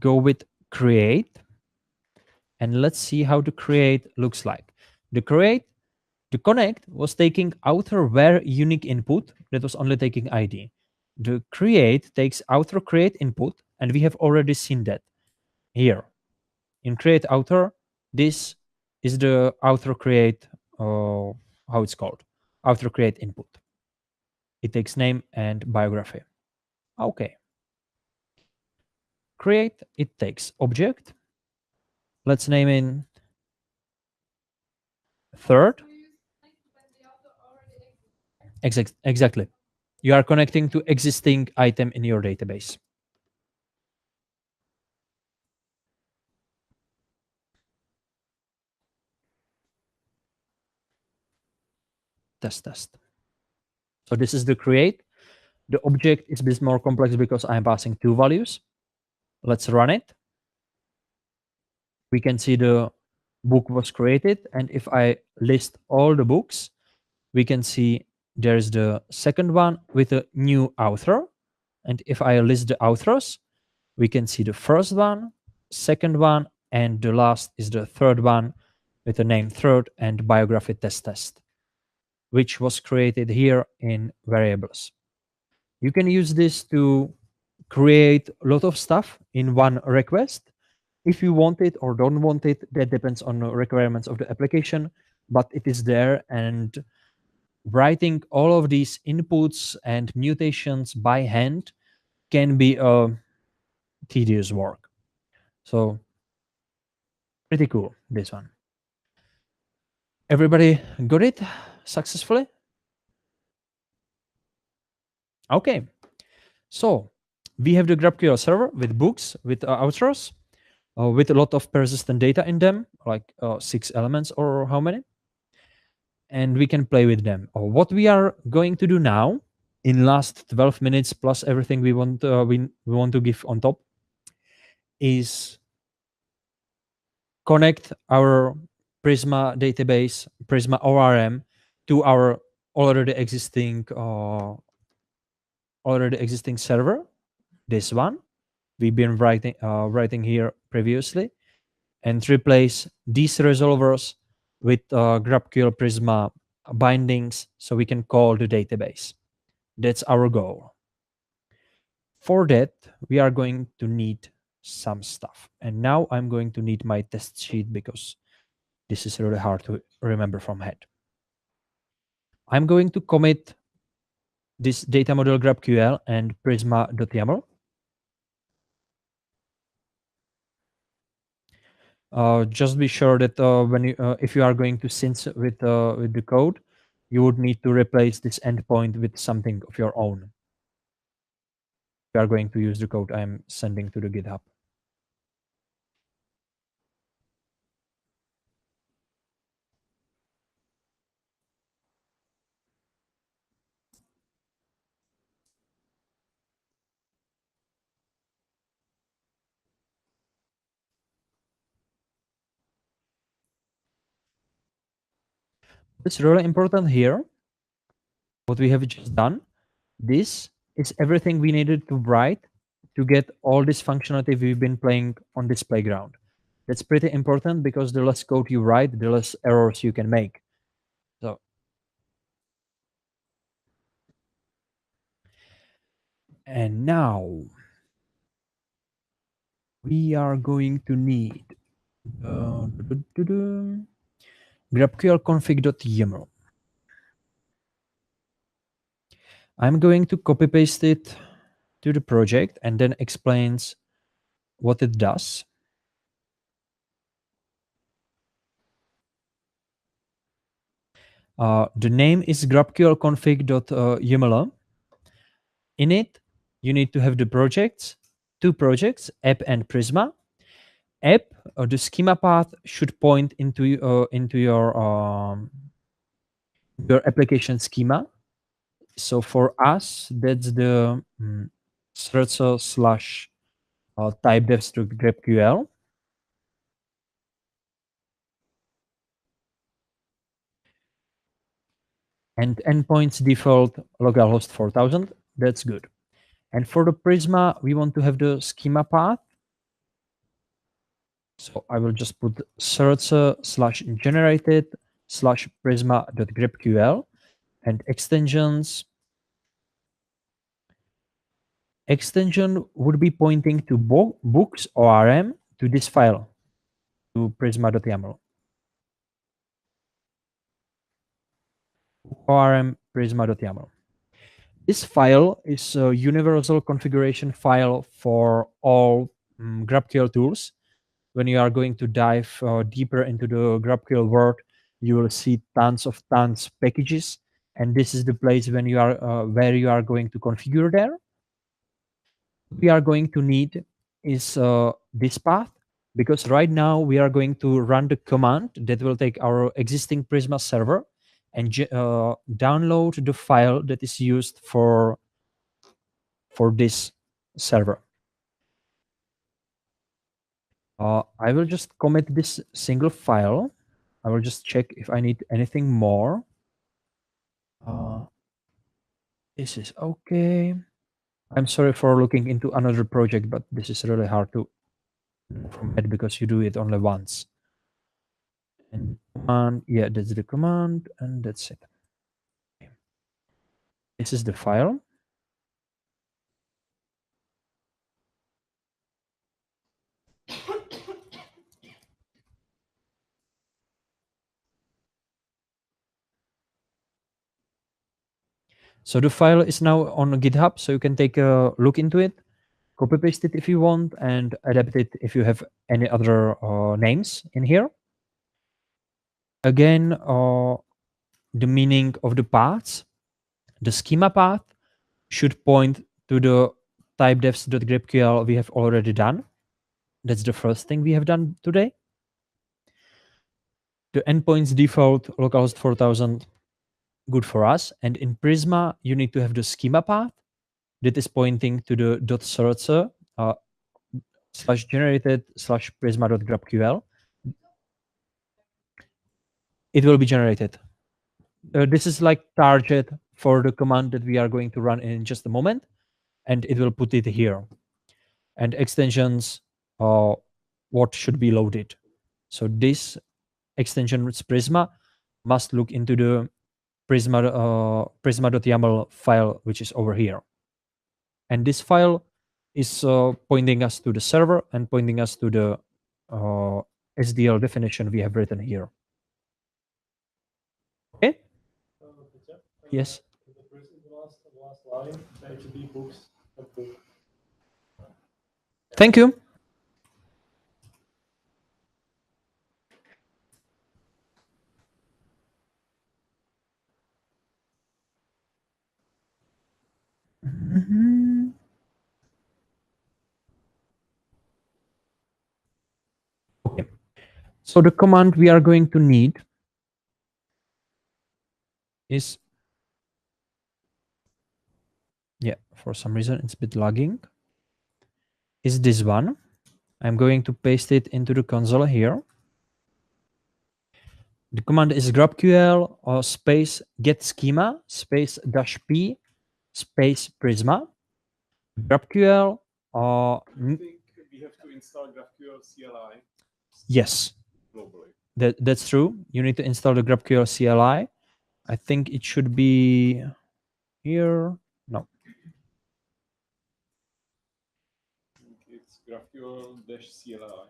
Go with create. And let's see how the create looks like. The connect was taking author where unique input that was only taking ID. The create takes author create input, and we have already seen that here. In create author, this is the author create, how it's called, author create input. It takes name and biography. Okay. Create, it takes object. Let's name in third. Exactly. You are connecting to existing item in your database. Test. So this is the create. The object is a bit more complex because I'm passing two values. Let's run it. We can see the book was created. And if I list all the books, we can see there's the second one with a new author. And if I list the authors, we can see the first one, second one, and the last is the third one with the name third and biography test, which was created here in variables. You can use this to create a lot of stuff in one request. If you want it or don't want it, that depends on the requirements of the application, but it is there, and writing all of these inputs and mutations by hand can be a tedious work. So pretty cool, this one. Everybody got it successfully? Okay. So we have the GraphQL server with books, with authors, with a lot of persistent data in them, like 6 elements or how many. And we can play with them. What we are going to do now, in last 12 minutes plus everything we want to give on top, is connect our Prisma database, Prisma ORM, to our already existing server. This one we've been writing here previously, and replace these resolvers with GraphQL Prisma bindings so we can call the database. That's our goal. For that, we are going to need some stuff. And now I'm going to need my test sheet because this is really hard to remember from head. I'm going to commit this data model GraphQL and Prisma.yaml. Just be sure that when you, if you are going to sync with the code, you would need to replace this endpoint with something of your own. You are going to use the code I'm sending to the GitHub. It's really important here, what we have just done. This is everything we needed to write to get all this functionality we've been playing on this playground. That's pretty important because the less code you write, the less errors you can make. So, and now we are going to need GraphQL config.yaml. I'm going to copy paste it to the project and then explains what it does. The name is GraphQL config.yaml. In it, you need to have the projects, two projects, app and Prisma. App, the schema path should point into your application schema. So for us, that's the /type dev struct GraphQL. And endpoints default localhost 4000. That's good. And for the Prisma, we want to have the schema path. So I will just put /generated/prisma.graphql and extensions. Extension would be pointing to books ORM to this file, to prisma.yaml. orm prisma.yaml. This file is a universal configuration file for all GraphQL tools. When you are going to dive deeper into the GraphQL world, you will see tons of packages, and this is the place when you are where you are going to configure there. What we are going to need is this path, because right now we are going to run the command that will take our existing Prisma server and download the file that is used for this server. I will just commit this single file. I will just check if I need anything more. This is okay. I'm sorry for looking into another project, but this is really hard to format because you do it only once. And command, yeah, that's the command, and that's it. Okay. This is the file. So the file is now on GitHub, so you can take a look into it, copy paste it if you want, and adapt it if you have any other names in here. Again, the meaning of the paths, the schema path should point to the typedefs.graphql we have already done. That's the first thing we have done today. The endpoints default localhost 4000, good for us. And in Prisma, you need to have the schema path that is pointing to the .searcher /generated /prisma.graphql. It will be generated. This is like target for the command that we are going to run in just a moment, and it will put it here. And extensions, what should be loaded. So this extension Prisma must look into the prisma.yaml file, which is over here. And this file is pointing us to the server and pointing us to the SDL definition we have written here. Okay? Yes. The last line, HTTP books. Thank you. Okay. So the command we are going to need is, yeah, for some reason it's a bit lagging, is this one. I'm going to paste it into the console here. The command is GraphQL space get schema space -p space Prisma. GraphQL. I think we have to install GraphQL CLI. Yes, Globally. that's true. You need to install the GraphQL CLI. I think it should be here. No. It's GraphQL-CLI.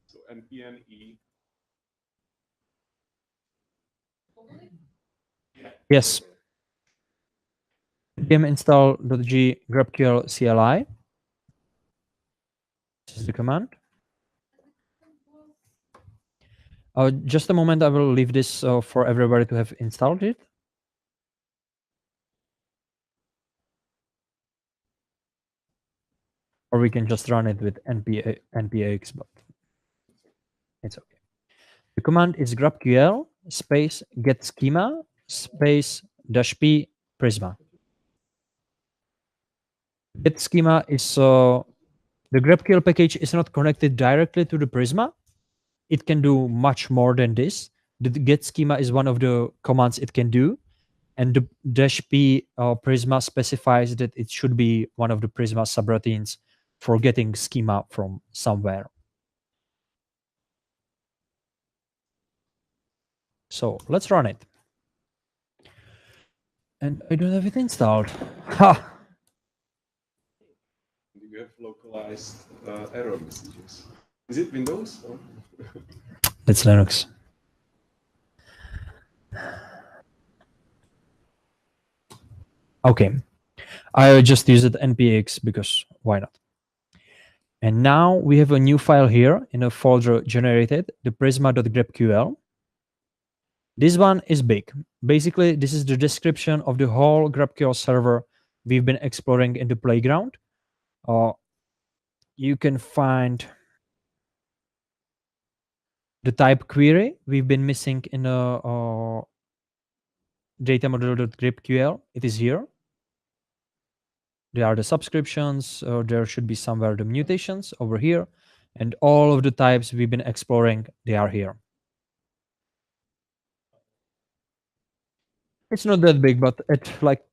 So npm e. Yes. npm install.g GraphQL CLI. This is the command. Just a moment, I will leave this for everybody to have installed it. Or we can just run it with npx, but it's okay. The command is GraphQL space get schema space -p Prisma. Get schema is the GraphQL package is not connected directly to the Prisma. It can do much more than this. The get schema is one of the commands it can do, and the -p Prisma specifies that it should be one of the Prisma subroutines for getting schema from somewhere. So let's run it. And I don't have it installed. Ha! You have localized error messages. Is it Windows? Or? It's Linux. Okay, I just used npx because why not? And now we have a new file here in a folder generated, the prisma.grapql. This one is big. Basically, this is the description of the whole GraphQL server we've been exploring in the playground. You can find the type query we've been missing in a data model.grapql. It is here. There are the subscriptions, or there should be somewhere the mutations over here, and all of the types we've been exploring, they are here. It's not that big, but at like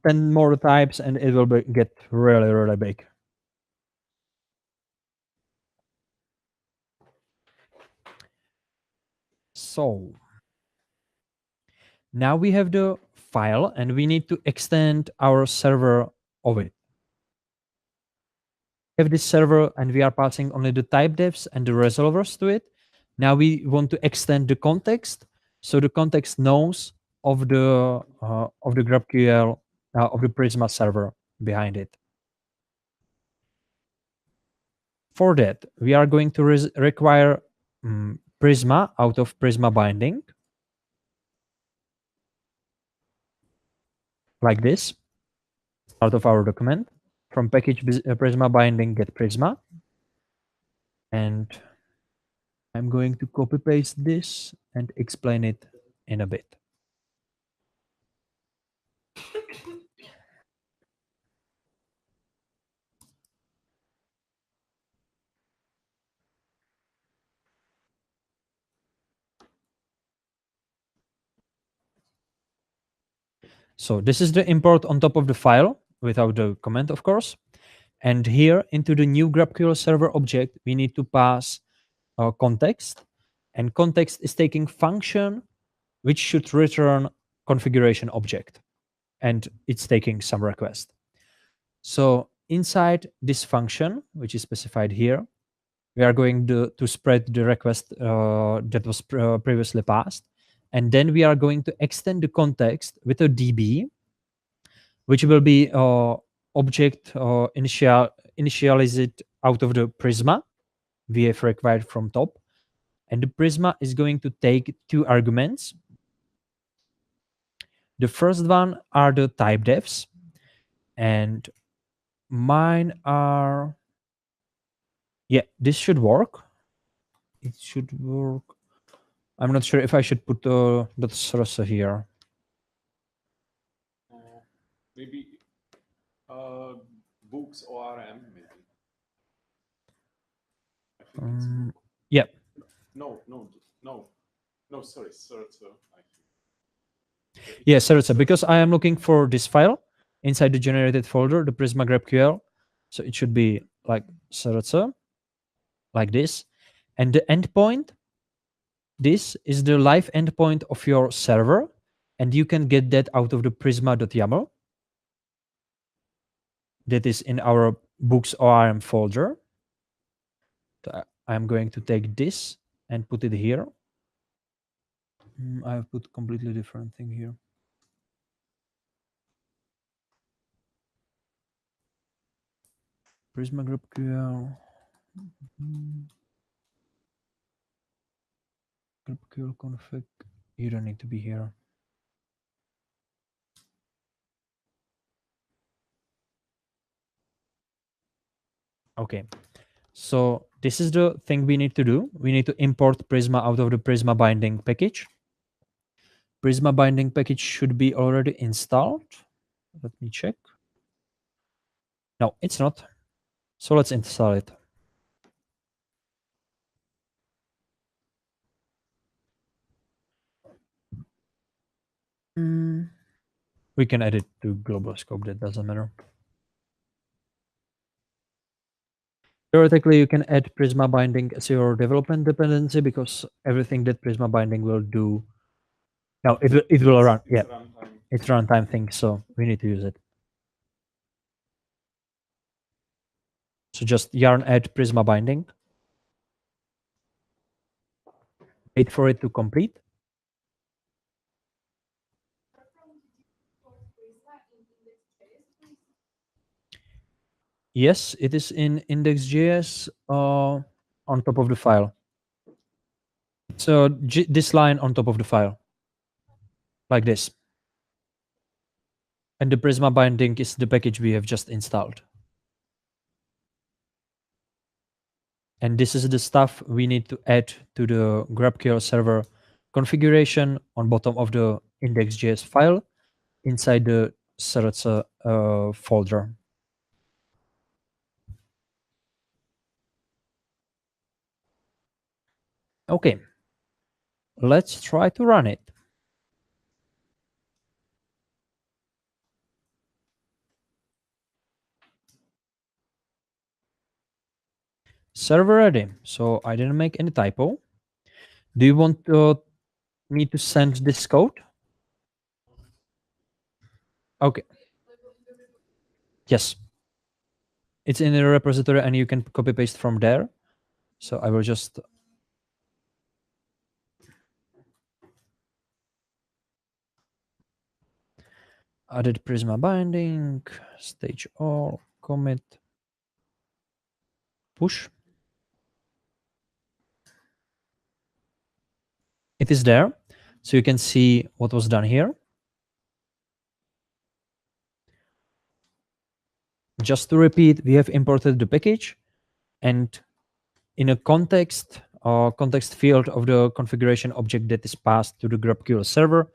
10 more types and it will get really, really big. So now we have the file and we need to extend our server of it. We have this server and we are passing only the type defs and the resolvers to it. Now we want to extend the context, so the context knows of the GraphQL of the Prisma server behind it. For that, we are going to require Prisma out of Prisma binding, like this, out of our document. From package Prisma binding, get Prisma. And I'm going to copy paste this and explain it in a bit. So this is the import on top of the file without the comment, of course. And here into the new GraphQL server object, we need to pass context. And context is taking function, which should return configuration object. And it's taking some request. So inside this function, which is specified here, we are going to spread the request that was previously passed. And then we are going to extend the context with a DB, which will be object initialized out of the Prisma we have required from top. And the Prisma is going to take two arguments. The first one are the type defs, and mine are, yeah, this should work. It should work. I'm not sure if I should put the source here. Maybe books ORM, maybe. I think it's book. Yeah. No, sorry, Serta, I think. Yeah, Serta, because I am looking for this file inside the generated folder, the Prisma GraphQL. So it should be like Serta, like this. And the endpoint, this is the live endpoint of your server, and you can get that out of the prisma.yaml. That is in our books ORM folder. So I'm going to take this and put it here. I've put completely different thing here. Prisma GraphQL. GraphQL config. You don't need to be here. Okay. So this is the thing we need to do. We need to import Prisma out of the Prisma binding package. Prisma binding package should be already installed. Let me check. No, it's not. So let's install it. We can add it to global scope, that doesn't matter. Theoretically, you can add Prisma binding as your development dependency because everything that Prisma binding will do, no, it will run. Yeah, it's runtime thing, so we need to use it. So just yarn add Prisma binding. Wait for it to complete. Yes, it is in index.js on top of the file. So this line on top of the file, like this. And the Prisma binding is the package we have just installed. And this is the stuff we need to add to the GraphQL server configuration on bottom of the index.js file inside the certs folder. Okay, let's try to run it. Server ready. So I didn't make any typo. Do you want me to send this code? Okay. Yes. It's in the repository and you can copy paste from there. So I will just added Prisma binding, stage all, commit, push. It is there. So you can see what was done here. Just to repeat, we have imported the package and in a context or context field of the configuration object that is passed to the GraphQL server,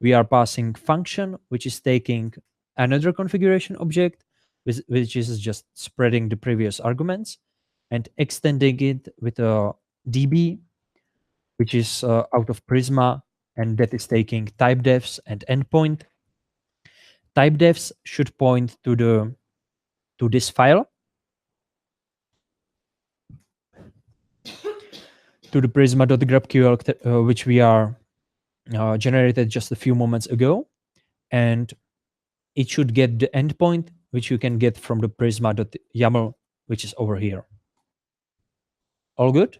we are passing function, which is taking another configuration object, which is just spreading the previous arguments and extending it with a DB, which is out of Prisma, and that is taking type defs and endpoint. Type defs should point to this file, to the prisma.graphql, which we are generated just a few moments ago, and it should get the endpoint, which you can get from the prisma.yaml, which is over here. All good?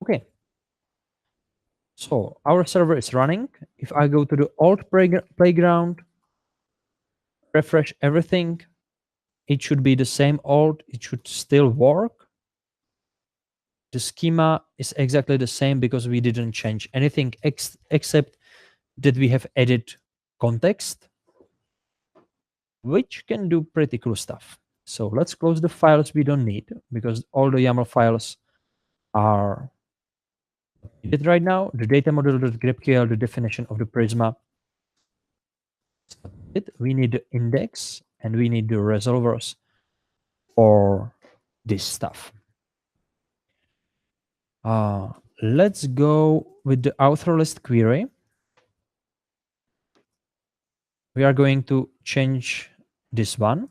Okay. So our server is running. If I go to the old playground, refresh everything, it should be the same old, it should still work. The schema is exactly the same because we didn't change anything except that we have added context, which can do pretty cool stuff. So let's close the files we don't need because all the YAML files are needed right now. The data model.graphql, the definition of the Prisma. We need the index and we need the resolvers for this stuff. Let's go with the author list query. We are going to change this one.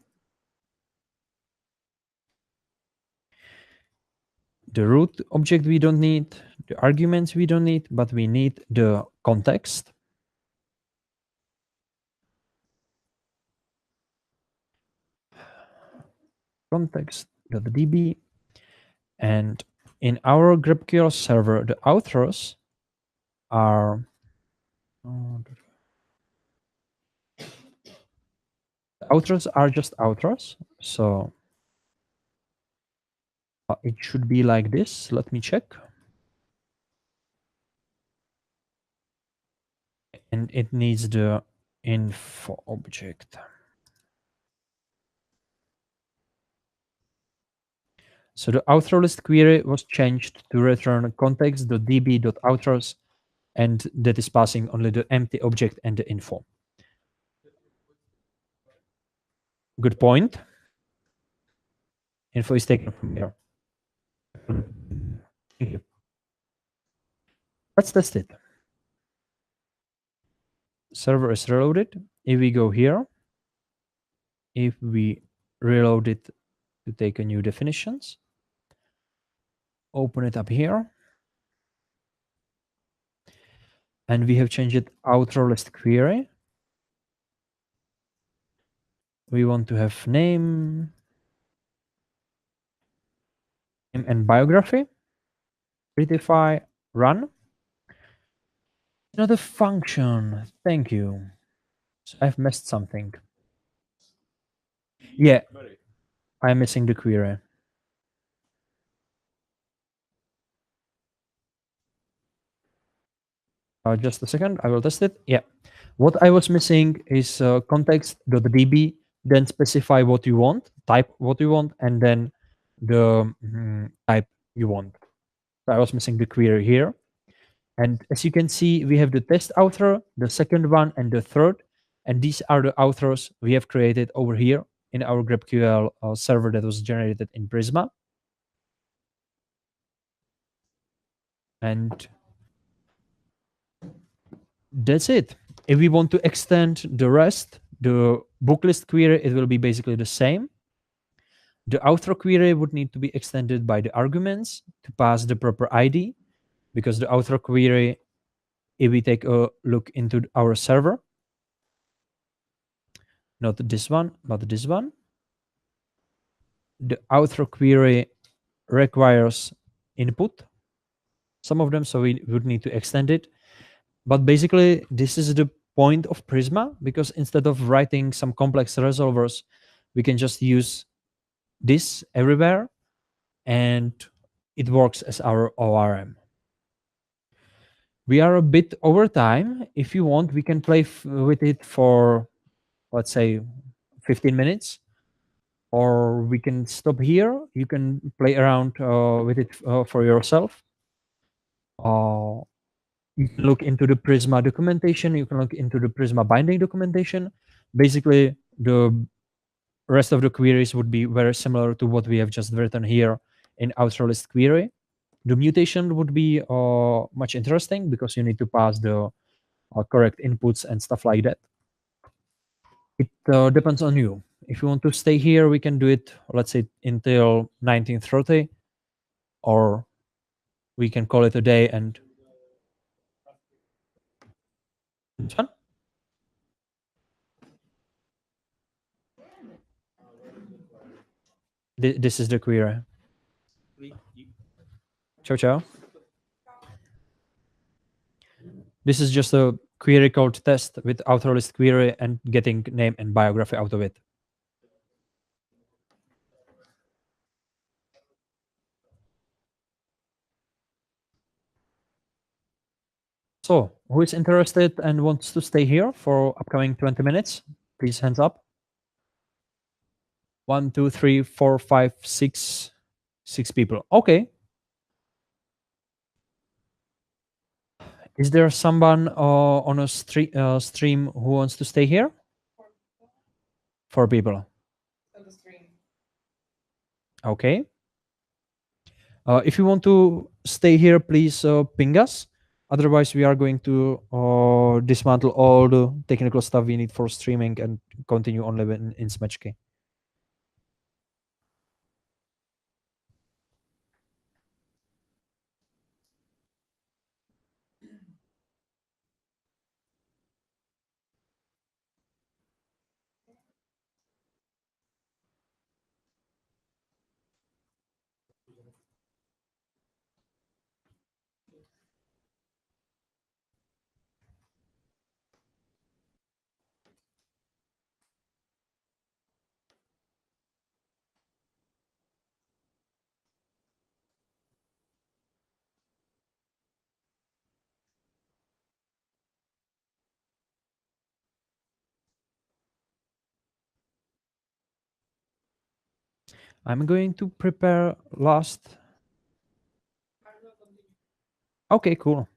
The root object we don't need, the arguments we don't need, but we need the context. Context.db. And in our GraphQL server, the authors are just authors. So it should be like this. Let me check. And it needs the info object. So the author list query was changed to return context.db.authors, and that is passing only the empty object and the info. Good point. Info is taken from here. Thank you. Let's test it. Server is reloaded. If we go here, if we reload it to take a new definitions, open it up here, and we have changed it author list query. We want to have name and biography. Prettify, run. Another function. Thank you. So I've missed something. Yeah, I'm missing the query. Just a second, I will test it. Yeah. What I was missing is context.db, then specify what you want, type what you want, and then the type you want. So I was missing the query here. And as you can see, we have the test author, the second one, and the third. And these are the authors we have created over here in our GraphQL server that was generated in Prisma. And that's it. If we want to extend the rest, the book list query, it will be basically the same. The author query would need to be extended by the arguments to pass the proper ID, because the author query, if we take a look into our server, not this one, but this one, the author query requires input, some of them, so we would need to extend it. But basically, this is the point of Prisma, because instead of writing some complex resolvers, we can just use this everywhere, and it works as our ORM. We are a bit over time. If you want, we can play with it for, let's say, 15 minutes, or we can stop here. You can play around with it for yourself. You can look into the Prisma documentation. You can look into the Prisma binding documentation. Basically, the rest of the queries would be very similar to what we have just written here in author list query. The mutation would be much interesting, because you need to pass the correct inputs and stuff like that. It depends on you. If you want to stay here, we can do it, let's say, until 1930, or we can call it a day. And this one? This is the query. Ciao, ciao. This is just a query code test with author list query and getting name and biography out of it. So, who is interested and wants to stay here for upcoming 20 minutes? Please hands up. 1, 2, 3, 4, 5, 6 people. Okay. Is there someone on a stream who wants to stay here? 4 people. Okay. If you want to stay here, please ping us. Otherwise, we are going to dismantle all the technical stuff we need for streaming and continue only in SmatchKey. I'm going to prepare last. Okay, cool.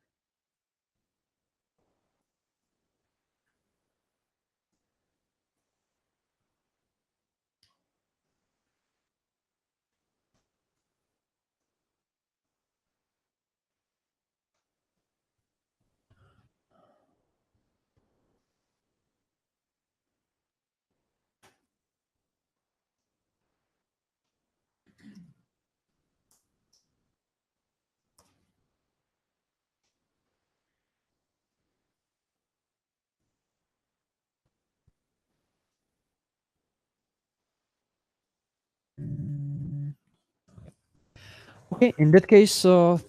Okay, in that case,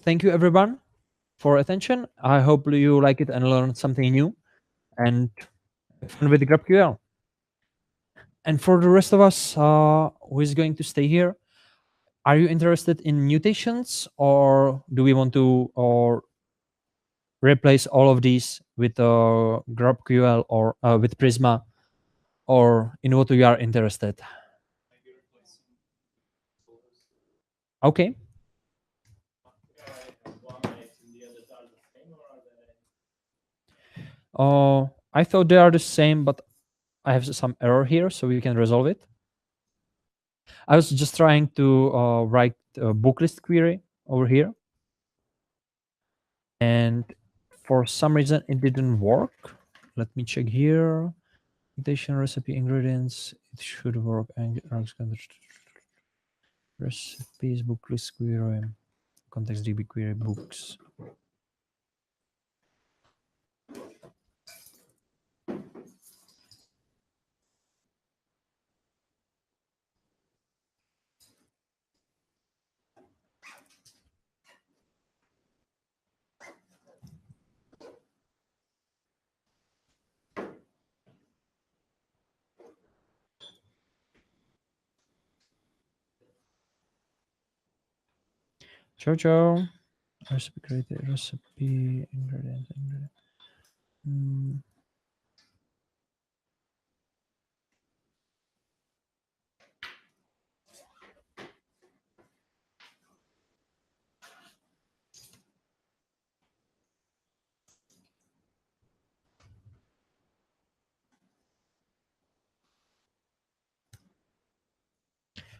thank you everyone for attention. I hope you like it and learned something new. And fun with GraphQL. And for the rest of us who is going to stay here, are you interested in mutations, or do we want to replace all of these with GraphQL or with Prisma, or in what you are interested? Okay. I thought they are the same, but I have some error here, so we can resolve it. I was just trying to write a book list query over here, and for some reason it didn't work. Let me check here. Mutation recipe ingredients. It should work. Recipes, book list query, context DB query books. Ciao. Recipe created, recipe ingredient.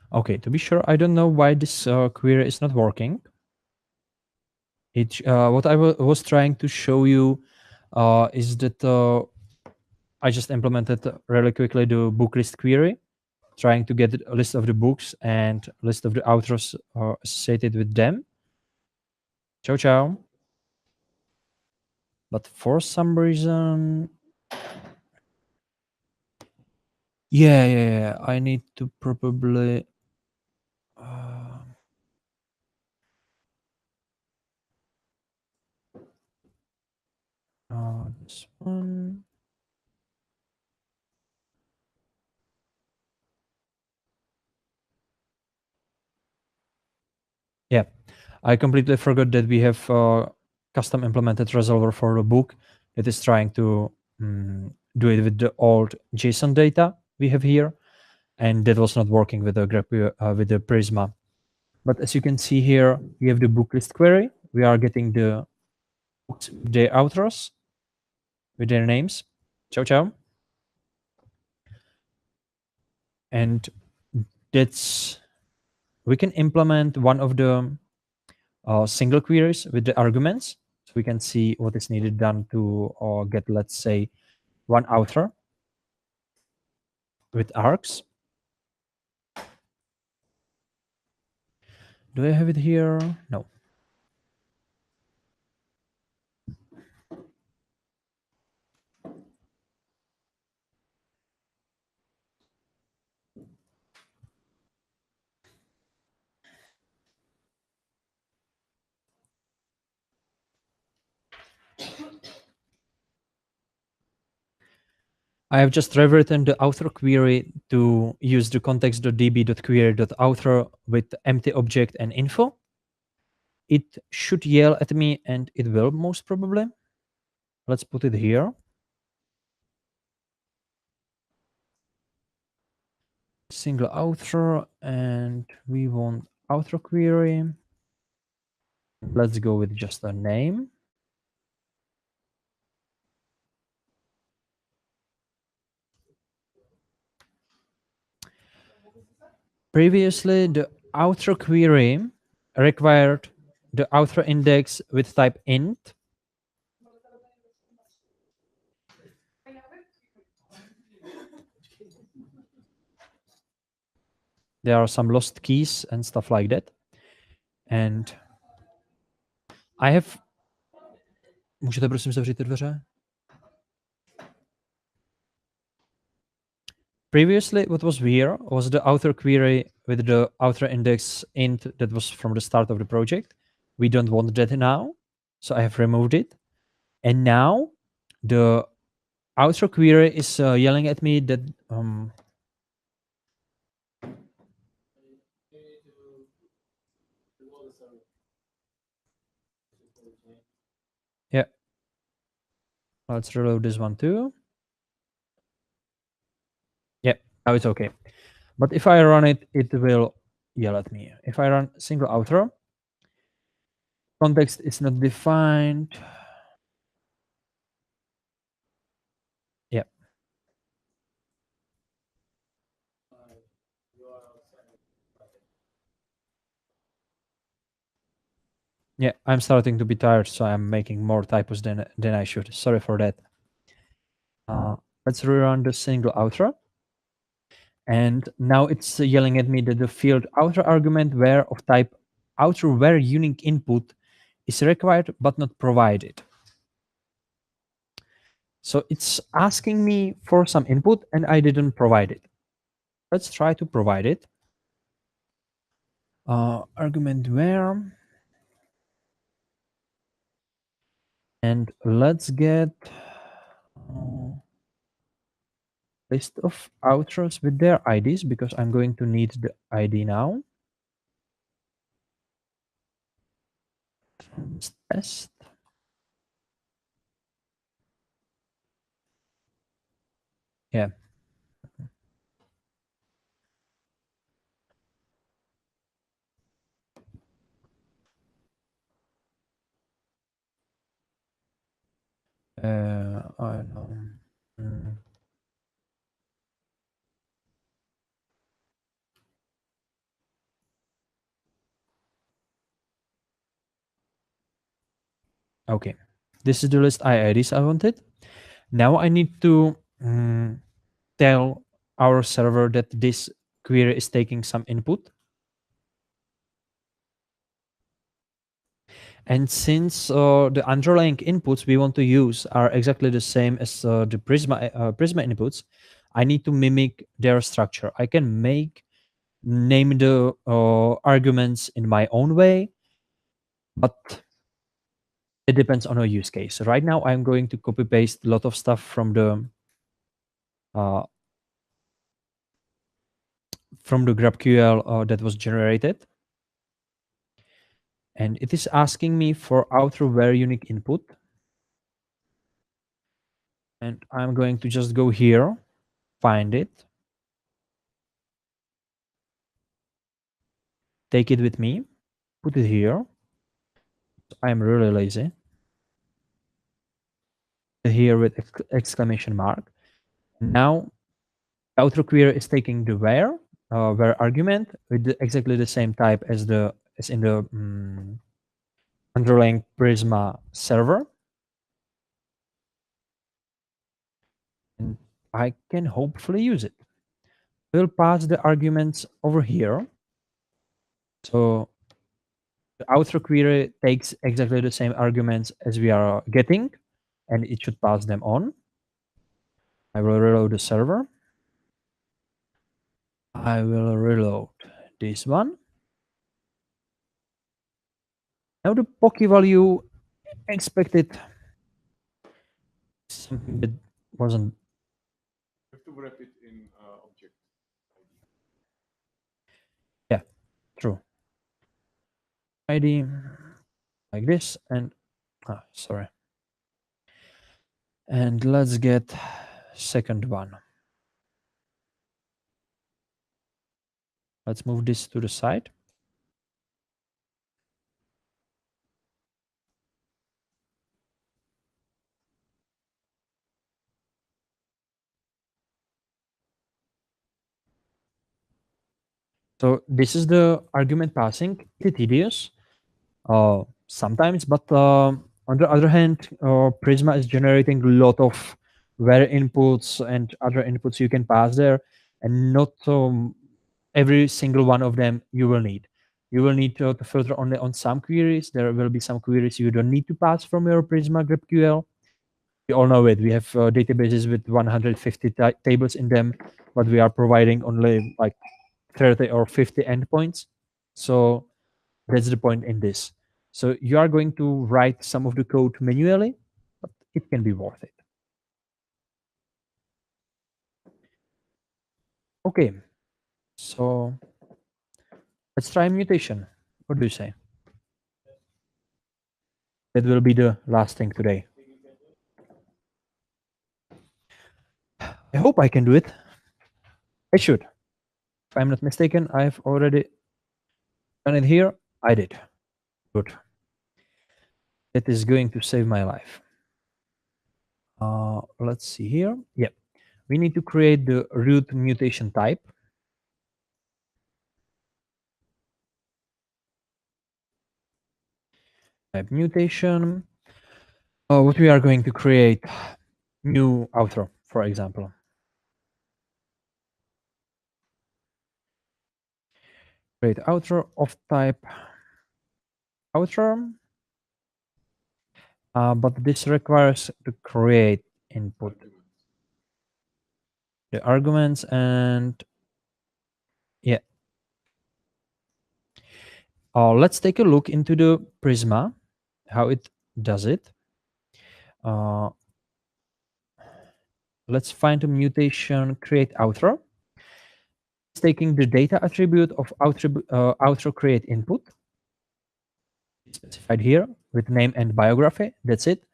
Okay, to be sure, I don't know why this query is not working. What I was trying to show you is that I just implemented really quickly the book list query, trying to get a list of the books and list of the authors associated with them. Ciao. But for some reason, yeah, I need to probably this one. Yeah, I completely forgot that we have custom implemented resolver for the book that is trying to do it with the old JSON data we have here, and that was not working with the with the Prisma. But as you can see here, we have the book list query. We are getting the books, the authors with their names. Ciao. And that's, we can implement one of the single queries with the arguments. So we can see what is needed done to get, let's say, one author with args. Do I have it here? No. I have just rewritten the author query to use the context.db.query.author with empty object and info. It should yell at me, and it will most probably. Let's put it here. Single author, and we want author query. Let's go with just a name. Previously, the author query required the author index with type int. There are some lost keys and stuff like that. And I have... Můžete prosím zavřít ty dveře? Previously, what was here was the author query with the author index int that was from the start of the project. We don't want that now, so I have removed it. And now the outro query is yelling at me that yeah. Let's reload this one too. Yeah, now it's okay. But if I run it, it will yell at me. If I run single outro, context is not defined. Yeah. Yeah, I'm starting to be tired, so I'm making more typos than I should. Sorry for that. Let's rerun the single outro. And now it's yelling at me that the field outro argument where of type outro where unique input is required but not provided. So it's asking me for some input and I didn't provide it. Let's try to provide it. Argument where. And let's get list of outros with their IDs because I'm going to need the ID now. Test. Yeah. I know. Okay, this is the list IDs I wanted. Now I need to tell our server that this query is taking some input. And since the underlying inputs we want to use are exactly the same as the Prisma inputs, I need to mimic their structure. I can name the arguments in my own way, but it depends on a use case. Right now, I'm going to copy paste a lot of stuff from the GraphQL that was generated. And it is asking me for outro where unique input. And I'm going to just go here, find it, take it with me, put it here. I'm really lazy. Here with exclamation mark. Now, outro query is taking the where argument with exactly the same type as in the underlying Prisma server. And I can hopefully use it. We'll pass the arguments over here. So the outro query takes exactly the same arguments as we are getting, and it should pass them on. I will reload the server. I will reload this one. Now the Pocky value expected something that wasn't. You have to wrap it in object. Yeah, true. ID like this and sorry. And let's get second one. Let's move this to the side. So this is the argument passing. It's tedious sometimes, but on the other hand, Prisma is generating a lot of where inputs and other inputs you can pass there, and not every single one of them you will need. You will need to filter only on some queries. There will be some queries you don't need to pass from your Prisma GraphQL. We all know it. We have databases with 150 tables in them, but we are providing only like 30 or 50 endpoints. So that's the point in this. So you are going to write some of the code manually, but it can be worth it. Okay, so let's try mutation. What do you say? That will be the last thing today. I hope I can do it. I should. If I'm not mistaken, I've already done it here. I did. Good. That is going to save my life. Let's see here. Yep. We need to create the root mutation type. Type mutation. What we are going to create, new outro, for example. Create outro of type outro. But this requires to create input the arguments, and yeah. Let's take a look into the Prisma, how it does it. Let's find a mutation create outro. It's taking the data attribute of outro create input, specified here with name and biography. That's it.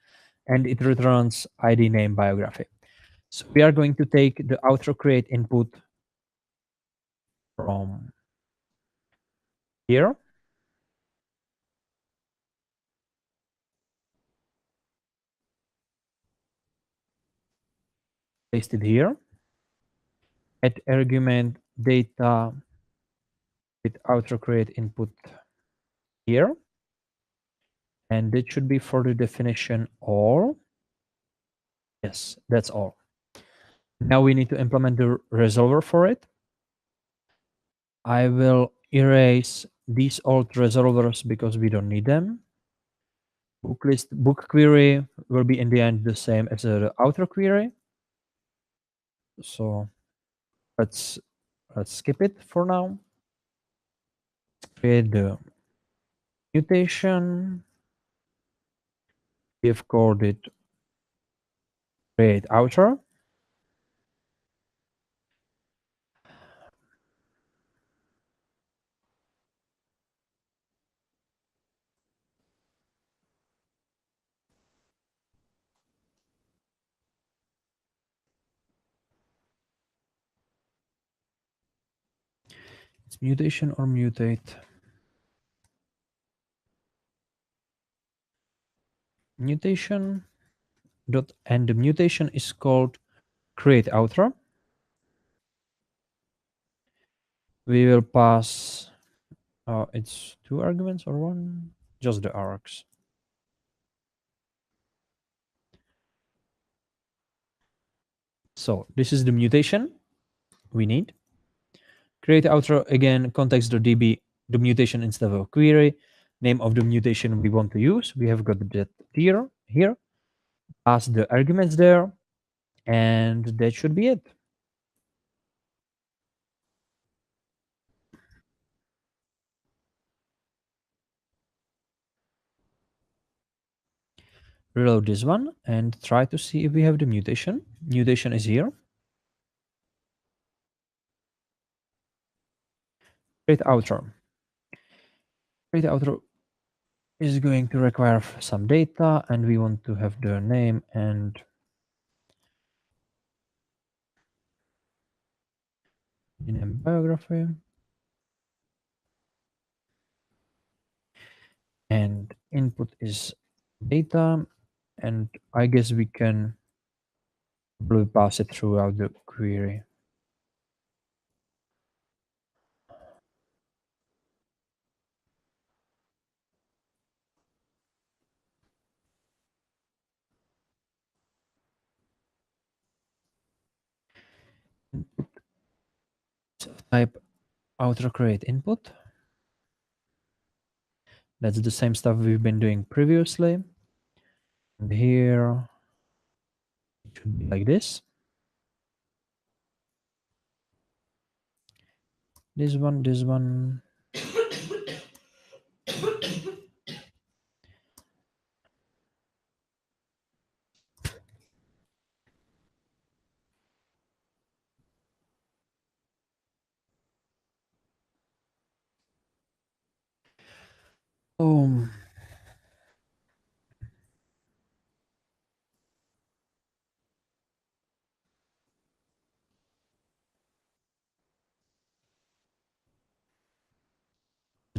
And it returns ID name biography. So we are going to take the outro create input from here. Paste it here. Add argument data with outro create input here. And it should be for the definition all. Yes, that's all. Now we need to implement the resolver for it. I will erase these old resolvers because we don't need them. Book list, book query will be in the end the same as the outer query. So let's skip it for now. Create the mutation. We've called it create outer. It's mutation or mutate. Mutation dot, and the mutation is called create outer. We will pass it's 2 arguments or 1, just the args. So this is the mutation we need. Create outro again, context.db, the mutation instead of a query, name of the mutation we want to use. We have got that here. Pass the arguments there, and that should be it. Reload this one and try to see if we have the mutation. Mutation is here. Create outro. Create outro is going to require some data, and we want to have the name and name biography. And input is data, and I guess we can probably pass it throughout the query. So type outer create input. That's the same stuff we've been doing previously. And here it should be like this. This one.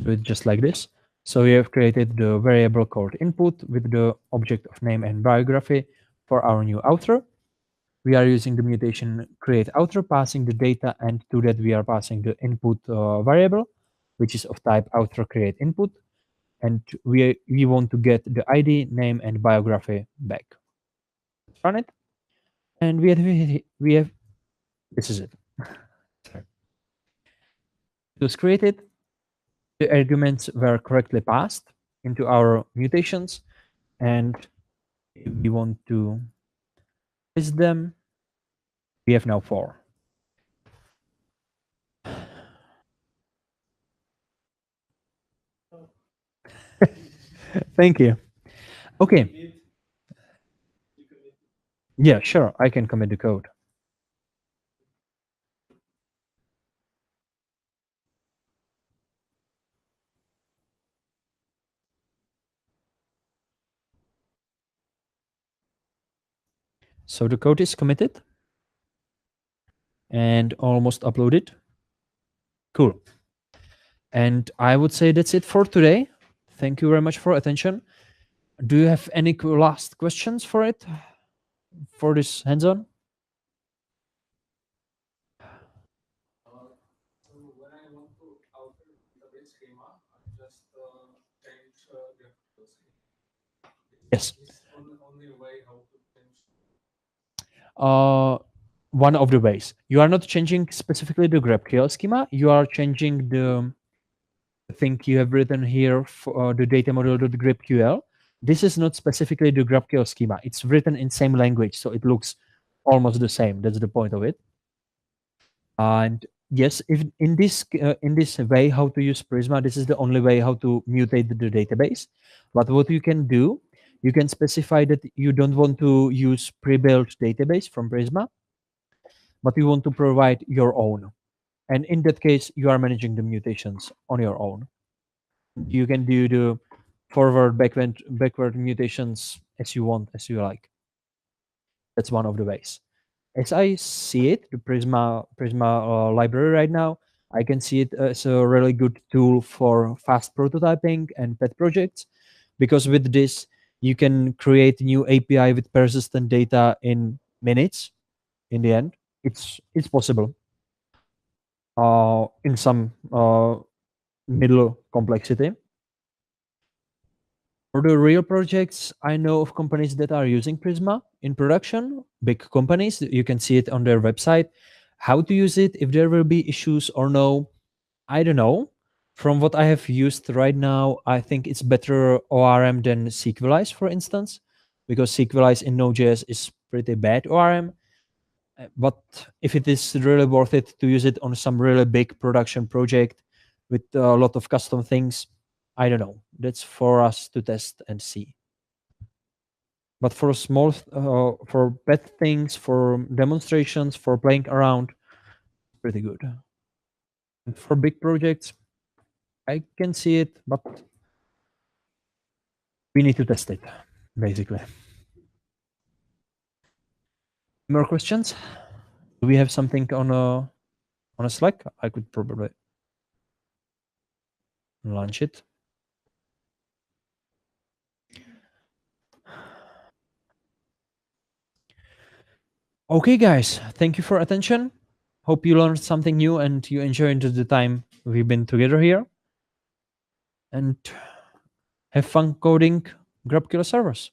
With just like this. So we have created the variable called input with the object of name and biography for our new author. We are using the mutation create author, passing the data, and to that we are passing the input variable, which is of type author create input. And we want to get the ID, name, and biography back. Run it, and we have this is it. Sorry. It was created. The arguments were correctly passed into our mutations, and if we want to list them, we have now 4. Thank you. Okay. Yeah, sure. I can commit the code. So the code is committed and almost uploaded. Cool. And I would say that's it for today. Thank you very much for attention. Do you have any last questions for it, for this hands-on? So when I want to alter database schema, I just change GraphQL schema. Yes. It's only way how to change. One of the ways. You are not changing specifically the GraphQL schema. You are changing the thing you have written here for the data model.graphql. This is not specifically the GraphQL schema. It's written in same language, so it looks almost the same. That's the point of it. And yes, if in this way, how to use Prisma, this is the only way how to mutate the database. But what you can do, you can specify that you don't want to use pre-built database from Prisma, but you want to provide your own. And in that case, you are managing the mutations on your own. You can do the forward, backward mutations as you want, as you like. That's one of the ways. As I see it, the Prisma library right now, I can see it as a really good tool for fast prototyping and pet projects, because with this you can create new API with persistent data in minutes. In the end, it's possible. In some middle complexity. For the real projects, I know of companies that are using Prisma in production, big companies. You can see it on their website. How to use it, if there will be issues or no, I don't know. From what I have used right now, I think it's better ORM than Sequelize, for instance, because Sequelize in Node.js is pretty bad ORM. But if it is really worth it to use it on some really big production project with a lot of custom things, I don't know. That's for us to test and see. But for small, for pet things, for demonstrations, for playing around, pretty good. And for big projects, I can see it, but we need to test it, basically. More questions? Do we have something on a Slack? I could probably launch it. Okay, guys, thank you for attention. Hope you learned something new and you enjoyed the time we've been together here. And have fun coding GraphQL servers.